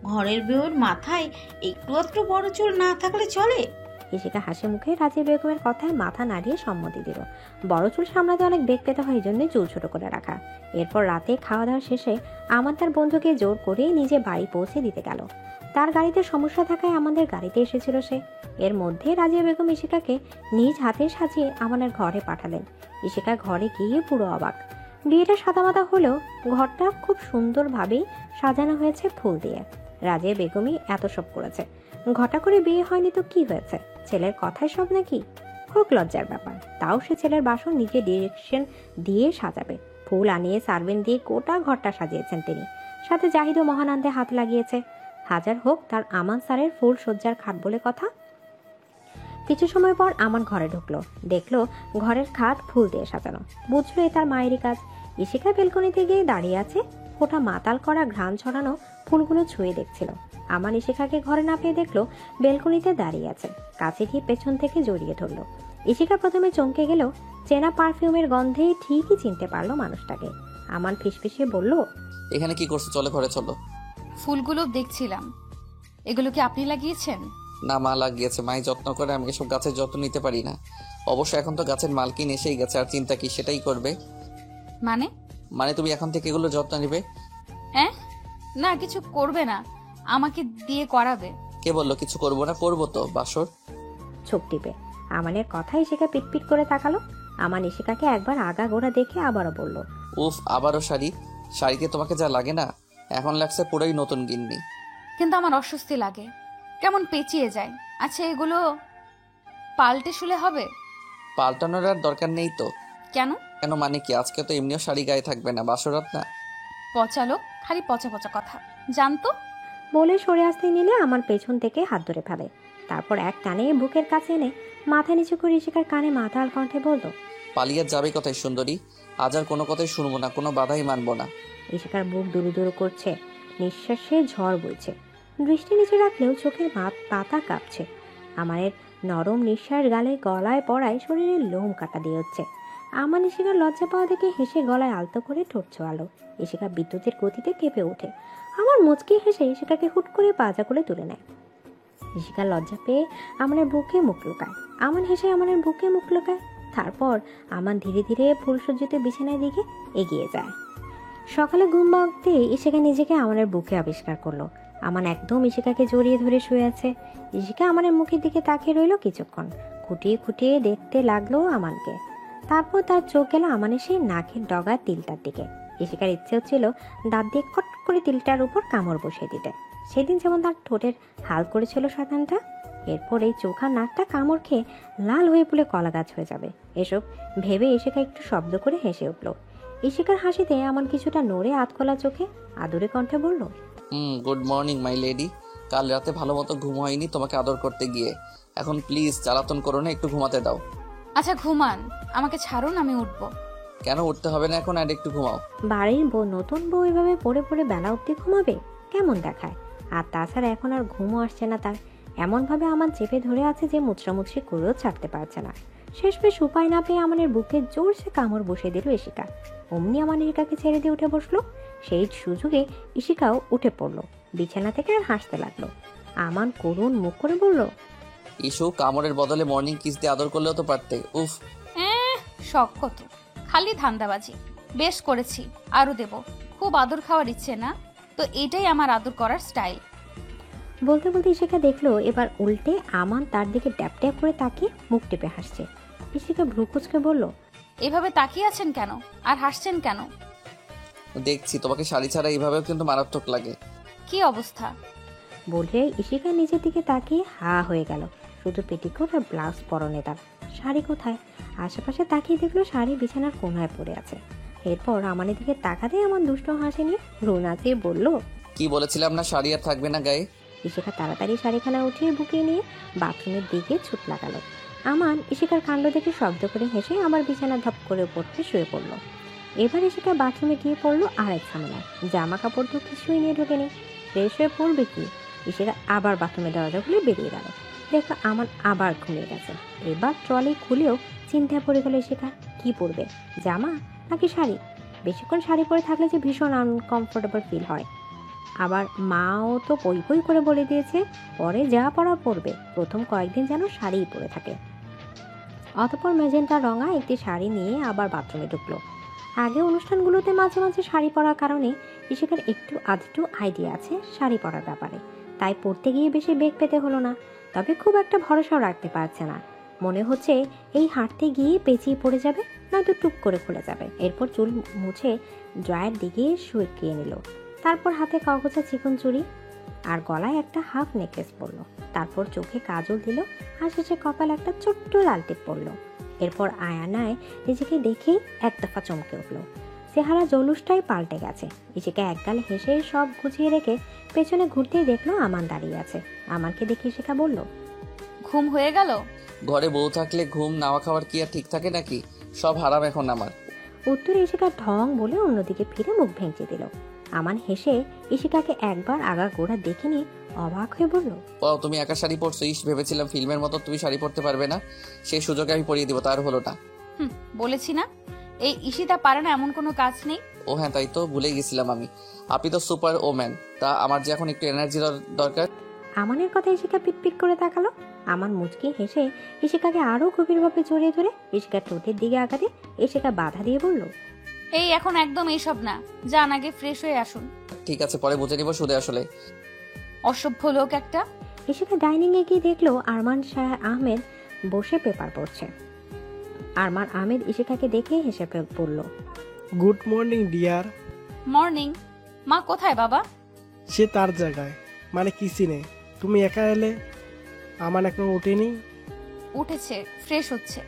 ঘরের বউয়ের মাথায় একটু বড় চুল না থাকলে চলে? ইশিকা হাসি মুখে রাজিয়া বেগমের কথায় মাথা নাড়িয়ে সম্মতি দিল। বড় চুল সামলাতে অনেক বেগ পেতে হয়, এই জন্যই চুল ছোট করে রাখা। এরপর রাতে খাওয়া দাওয়া শেষে আমার তার বন্ধুকে জোর করেই নিজে বাড়ি পৌঁছে দিতে গেল। তার গাড়িতে সমস্যা থাকায় আমাদের গাড়িতে এসেছিল সে। এর মধ্যে রাজিয়া বেগম ইশিকাকে নিজ হাতে সাজিয়ে আমাদের ঘরে পাঠালেন। ইশিকা ঘরে গিয়ে পুরো অবাক। বিয়েটা সাদামাটা হলেও ঘরটা খুব সুন্দরভাবেই সাজানো হয়েছে ফুল দিয়ে। রাজিয়া বেগমই এত সব করেছে। ঘটা করে বিয়ে হয়নি তো কি হয়েছে? ছেলের কথাই সব নাকি? খুব লজ্জার ব্যাপার। তাও সে ছেলের বাসন নিজে ডিরেকশন দিয়ে সাজাবে। ফুল আনিয়ে সার্ভেন্ট দিয়ে গোটা ঘরটা সাজিয়েছেন তিনি। সাথে জাহিদও মহানন্দে হাত লাগিয়েছে। হাজার হোক তার আমান স্যারের ফুল সজ্জার খাট বলে কথা। কিছু সময় পর আমান ঘরে ঢুকলো, দেখলো ঘরের খাট ফুল দিয়ে সাজানো। বুঝলো এ তার মায়েরই কাজ। ইশিকা বেলকনিতে গিয়ে দাঁড়িয়ে আছে, ফোঁটা মাতাল করা ঘ্রাণ ছড়ানো ফুলগুলো ছুঁয়ে দেখছিল। আমান ইশিকাকে ঘরে না পেয়ে দেখলো বেলকনিতে দাঁড়িয়ে আছে। কাছে গিয়ে পেছন থেকে জড়িয়ে ধরলো। ইশিকা প্রথমে চমকে গেল, চেনা পারফিউমের গন্ধে ঠিকই চিনতে পারলো মানুষটাকে। আমান ফিসফিসিয়ে বলল, এখানে কি করছো? চলো ঘরে চলো। ফুলগুলো দেখছিলাম। এগুলো কি আপনি লাগিয়েছেন? না, মা লাগিয়েছে। মাই যত্ন করে, আমি এসব গাছের যত্ন নিতে পারি না। অবশ্য এখন তো গাছের মালকিন এসেই গেছে, আর চিন্তা কি সেটাই করবে। মানে তুমি এখন থেকে এগুলো যত্ন নিবে? হ্যাঁ, না কিছু করবে না, আমাকে দিয়ে করাবে। কে বললো কিছু করবো না? করবো তো। বাসর চোখ টিপে আমানের কথাই ইশিকা পিটপিট করে তাকালো। আমান ইশিকাকে একবার আগাগোড়া দেখে আবারও বলল, উফ, আবারও শাড়ি? শাড়িতে তোমাকে যা লাগে না, এখন লাগছে পুরোই নতুন গিন্নি। কিন্তু আমার অস্বস্তি লাগে, কেমন পেঁচিয়ে যায়। আচ্ছা, এগুলো পাল্টে শুলে হবে? পাল্টানোর আর দরকার নেই তো। কেন? কেন মানে কি, আজকে তো এমনিও শাড়ি গায়ে থাকবে না, বাসরাত না। পচা লোক, খালি পচা পচা কথা জানতো। বলে সরে আসতে নিলে আমার পেছন থেকে হাত ধরে ফেলে। তারপর এক টানে বুকের কাছে এনে মাথা নিচু করে ইশিকার কানে মাতাল কণ্ঠে বলল, পালিয়ে যাবে কোথায় সুন্দরী? আজ আর কোনো কথাই শুনবো না, কোনো বাধাই মানবো না। ইশিকার বুক দুরু দুরু করছে, নিঃশ্বাসে ঝড় বইছে। দৃষ্টি নিচে রাখলেও চোখের পাতা কাঁপছে। আমাদের নরম নিঃশ্বাস গালে গলায় পড়ায় শরীরের লোম কাটা দিয়ে হচ্ছে। আমার ইশিকার লজ্জা পাওয়া দেখে হেসে গলায় আলতো করে ঠোঁট ছোঁয়ালো। ইশিকা বিদ্যুতের গতিতে কেঁপে ওঠে। আমার মুচকি হেসে ইশিকাকে হুট করে পাজা করে তুলে নেয়। ইশিকা লজ্জা পেয়ে আমাদের বুকে মুখ লুকায়। আমান হেসে আমাদের বুকে মুখ লুকায়। তারপর আমান ধীরে ধীরে ফুলসজ্জিত বিছানায় দিকে এগিয়ে যায়। সকালে ঘুম ভাঙতে ইশিকা নিজেকে আমাদের বুকে আবিষ্কার করলো। আমান একদম ইশিকাকে জড়িয়ে ধরে শুয়ে আছে। ইশিকা আমাদের মুখের দিকে তাকিয়ে রইল কিছুক্ষণ, খুঁটিয়ে খুঁটিয়ে দেখতে লাগলো আমানকে। তারপর তার চোখ গেল আমানের সেই নাকের ডগা তিলটার দিকে। ইশিকার ইচ্ছে হচ্ছিল দাঁত দিয়ে খট করে তিলটার উপর কামড় বসিয়ে দিতে, সেদিন যেমন তার ঠোঁটের হাল করেছিল শয়তানটা। এরপর এই চোখা নাকটা কামড় খেয়ে লাল হয়ে পুলে কলা গাছ হয়ে যাবে। এসব ভেবে ইশিকা একটু শব্দ করে হেসে উঠল। ইশিকার হাসিতে এমন কিছুটা নড়ে আতকলা চোখে আদরে কণ্ঠে বলল, গুড মর্নিং মাই লেডি। কাল রাতে ভালো মতো ঘুম হয়নি তোমাকে আদর করতে গিয়ে। এখন প্লিজ জ্বালাতন করো না, একটু ঘুমাতে দাও। আচ্ছা ঘুমান, আমাকে ছাড়ুন, আমি উঠবো। কেন উঠতে হবে না এখন, আর একটু ঘুমাও। বাড়ির বউ নতুন বউ এভাবে পড়ে পড়ে বেলা অব্দি ঘুমাবে? কেমন দেখায়। আর তাছাড়া এখন আর ঘুমও আসছে না তার। এমনভাবে আমার চেপে ধরে আছে যে মুচড়ামুচড়ি করেও ছাড়তে পারছে না। শেষমেশ উপায় না পেয়ে আমাদের বুকে জোরসে কামড় বসিয়ে দিল ইশিকা। অমনি আমার ইশিকাকে ছেড়ে দিয়ে উঠে বসলো। সেই সুযোগে ইশিকাও উঠে পড়লো বিছানা থেকে আর হাসতে লাগলো। আমান করুণ মুখ করে বলল, ইস্যু, কামড়ের বদলে মর্নিং কিস দিয়ে আদর করলেও তো পারতে। উফ, শখ কত, খালি ধান্দাবাজি। বেশ করেছি, আরো দেব। খুব আদর খাওয়ার ইচ্ছে না তো এটাই আমার আদর করার স্টাইল। বলতে বলতে ইশিকা দেখলো এবার উল্টে আমান তার দিকে ট্যাপ ট্যাপ করে তাকিয়ে মুখ টেপে হাসছে। ইশিকা ভ্রু কুঁচকে বলল, এভাবে তাকিয়ে আছেন কেন আর হাসছেন কেন? দেখছি তোমাকে শাড়ি ছাড়া এইভাবেও কিন্তু মারাত্মক লাগে। কি অবস্থা? বলে ইশিকা নিজের দিকে তাকিয়ে হা হয়ে গেল। শুধু পেটিকোট আর ব্লাউজ পরনে তার, শাড়ি কোথায়? আশেপাশে তাকিয়ে দেখলো শাড়ি বিছানার কোনায় পড়ে আছে। এরপর আমানের দিকে তাকাতে আমার দুষ্ট হাসি নিয়ে ভ্রু নাচিয়ে বলল, কি বলেছিলাম না শাড়ি আর থাকবে না গায়ে। ইশিকা তাড়াতাড়ি শাড়িখানা উঠিয়ে বুকে নিয়ে বাথরুমের দিকে ছুট লাগালো। আমান ইশিকার কাণ্ড দেখে শব্দ করে হেসে আমার বিছানা ধপ করে পড়তে শুয়ে পড়লো। এবার ইশিকা বাথরুমে গিয়ে পড়লো আরেক ঝামেলায়। জামা কাপড় তো কিছুই নিয়ে ঢোকেনি, ফ্রেশ হয়ে পড়বে কি? ইশিকা আবার বাথরুমের দরজা খুলে বেরিয়ে গেল। দেখো আমান আবার ঘুমিয়ে গেছে। এবার ট্রলি খুলেও চিন্তায় পড়ে গেল ইশিকা, কি পরবে, জামা নাকি শাড়ি? বেশিক্ষণ শাড়ি পরে থাকলে যে ভীষণ আনকমফোর্টেবল ফিল হয়। আবার মাও তো পই পই করে বলে দিয়েছে পরে যা পরা পরবে, প্রথম কয়েকদিন যেন শাড়িই পরে থাকে। অতঃপর মেজেন্টা রঙা একটি শাড়ি নিয়ে আবার বাথরুমে ঢুকলো। আগে অনুষ্ঠানগুলোতে মাঝে মাঝে শাড়ি পরার কারণে ইশিকার একটু আধটু আইডিয়া আছে শাড়ি পরার ব্যাপারে, তাই পরতে গিয়ে বেশি বেগ পেতে হলো না। তবে খুব একটা ভরসাও রাখতে পারছে না। মনে হচ্ছে এই হাঁটতে গিয়ে পেঁচিয়ে পড়ে যাবে, নয়তো টুক করে খুলে যাবে। এরপর চুল মুছে ড্রয়ের দিকে শুকিয়ে নিল। তারপর হাতে কাগজা চিকন চুড়ি আর গলায় একটা হাফ নেকলেস পরলো। তারপর চোখে কাজল দিল আর শেষে কপাল একটা ছোট্ট লাল টিপ পরলো। এরপর আয়নায় নিজেকে দেখেই এক দফা চমকে উঠল। চেহারা জলুসটাই পাল্টে গেছে। ইশিকা একগাল হেসে সব গুছিয়ে রেখে পেছনে ঘুরতেই দেখলো আমান দাঁড়িয়ে আছে। আমাকে দেখে ইশিকা বলল, ঘুম হয়ে গেল? ঘরে বউ থাকলে ঘুম নাওয়া খাওয়ার কি আর ঠিক থাকে নাকি? সব হারাম এখন আমার। উত্তরে ইশিকা ঢং বলে অন্যদিকে ফিরে মুখ ভেঙচে দিল। আমান হেসে ইশিকাকে একবার আগা গোড়া দেখে নিয়ে অবাক হয়ে বলল, ও তুমি একা শাড়ি পরছো? ইস, ভেবেছিলাম ফিল্মের মতো তুমি শাড়ি পরতে পারবে না, সেই সুযোগে আমি পরিয়ে দিব, তার হলো না। বলেছি না এই ঈশিতা পারে না এমন কোনো কাজ নেই। ও হ্যাঁ, তাই তো ভুলে গেছিলাম আমি। আপনি তো সুপার ওম্যান, তা আমার যে এখন একটু এনার্জি দরকার। আমানের কথা ইশিকা পিটপিট করে তাকালো। আমান মুচকি হেসে ইশিকাকে আরো গভীরভাবে জড়িয়ে ধরে ইশিকার ঠোঁটের দিকে আগাতে ইশিকা বাধা দিয়ে বলল, এই এখন একদম এইসব না, যান আগে ফ্রেশ হয়ে আসুন। ঠিক আছে, পরে বুঝে নিব সুদে আসলে। অসভ্য লোক একটা। ইশিকা ডাইনিং এ গিয়ে দেখলো আরমান শাহ আহমেদ বসে পেপার পড়ছে। আরমান আহমেদ ইশিকাকে দেখে হেসে পড়ল। Good morning deer. মর্নিং। মা কোথায় বাবা? সে তার জায়গায়, মানে কিচেনে। তুমি একা এলে, আমান এখনো ওঠেনি। উঠেছে, ফ্রেশ হচ্ছে।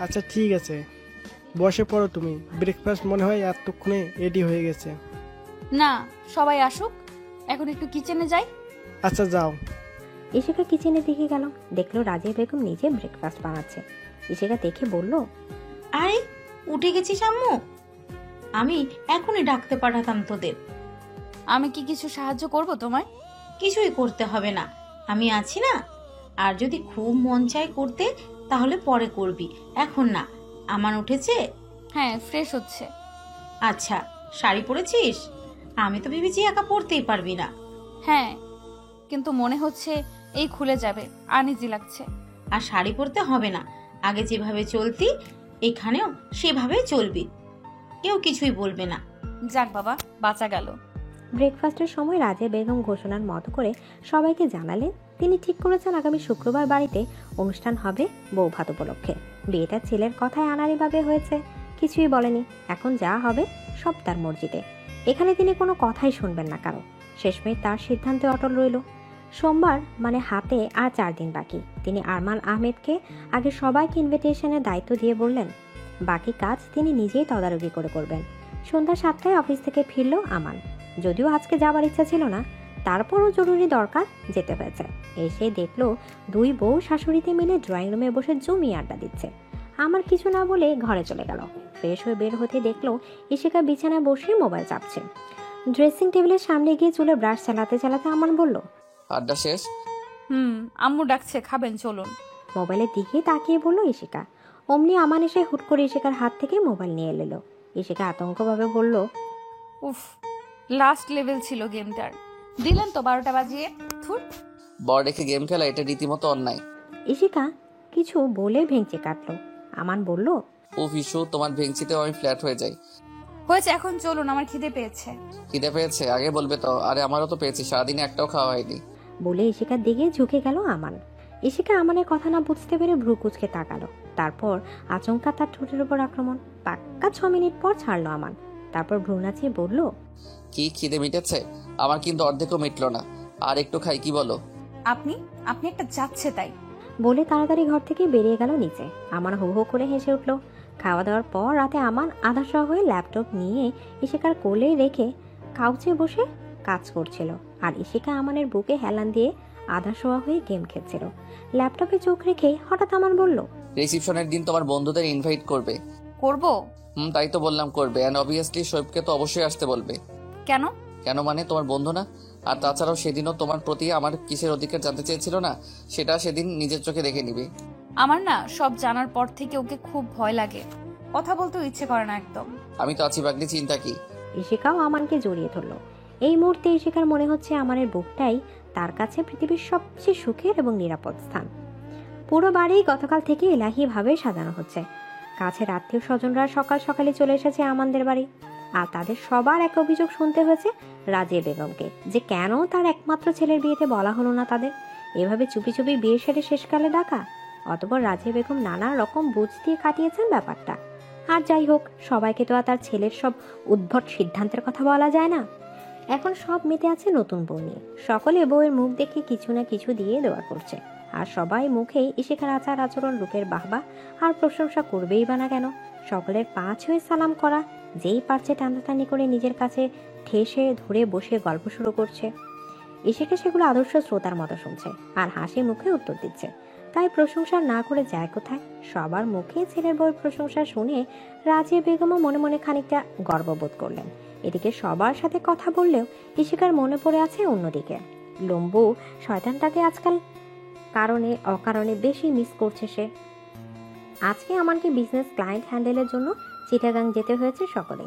আচ্ছা ঠিক আছে, বসে পড়ো তুমি। ব্রেকফাস্ট মনে হয় এতক্ষণে রেডি হয়ে গেছে। না, সবাই আসুক, এখন একটু কিচেনে যাই। আচ্ছা যাও। ইশিকা কিচেনের দিকে গেল, দেখলো রাজিয়া বেগম নিজে ব্রেকফাস্ট বানাচ্ছে। ইশিকা দেখে বলল, আরে উঠে গেছিস আম্মু? আমি এখনই ডাকতে পাঠাতাম তোদের। আমি কি কিছু সাহায্য করব তোমায়? কিছুই করতে হবে না, আমি আছি না। আর যদি খুব মন চায় করতে তাহলে পরে করবি, এখন না। আমান উঠেছে? হ্যাঁ, ফ্রেশ হচ্ছে। আচ্ছা, শাড়ি পরেছিস? আমি তো ভেবেছি একা পরতেই পারবি না। হ্যাঁ, কিন্তু মনে হচ্ছে এই খুলে যাবে, আনইজি লাগছে। আর শাড়ি পরতে হবে না, আগে যেভাবে চলতি এখানেও সেভাবে চলবি, কেউ কিছুই বলবে না। যাক বাবা, বাঁচা গেল। ব্রেকফাস্টের সময় রাজিয়া বেগম ঘোষণার মতো করে সবাইকে জানালেন তিনি ঠিক করেছেন আগামী শুক্রবার বাড়িতে অনুষ্ঠান হবে বৌভাত উপলক্ষে। বিয়েটা ছেলের কথায় আনাড়িভাবে হয়েছে, কিছুই বলেনি। এখন যা হবে সব তার মর্জিতে। এখানে তিনি কোনো কথাই শুনবেন না কারো। শেষমেশ তার সিদ্ধান্তে অটল রইল। সোমবার মানে হাতে আর 4 দিন বাকি। তিনি আরমান আহমেদকে আগে সবাইকে ইনভিটেশনের দায়িত্ব দিয়ে বললেন বাকি কাজ তিনি নিজেই তদারকি করে করবেন। সন্ধ্যা 7টায় অফিস থেকে ফিরল আমান। যদিও আজকে যাবার ইচ্ছা ছিল না, তারপরও জরুরি দরকার যেতে হয়েছে। এসে দেখলো 2 বউ শাশুড়িতে মিলে ড্রয়িং রুমে বসে জমিয়ে আড্ডা দিচ্ছে। আমার কিছু না বলে ঘরে চলে গেল। ফ্রেশ হয়ে বের হতে দেখলো ইশিকা বিছানায় বসে মোবাইল চাপছে। ড্রেসিং টেবিলের সামনে গিয়ে চুলে ব্রাশ চালাতে চালাতে আমান বলল, আড্ডা শেষ? আম্মু ডাকছে, খাবেন, চলুন। মোবাইলের দিকে তাকিয়ে বলল ইশিকা। অমনি আমান এসে হুট করে ইশিকার হাত থেকে মোবাইল নিয়ে এলো। ইশিকা আতঙ্কভাবে বলল, উফ, লাস্ট লেভেল ছিল গেমটার। দিলেন তো 12টা বাজিয়ে। থুর। বড় রেখে গেম খেলা এটা রীতিমতো অন্যায়। ইশিকা কিছু বলে ভেঙচি কাটলো। আমান বলল, ও ইস্যু, তোমার ভেঙচিতেও আমি ফ্ল্যাট হয়ে যাই। হয়েছে, এখন চলুন, আমার খিদে পেয়েছে। খিদে পেয়েছে? আগে বলবে তো। আরে আমারও তো পেয়েছি, সারাদিনে একটাও খাওয়া হয়নি। বলে ইশিকার দিকে ঝুঁকে গেল আমান। ইশিকা আমানের কথা না বুঝতে পেরে ভ্রু কুচকে তাকালো। তারপর আচমকা তার ঠোঁটের উপর আক্রমণ। পাক্কা 6 মিনিট পর ছাড়লো আমান। তারপর ভ্রু নাচিয়ে বলল, কি খিদে মিটেছে? আমার কিন্তু অর্ধেকও মিটলো না, আর একটু খাই, কি বলো? আপনি একটা যাচ্ছে তাই বলে তাড়াতাড়ি ঘর থেকে বেরিয়ে গেল নিচে। আমান হো হো করে হেসে উঠল। খাওয়া দাওয়ার পর রাতে আমান আধাশোয়া হয়ে ল্যাপটপ নিয়ে ইশিকার কোলে রেখে কাউচে বসে কাজ করছিল। আর ইশিকা আমানের বুকে হেলান দিয়ে আধাশোয়া হয়ে গেম খেলছিল। ল্যাপটপে চোখ রেখে হঠাৎ আমান বলল, রিসেপশনের দিন তোমার বন্ধুদের ইনভাইট করবে? করব। তাই তো বললাম করবে। এন্ড অবভিয়াসলি শোয়েবকে তো অবশ্যই আসতে বলবে। কেন? কেন মানে তোমার বন্ধু না? আর তাছাড়াও সেদিনও তোমার প্রতি আমার কিসের অধিকার জানতে চেয়েছিল না, সেটা সেদিন নিজের চোখে দেখে নিবে। আমার না সব জানার পর থেকে ওকে খুব ভয় লাগে, কথা বলতেও ইচ্ছে করে না একদম। আমি তো আছি বাগলি, চিন্তা কি? ইশিকাও আমানকে জড়িয়ে ধরল। এই মুহূর্তে ইশিকার মনে হচ্ছে আমানের বুকটাই তার কাছে পৃথিবীর সবচেয়ে সুখের এবং নিরাপদ স্থান। পুরো বাড়ি গতকাল থেকে এলাহিভাবে সাজানো হচ্ছে। কাছের আত্মীয় স্বজনরা সকাল সকালে চলে এসেছে আমানদের বাড়ি। আর তাদের সবার এক অভিযোগ শুনতে হয়েছে রাজিয়া বেগমকে, যে কেন তার একমাত্র ছেলের বিয়েতে বলা হলো না তাদের। এভাবে চুপি চুপি বিয়ে সেরে শেষকালে ডাকা। অতঃপর রাজিয়া বেগম নানা রকম বুঝ দিয়ে কাটিয়েছেন ব্যাপারটা। আর যাই হোক, সবাইকে তো আর তার ছেলের সব উদ্ভট সিদ্ধান্তের কথা বলা যায় না। এখন সব মেতে আছে নতুন বউ নিয়ে। সকলে বউয়ের মুখ দেখে কিছু না কিছু দিয়ে দেওয়া করছে। আর সবাই মুখেই ইশিকার আচার আচরণ রূপের বাহবা আর প্রশংসা করবেই বা না কেন। সকলের পা ছুঁয়ে সালাম করা, যেই পারছে টানাটানি করে নিজের কাছে ঠেসে ধরে বসে গল্প শুরু করছে। ইশিকা সেগুলো আদর্শ শ্রোতার মতো শুনছে আর হাসি মুখে উত্তর দিচ্ছে। তাই প্রশংসা না করে যায় কোথায়? সবার মুখে ছেলের বউয়ের প্রশংসা শুনে রাজিয়া বেগমও মনে মনে খানিকটা গর্ববোধ করলেন। এদিকে সবার সাথে কথা বললেও ইশিকার মনে পড়ে আছে অন্যদিকে। লম্বু শয়তানটাকে আজকাল কারণে অকারণে বেশি মিস করছে সে। আজকে আমাকে বিজনেস ক্লায়েন্ট হ্যান্ডেলের জন্য চিটাগাং যেতে হয়েছে সকলে।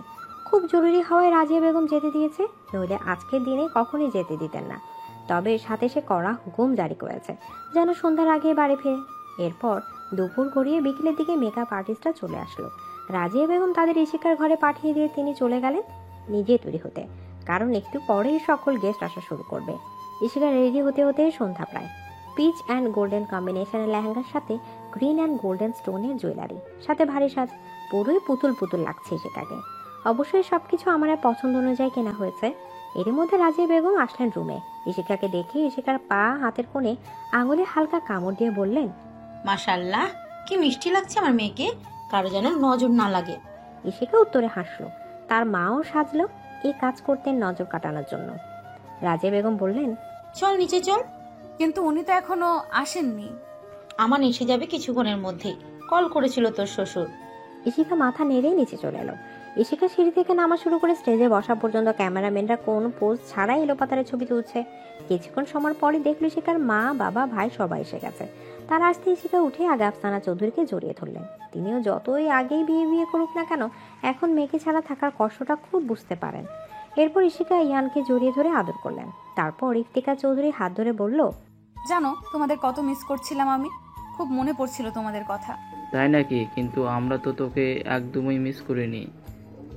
খুব জরুরি হওয়ায় রাজিয়া বেগম যেতে দিয়েছে, নইলে আজকের দিনে কখনই যেতে দিতেন না। তবে সাথে সে কড়া হুকুম জারি করেছে যেন সন্ধ্যার আগে বাড়ি ফেরে। এরপর দুপুর গড়িয়ে বিকেলের দিকে মেকআপ আর্টিস্টরা চলে আসলো। রাজিয়া বেগম তাদের ইশিকার ঘরে পাঠিয়ে দিয়ে তিনি চলে গেলেন নিজে তৈরি হতে, কারণ একটু পরেই সকল গেস্ট আসা শুরু করবে। ইশিকা রেডি হতে হতে সন্ধ্যা প্রায়। পিচ অ্যান্ড গোল্ডেন কম্বিনেশনের লেহেঙ্গার সাথে গ্রিন অ্যান্ড গোল্ডেন স্টোনের জুয়েলারি, সাথে ভারী সাজ। পুরোই পুতুল পুতুল লাগছে ইশিকাকে। অবশ্যই সবকিছু আমার পছন্দ অনুযায়ী কেনা হয়েছে। এর মধ্যে রাজিয়া বেগম আসলেন রুমে। ইশিকাকে দেখে ইশিকার পা হাতের কোণে আঙুলে হালকা কামড় দিয়ে বললেন, মাশাল্লাহ, কি মিষ্টি লাগছে আমার মেয়েকে, কারো যেন নজর না লাগে। ইশিকা উত্তরে হাসলো। তার মাও সাজলো এই কাজ করতেন নজর কাটানোর জন্য। রাজিয়া বেগম বললেন, চল নিচে চল। কিন্তু উনি তো এখনো আসেননি। আমান এসে যাবে কিছুক্ষণের মধ্যেই, কল করেছিল তোর শ্বশুর। ইশিকা মাথা নেড়েই নিচে চলে এলো। ইশিকা সিঁড়ি থেকে নামা শুরু করে স্টেজে বসা পর্যন্ত ক্যামেরাম্যানরা কোনো পোজ ছাড়াই এলোপাতারে ছবি তুলছে। কিছুক্ষণ সময় পরই দেখলো ইশিকার মা, বাবা, ভাই সবাই এসে গেছে। তার আসতে ইশিকা উঠে আগে আফসানা চৌধুরীকে জড়িয়ে ধরলেন। তিনিও যতই আগেই বিয়ে করুক না কেন, এখন মেয়েকে ছাড়া থাকার কষ্টটা খুব বুঝতে পারেন। এরপর ইশিকা ইয়ানকে জড়িয়ে ধরে আদর করলেন। তারপর ইফতিকা চৌধুরী হাত ধরে বলল, জানো তোমাদের কত মিস করছিলাম আমি, খুব মনে পড়ছিল তোমাদের কথা। তাই নাকি? কিন্তু আমরা তো তোকে একদমই মিস করিনি।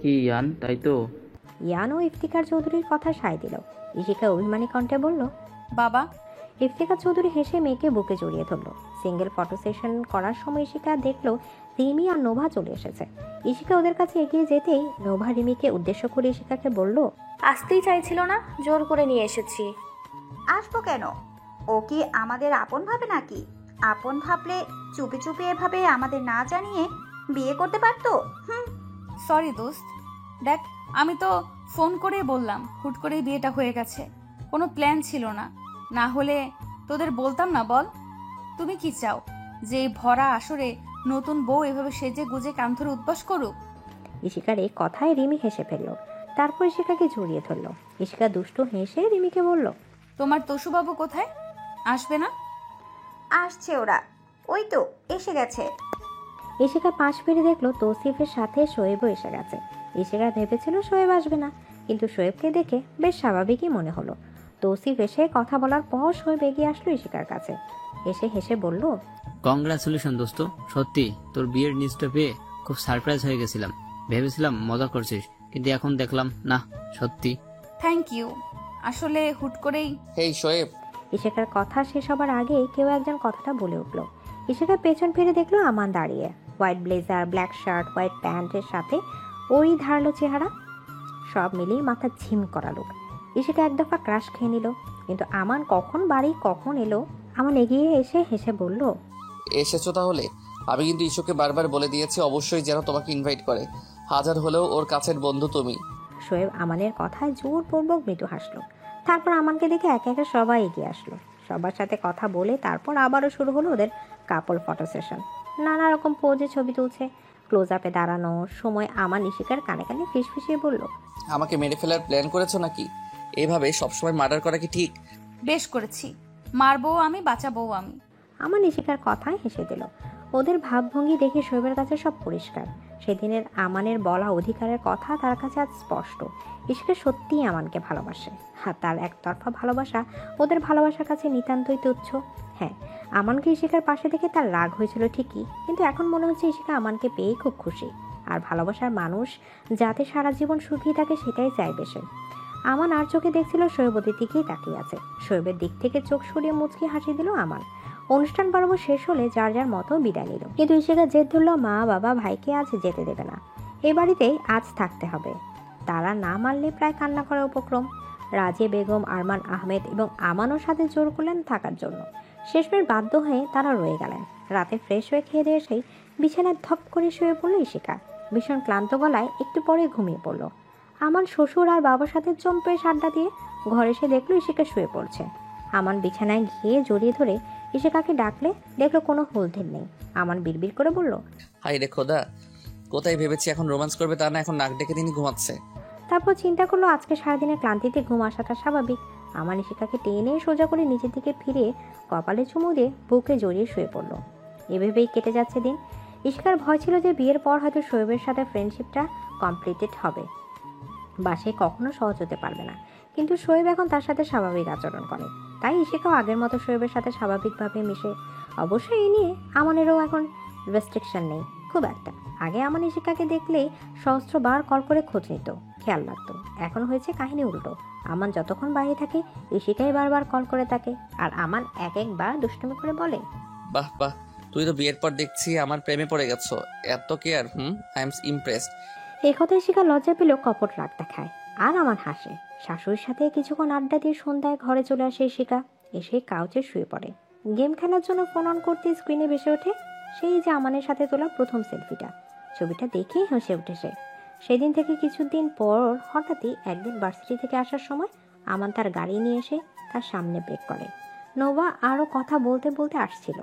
কি ইয়ান, তাই তো? ইয়ান ও ইফতিকার চৌধুরীর কথা সায় দিল। ইশিকা অভিমানী কণ্ঠে বলল, বাবা। ইফতিকা চৌধুরী হেসে মেয়েকে বুকে জড়িয়ে ধরল। সিঙ্গেল ফটো সেশন করার সময় ইশিকা দেখলো রিমি আর নোভা চলে এসেছে। ইশিকা ওদের কাছে এগিয়ে যেতেই নোভা রিমিকে উদ্দেশ্য করে ইশিকাকে বলল, আসতেই চাইছিল না, জোর করে নিয়ে এসেছি। আসবো কেন? ও কি আমাদের আপন ভাবে নাকি? আপন ভাবলে চুপি চুপি এভাবে আমাদের না জানিয়ে বিয়ে করতে পারতো। সরি দোস্ত, দেখ আমি তো ফোন করেই বললাম, হুট করেই বিয়েটা হয়ে গেছে, কোনো প্ল্যান ছিল না। না হলে তোদের বলতাম না। বল, তুমি কি চাও যে এই ভরা আসরে নতুন বউ এভাবে সেজে গুজে কান ধরে উদ্বাস করুক? ইশিকার এই কথায় রিমি হেসে ফেলল। তারপর ইশিকাকে জড়িয়ে ধরল। ইশিকা দুষ্টু হেসে রিমিকে বলল, তোমার তসুবাবু কোথায়? আসবে না? আসছে ওরা, ওই তো এসে গেছে। ইশিকা পাশ ফিরে দেখলো তৌসিফের সাথে শোয়েবও এসে গেছে। ইশিকা ভেবেছিল শোয়েব আসবে না, কিন্তু শোয়েবকে দেখে বেশ স্বাভাবিকই মনে হলো। তৌসিফ এসে কথা বলার পর শোয়েব এগিয়ে আসলো ইশিকার কাছে। এসে হেসে বলল, কংগ্রাচুলেশন দোস্ত, সত্যি তোর বিয়ের নিউজটা পেয়ে খুব সারপ্রাইজ হয়ে গেছিলাম। ভেবেছিলাম মজা করছিস, কিন্তু এখন দেখলাম না, সত্যি। Thank you. আসলে হুট করেই। হেই শোয়েব। ইশিকার কথা শেষ হবার আগেই কেউ একজন কথাটা বলে উঠল। ইশিকা পেছন ফিরে দেখলো আমান দাঁড়িয়ে, white blazer, black shirt, white প্যান্টের সাথে ওই ধারালো চেহারা, সব মিলিয়ে মাথা ঝিম করা লোক। ইশিকা এক দফা ক্রাশ খেয়ে নিল। কিন্তু আমান কখন বাড়ি কখন এলো। আমান এগিয়ে এসে হেসে বলল, এসেছো তাহলে? আমি কিন্তু ইস্যুকে বারবার বলে দিয়েছি অবশ্যই যেন তোমাকে ইনভাইট করে, হাজার হলেও ওর কাছের বন্ধু তুমি। শোয়েব আমানের কথায় জোরপূর্বক মৃদু হাসলো। তারপর আমানকে দেখে একে একে সবাই এগিয়ে আসলো। সবার সাথে কথা বলে তারপর আবারও শুরু হলো ওদের কাপল ফটো সেশন। নানা রকম পোজে ছবি তুলছে। ক্লোজ আপে দাঁড়ানোর সময় আমান ইশিকার কানে কানে ফিসফিসিয়ে বলল, আমাকে মেরে ফেলার প্ল্যান করেছো নাকি? এভাবে সবসময় মার্ডার করা কি ঠিক? বেশ করেছি, মারবো আমি, বাঁচাবো আমি। আমান ইশিকার কথায় হেসে দিল। ওদের ভাবভঙ্গি দেখে শোয়েবের কাছে সব পরিষ্কার। সেদিনের আমানের বলা অধিকারের কথা তার কাছে আজ স্পষ্ট। ইশিকা সত্যিই আমানকে ভালোবাসে। আর তার একতরফা ভালোবাসা ওদের ভালোবাসার কাছে নিতান্তই তুচ্ছ। হ্যাঁ, আমানকে ইশিকার পাশে দেখে তার রাগ হয়েছিল ঠিকই, কিন্তু এখন মনে হচ্ছে ইশিকা আমানকে পেয়েই খুব খুশি। আর ভালোবাসার মানুষ যাতে সারা জীবন সুখী থাকে সেটাই চাইবে সে। আমান আর চোখে দেখছিল শোয়েবের দিকেই তাকিয়ে আছে। শোয়েবের দিক থেকে চোখ সরিয়ে মুচকি হাসি দিল আমান। অনুষ্ঠান পর্ব শেষ হলে যার যার মতো বিদায় নিল। কিন্তু ইশিকা জেদ ধরল মা বাবা ভাইকে আজ যেতে দেবে না, এ বাড়িতেই আজ থাকতে হবে। তারা না মানলে প্রায় কান্না করার উপক্রম। রাজিয়া বেগম, আরমান আহমেদ এবং আমানও সাথে জোর করলেন থাকার জন্য। শেষমেশ বাধ্য হয়ে তারা রয়ে গেলেন। রাতে ফ্রেশ হয়ে খেয়ে দিয়ে এসেই বিছানায় ধপ করে শুয়ে পড়ল ইশিকা। ভীষণ ক্লান্ত গলায় একটু পরে ঘুমিয়ে পড়ল। আমান শ্বশুর আর বাবার সাথে চম্পে আড্ডা দিয়ে ঘরে এসে দেখলো ইশিকা শুয়ে পড়ছে। আমান বিছানায় গিয়ে জড়িয়ে ধরে ইশিকাকে ডাকলে দেখলো কোনো হলধের নেই। আমান বিড়বিড় করে বলল, হাই রে খোদা, কোথায় ভেবেছি এখন রোম্যান্স করবে, তা না এখন নাক ডেকে তিনি ঘুমাচ্ছে। তারপর চিন্তা করলো আজকে সারাদিনের ক্লান্তিতে ঘুম আসাটা স্বাভাবিক। আমান ইশিকাকে টেনে সোজা করে নিচের দিকে ফিরে কপালে চুমু দিয়ে বুকে জড়িয়ে শুয়ে পড়ল। এভাবেই কেটে যাচ্ছে দিন। ইশিকার ভয় ছিল যে বিয়ের পর হয়তো শোয়েবের সাথে ফ্রেন্ডশিপটা কমপ্লিটেড হবে, বাসে কখনো সহজ হতে পারবে না। কিন্তু শোয়েব এখন তার সাথে স্বাভাবিক আচরণ করে, তাই ইশিকাও আগের মতো শোয়েবের সাথে স্বাভাবিকভাবে মিশে। অবশ্যই এই নিয়ে আমানেরও এখন রেস্ট্রিকশন নেই খুব একটা। আগে আমান ইশিকাকে দেখলেই সহস্রবার কল করে খোঁজ নিত, খেয়াল রাখতো। এখন হয়েছে কাহিনী উল্টো। আমান যতক্ষণ বাইরে থাকে ইশিকাই বারবার কল করে থাকে, আর আমান এক একবার দুষ্টুমি করে বলে, বাহ বাহ, তুই তো বিয়ের পর দেখছি আমার প্রেমে পড়ে গেছো। এত কেয়ার। I am impressed. এই কথায় শিখা লজ্জা পেল, কপট রাগ দেখায় আর আমার হাসে। শাশুড়ির সাথে কিছুক্ষণ আড্ডা দিয়ে সন্ধ্যায় ঘরে চলে আসে শিখা। এসে কাউচে শুয়ে পড়ে। গেম খেলার জন্য ফোন অন করতে স্ক্রিনে ভেসে ওঠে সেই যে আমানের সাথে তোলা প্রথম সেলফিটা। ছবিটা দেখেই হেসে উঠে সে। সেদিন থেকে কিছুদিন পর হঠাৎই একদিন ভার্সিটি থেকে আসার সময় আমান তার গাড়ি নিয়ে এসে তার সামনে ব্রেক করে। নোভা আরও কথা বলতে বলতে আসছিল।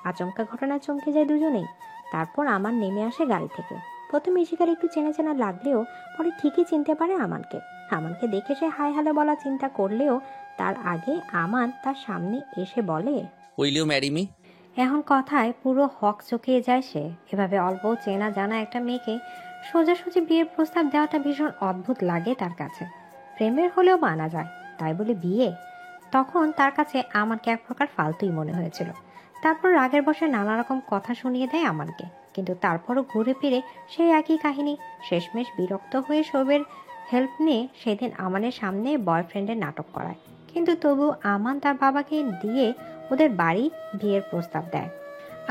আচমকা ঘটনা চমকে যায় দুজনেই। তারপর আমান নেমে আসে গাড়ি থেকে। প্রথমে ইশিকার একটু চেনা চেনা লাগলেও পরে ঠিকই চিনতে পারে আমানকে। আমানকে দেখে সে হাই হ্যালো বলা চিন্তা করলেও তার আগে আমান তার সামনে এসে বলে, উইল ইউ ম্যারি মি? এখন কথায় পুরো হক চকিয়ে যায় সে। এভাবে অল্প চেনা জানা একটা মেয়েকে সোজাসুজি বিয়ের প্রস্তাব দেওয়াটা ভীষণ অদ্ভুত লাগে তার কাছে। প্রেমের হলেও মানা যায়, তাই বলে বিয়ে? তখন তার কাছে আমানকে এক প্রকার ফালতুই মনে হয়েছিল। তারপর রাগের বসে নানা রকম কথা শুনিয়ে দেয় আমানকে। কিন্তু তারপরও ঘুরে ফিরে সেই একই কাহিনী। শেষমেশ বিরক্ত হয়ে সবের হেল্প নিয়ে সেদিন আমানের সামনে বয়ফ্রেন্ডের নাটক করায়। কিন্তু তবু আমান তার বাবাকে দিয়ে ওদের বাড়ি বিয়ের প্রস্তাব দেয়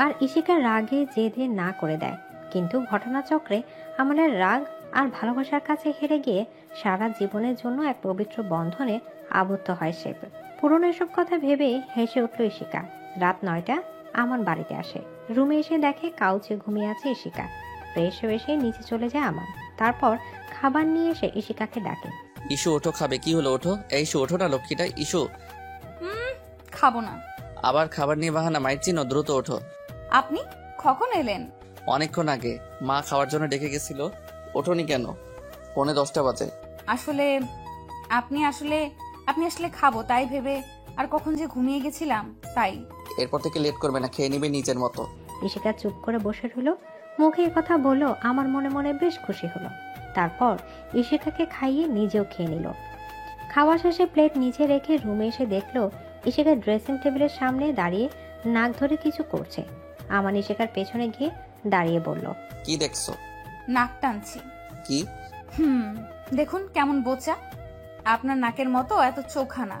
আর ইশিকার রাগে জেদে না করে দেয়। কিন্তু ঘটনাচক্রে আমাদের রাগ আর ভালোবাসার কাছে হেরে গিয়ে সারা জীবনের জন্য এক পবিত্র বন্ধনে আবদ্ধ হয় সে। পুরনো এসব কথা ভেবে হেসে উঠল ইশিকা। রাত 9টা আমান বাড়িতে আসে। রুমে এসে দেখে কাউচে ঘুমিয়ে আছে ইশিকা। ফ্রেশ হয়ে এসে নিচে চলে যায় আমান। তারপর খাবার নিয়ে এসে ইশিকাকে ডাকে। ইস্যু ওঠো, খাবে? কি হলো? ওঠো। এই ইস্যু ওঠো না লক্ষ্মীটা। ইস্যু খাবো না। আবার খাবার নিয়ে বাহানা? মাইর চিনো, দ্রুত ওঠো। আপনি কখন এলেন? অনেকক্ষণ আগে। মা খাওয়ার জন্য ডেকে গেছিল। ওঠোনি কেন? 9:45 বাজে। আসলে আপনি আসলে খাবো তাই ভেবে আর কখন যে ঘুমিয়ে গেছিলাম তাই। এরপর থেকে লেট করবে না, খেয়ে নিবে নিজের মতো। ইশিকা চুপ করে বসে রইল। মুখে কথা বললো, আমার মনে মনে বেশ খুশি হলো। তারপর ইশিকাকে খাইয়ে নিজেও খেয়ে নিল। খাওয়া শেষে প্লেট নিচে রেখে রুমে এসে দেখলো ইশিকা ড্রেসিং টেবিলের সামনে দাঁড়িয়ে নাক ধরে কিছু করছে। আমান ইশিকার পেছনে গিয়ে দাঁড়িয়ে বলল, কি দেখছো? নাক টানছি। কি? দেখুন কেমন বোচা। আপনার নাকের মতো এত চোখা না,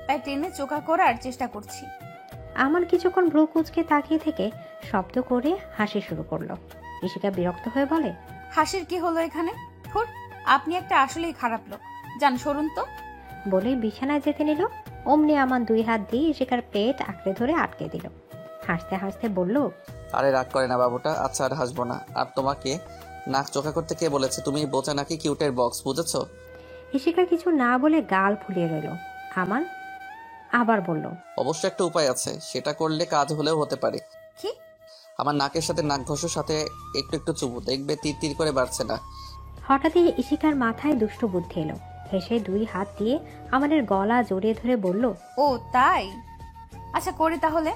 তাই টেনে চোখা করার চেষ্টা করছি। আমার কিছুক্ষণ ভ্রু কুঁচকে তাকিয়ে থেকে শব্দ করে হাসি শুরু করলো। ইশিকা বিরক্ত হয়ে বলে, হাসির কি হলো এখানে? ধুর, আপনি একটা আসলেই খারাপ লোক। যান সরুন তো। বলে বিছানায় যেতে নিল। অমনি আমান 2 হাত দিয়ে ইশিকার পেট আঁকড়ে ধরে আটকে দিল। হাসতে হাসতে বলল, আরে রাগ করে না বাবুটা। আচ্ছা আর হাসবো না। আর তোমাকে নাক চোখা করতে কে বলেছে? তুমি বোচা নাকি কিউটের বক্স, বুঝেছো? ইশিকা কিছু না বলে গাল ফুলিয়ে রইল। আমান আবার বলল, অবশ্য একটা উপায় আছে, সেটা করলে কাজ হলেও হতে পারে। কি? আমার নাকের সাথে নাক ঘষো, সাথে একটু একটু চুবু, দেখবে তীর তীর করে বাড়ছে না। হঠাৎই ইশিকার মাথায় দুষ্ট বুদ্ধি এলো। হেসে 2 হাত দিয়ে আমাদের গলা জড়িয়ে ধরে বলল, ও তাই? আচ্ছা করি তাহলে।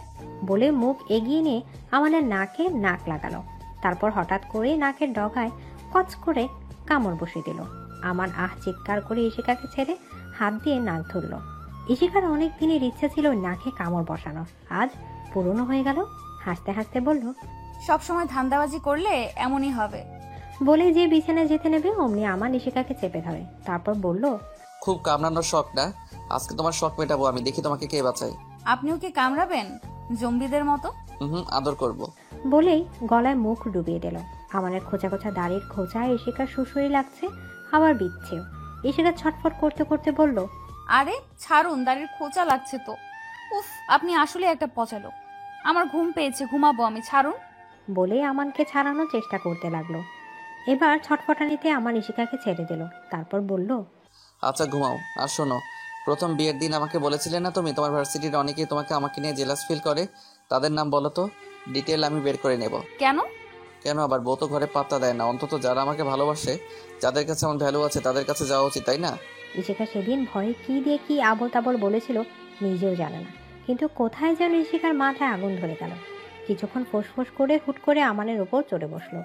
বলে মুখ এগিয়ে নিয়ে আমাদের নাকে নাক লাগালো। তারপর হঠাৎ করে নাকের ডগায় কচ করে কামড় বসিয়ে দিল। আমান চিৎকার করে ইশিকাকে ছেড়ে হাত দিয়ে নাক ধরল। ইশিকার অনেক দিনের ইচ্ছা ছিল নাকে কামড় বসানো, আজ পূরণ হয়ে গেল। হাসতে হাসতে বলল, সবসময় ধান্দাবাজি করলে এমনই হবে। বলে যে বিছানায় যেতে নেবে অমনি আমান ইশিকাকে চেপে ধরে। তারপর বলল, খুব কামড়ানোর শখ না? আজকে তোমার শখ মেটাবো আমি, দেখি তোমাকে কে বাঁচায়। আপনিও কি কামড়াবেন জম্বিদের মতো? আদর করব। বলেই গলায় মুখ ডুবিয়ে দিল। আমানের খোঁচা খোঁচা দাড়ির খোঁচায় ইশিকার সুসুরি লাগছে, আবার বিচ্ছেও। ইশিকা ছটফট করতে করতে বলল, আরে ছাড়ুন, দাড়ির খোঁচা লাগছে তো। উফ, আপনি আসলে একটা পচালো। আমার ঘুম পেয়েছে, ঘুমাবো আমি, ছাড়ুন। বলে আমানকে ছাড়ানোর চেষ্টা করতে লাগলো। এবার ছটফটানিতে আমান ইশিকাকে ছেড়ে দিল। তারপর বলল, আচ্ছা ঘুমাও। আর শোনো, প্রথম বিয়ের দিন আমাকে বলেছিলে না তুমি তোমার ভার্সিটির অনেকেই তোমাকে আমাকে নিয়ে জেলাস ফিল করে? তাদের নাম বলো তো, ডিটেল আমি বের করে নেব। কেন? কেন আবার? বউ তো ঘরে পাত্তা দেয় না। অন্তত যারা আমাকে ভালোবাসে, যাদের কাছে আমার ভ্যালু আছে, তাদের কাছে যাওয়া উচিত, তাই না? ইশিকা সেদিন ভয়ে কি দিয়ে কি আবল তাবল বলেছিল নিজেও জানে না, কিন্তু কোথায় যেন ইশিকার মাথায় আগুন ধরে গেল। কিছুক্ষণ ফোঁস করে হুট করে আমানের উপর চড়ে বসলো।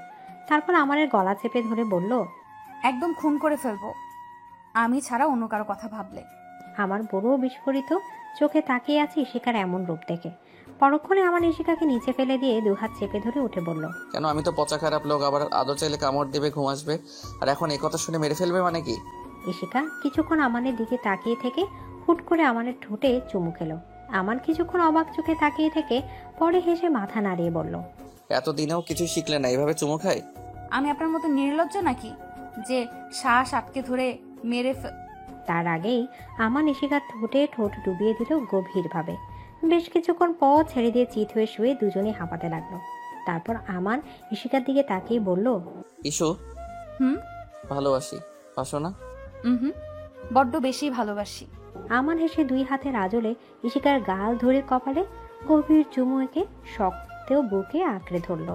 তারপর আমানের গলা চেপে ধরে বলল, একদম খুন করে ফেলবো আমি ছাড়া অন্য কারো কথা ভাবলে। আমার বড় বিস্ফোরিত চোখে তাকিয়ে আছে ইশিকার এমন রূপ দেখে। পরক্ষণে আমার ইশিকাকে নিচে ফেলে দিয়ে 2 হাত চেপে ধরে উঠে বলল, কেন? আমি তো পচা খারাপ লোক, আবার আদর চাইলে কামড় দেবে, ঘুম আসবে, আর এখন এই কথা শুনে মেরে ফেলবে মানে কি? ইশিকা কিছুক্ষণ আমানের দিকে তাকিয়ে থেকে হুট করে আমানের ঠোঁটে চুমু খেলো। আমান কিছুক্ষণ অবাক চোখে তাকিয়ে থেকে পরে হেসে মাথা নাড়িয়ে বলল, এতদিনেও কিছু শিখলে না, এভাবে চুমু খাই? আমি আপনার মতো নির্লজ্জ নাকি যে শ্বাস আটকে ধরে মেরে তার আগেই আমান ইশিকার ঠোঁটে ঠোঁট ডুবিয়ে দিল গভীরভাবে। বেশ কিছুক্ষণ পর ছেড়ে দিয়ে চিত হয়ে শুয়ে দুজনেই হাঁপাতে লাগলো। তারপর আমান ইশিকার দিকে তাকিয়ে বলল, ইসু, হুম ভালোবাসি, বাসো না? হুম বড্ড বেশি ভালোবাসি। আমান হেসে 2 হাতের আঁচলে ইশিকার গাল ধরে কপালে গভীর চুমু এঁকে শক্তেও বুকে আঁকড়ে ধরল।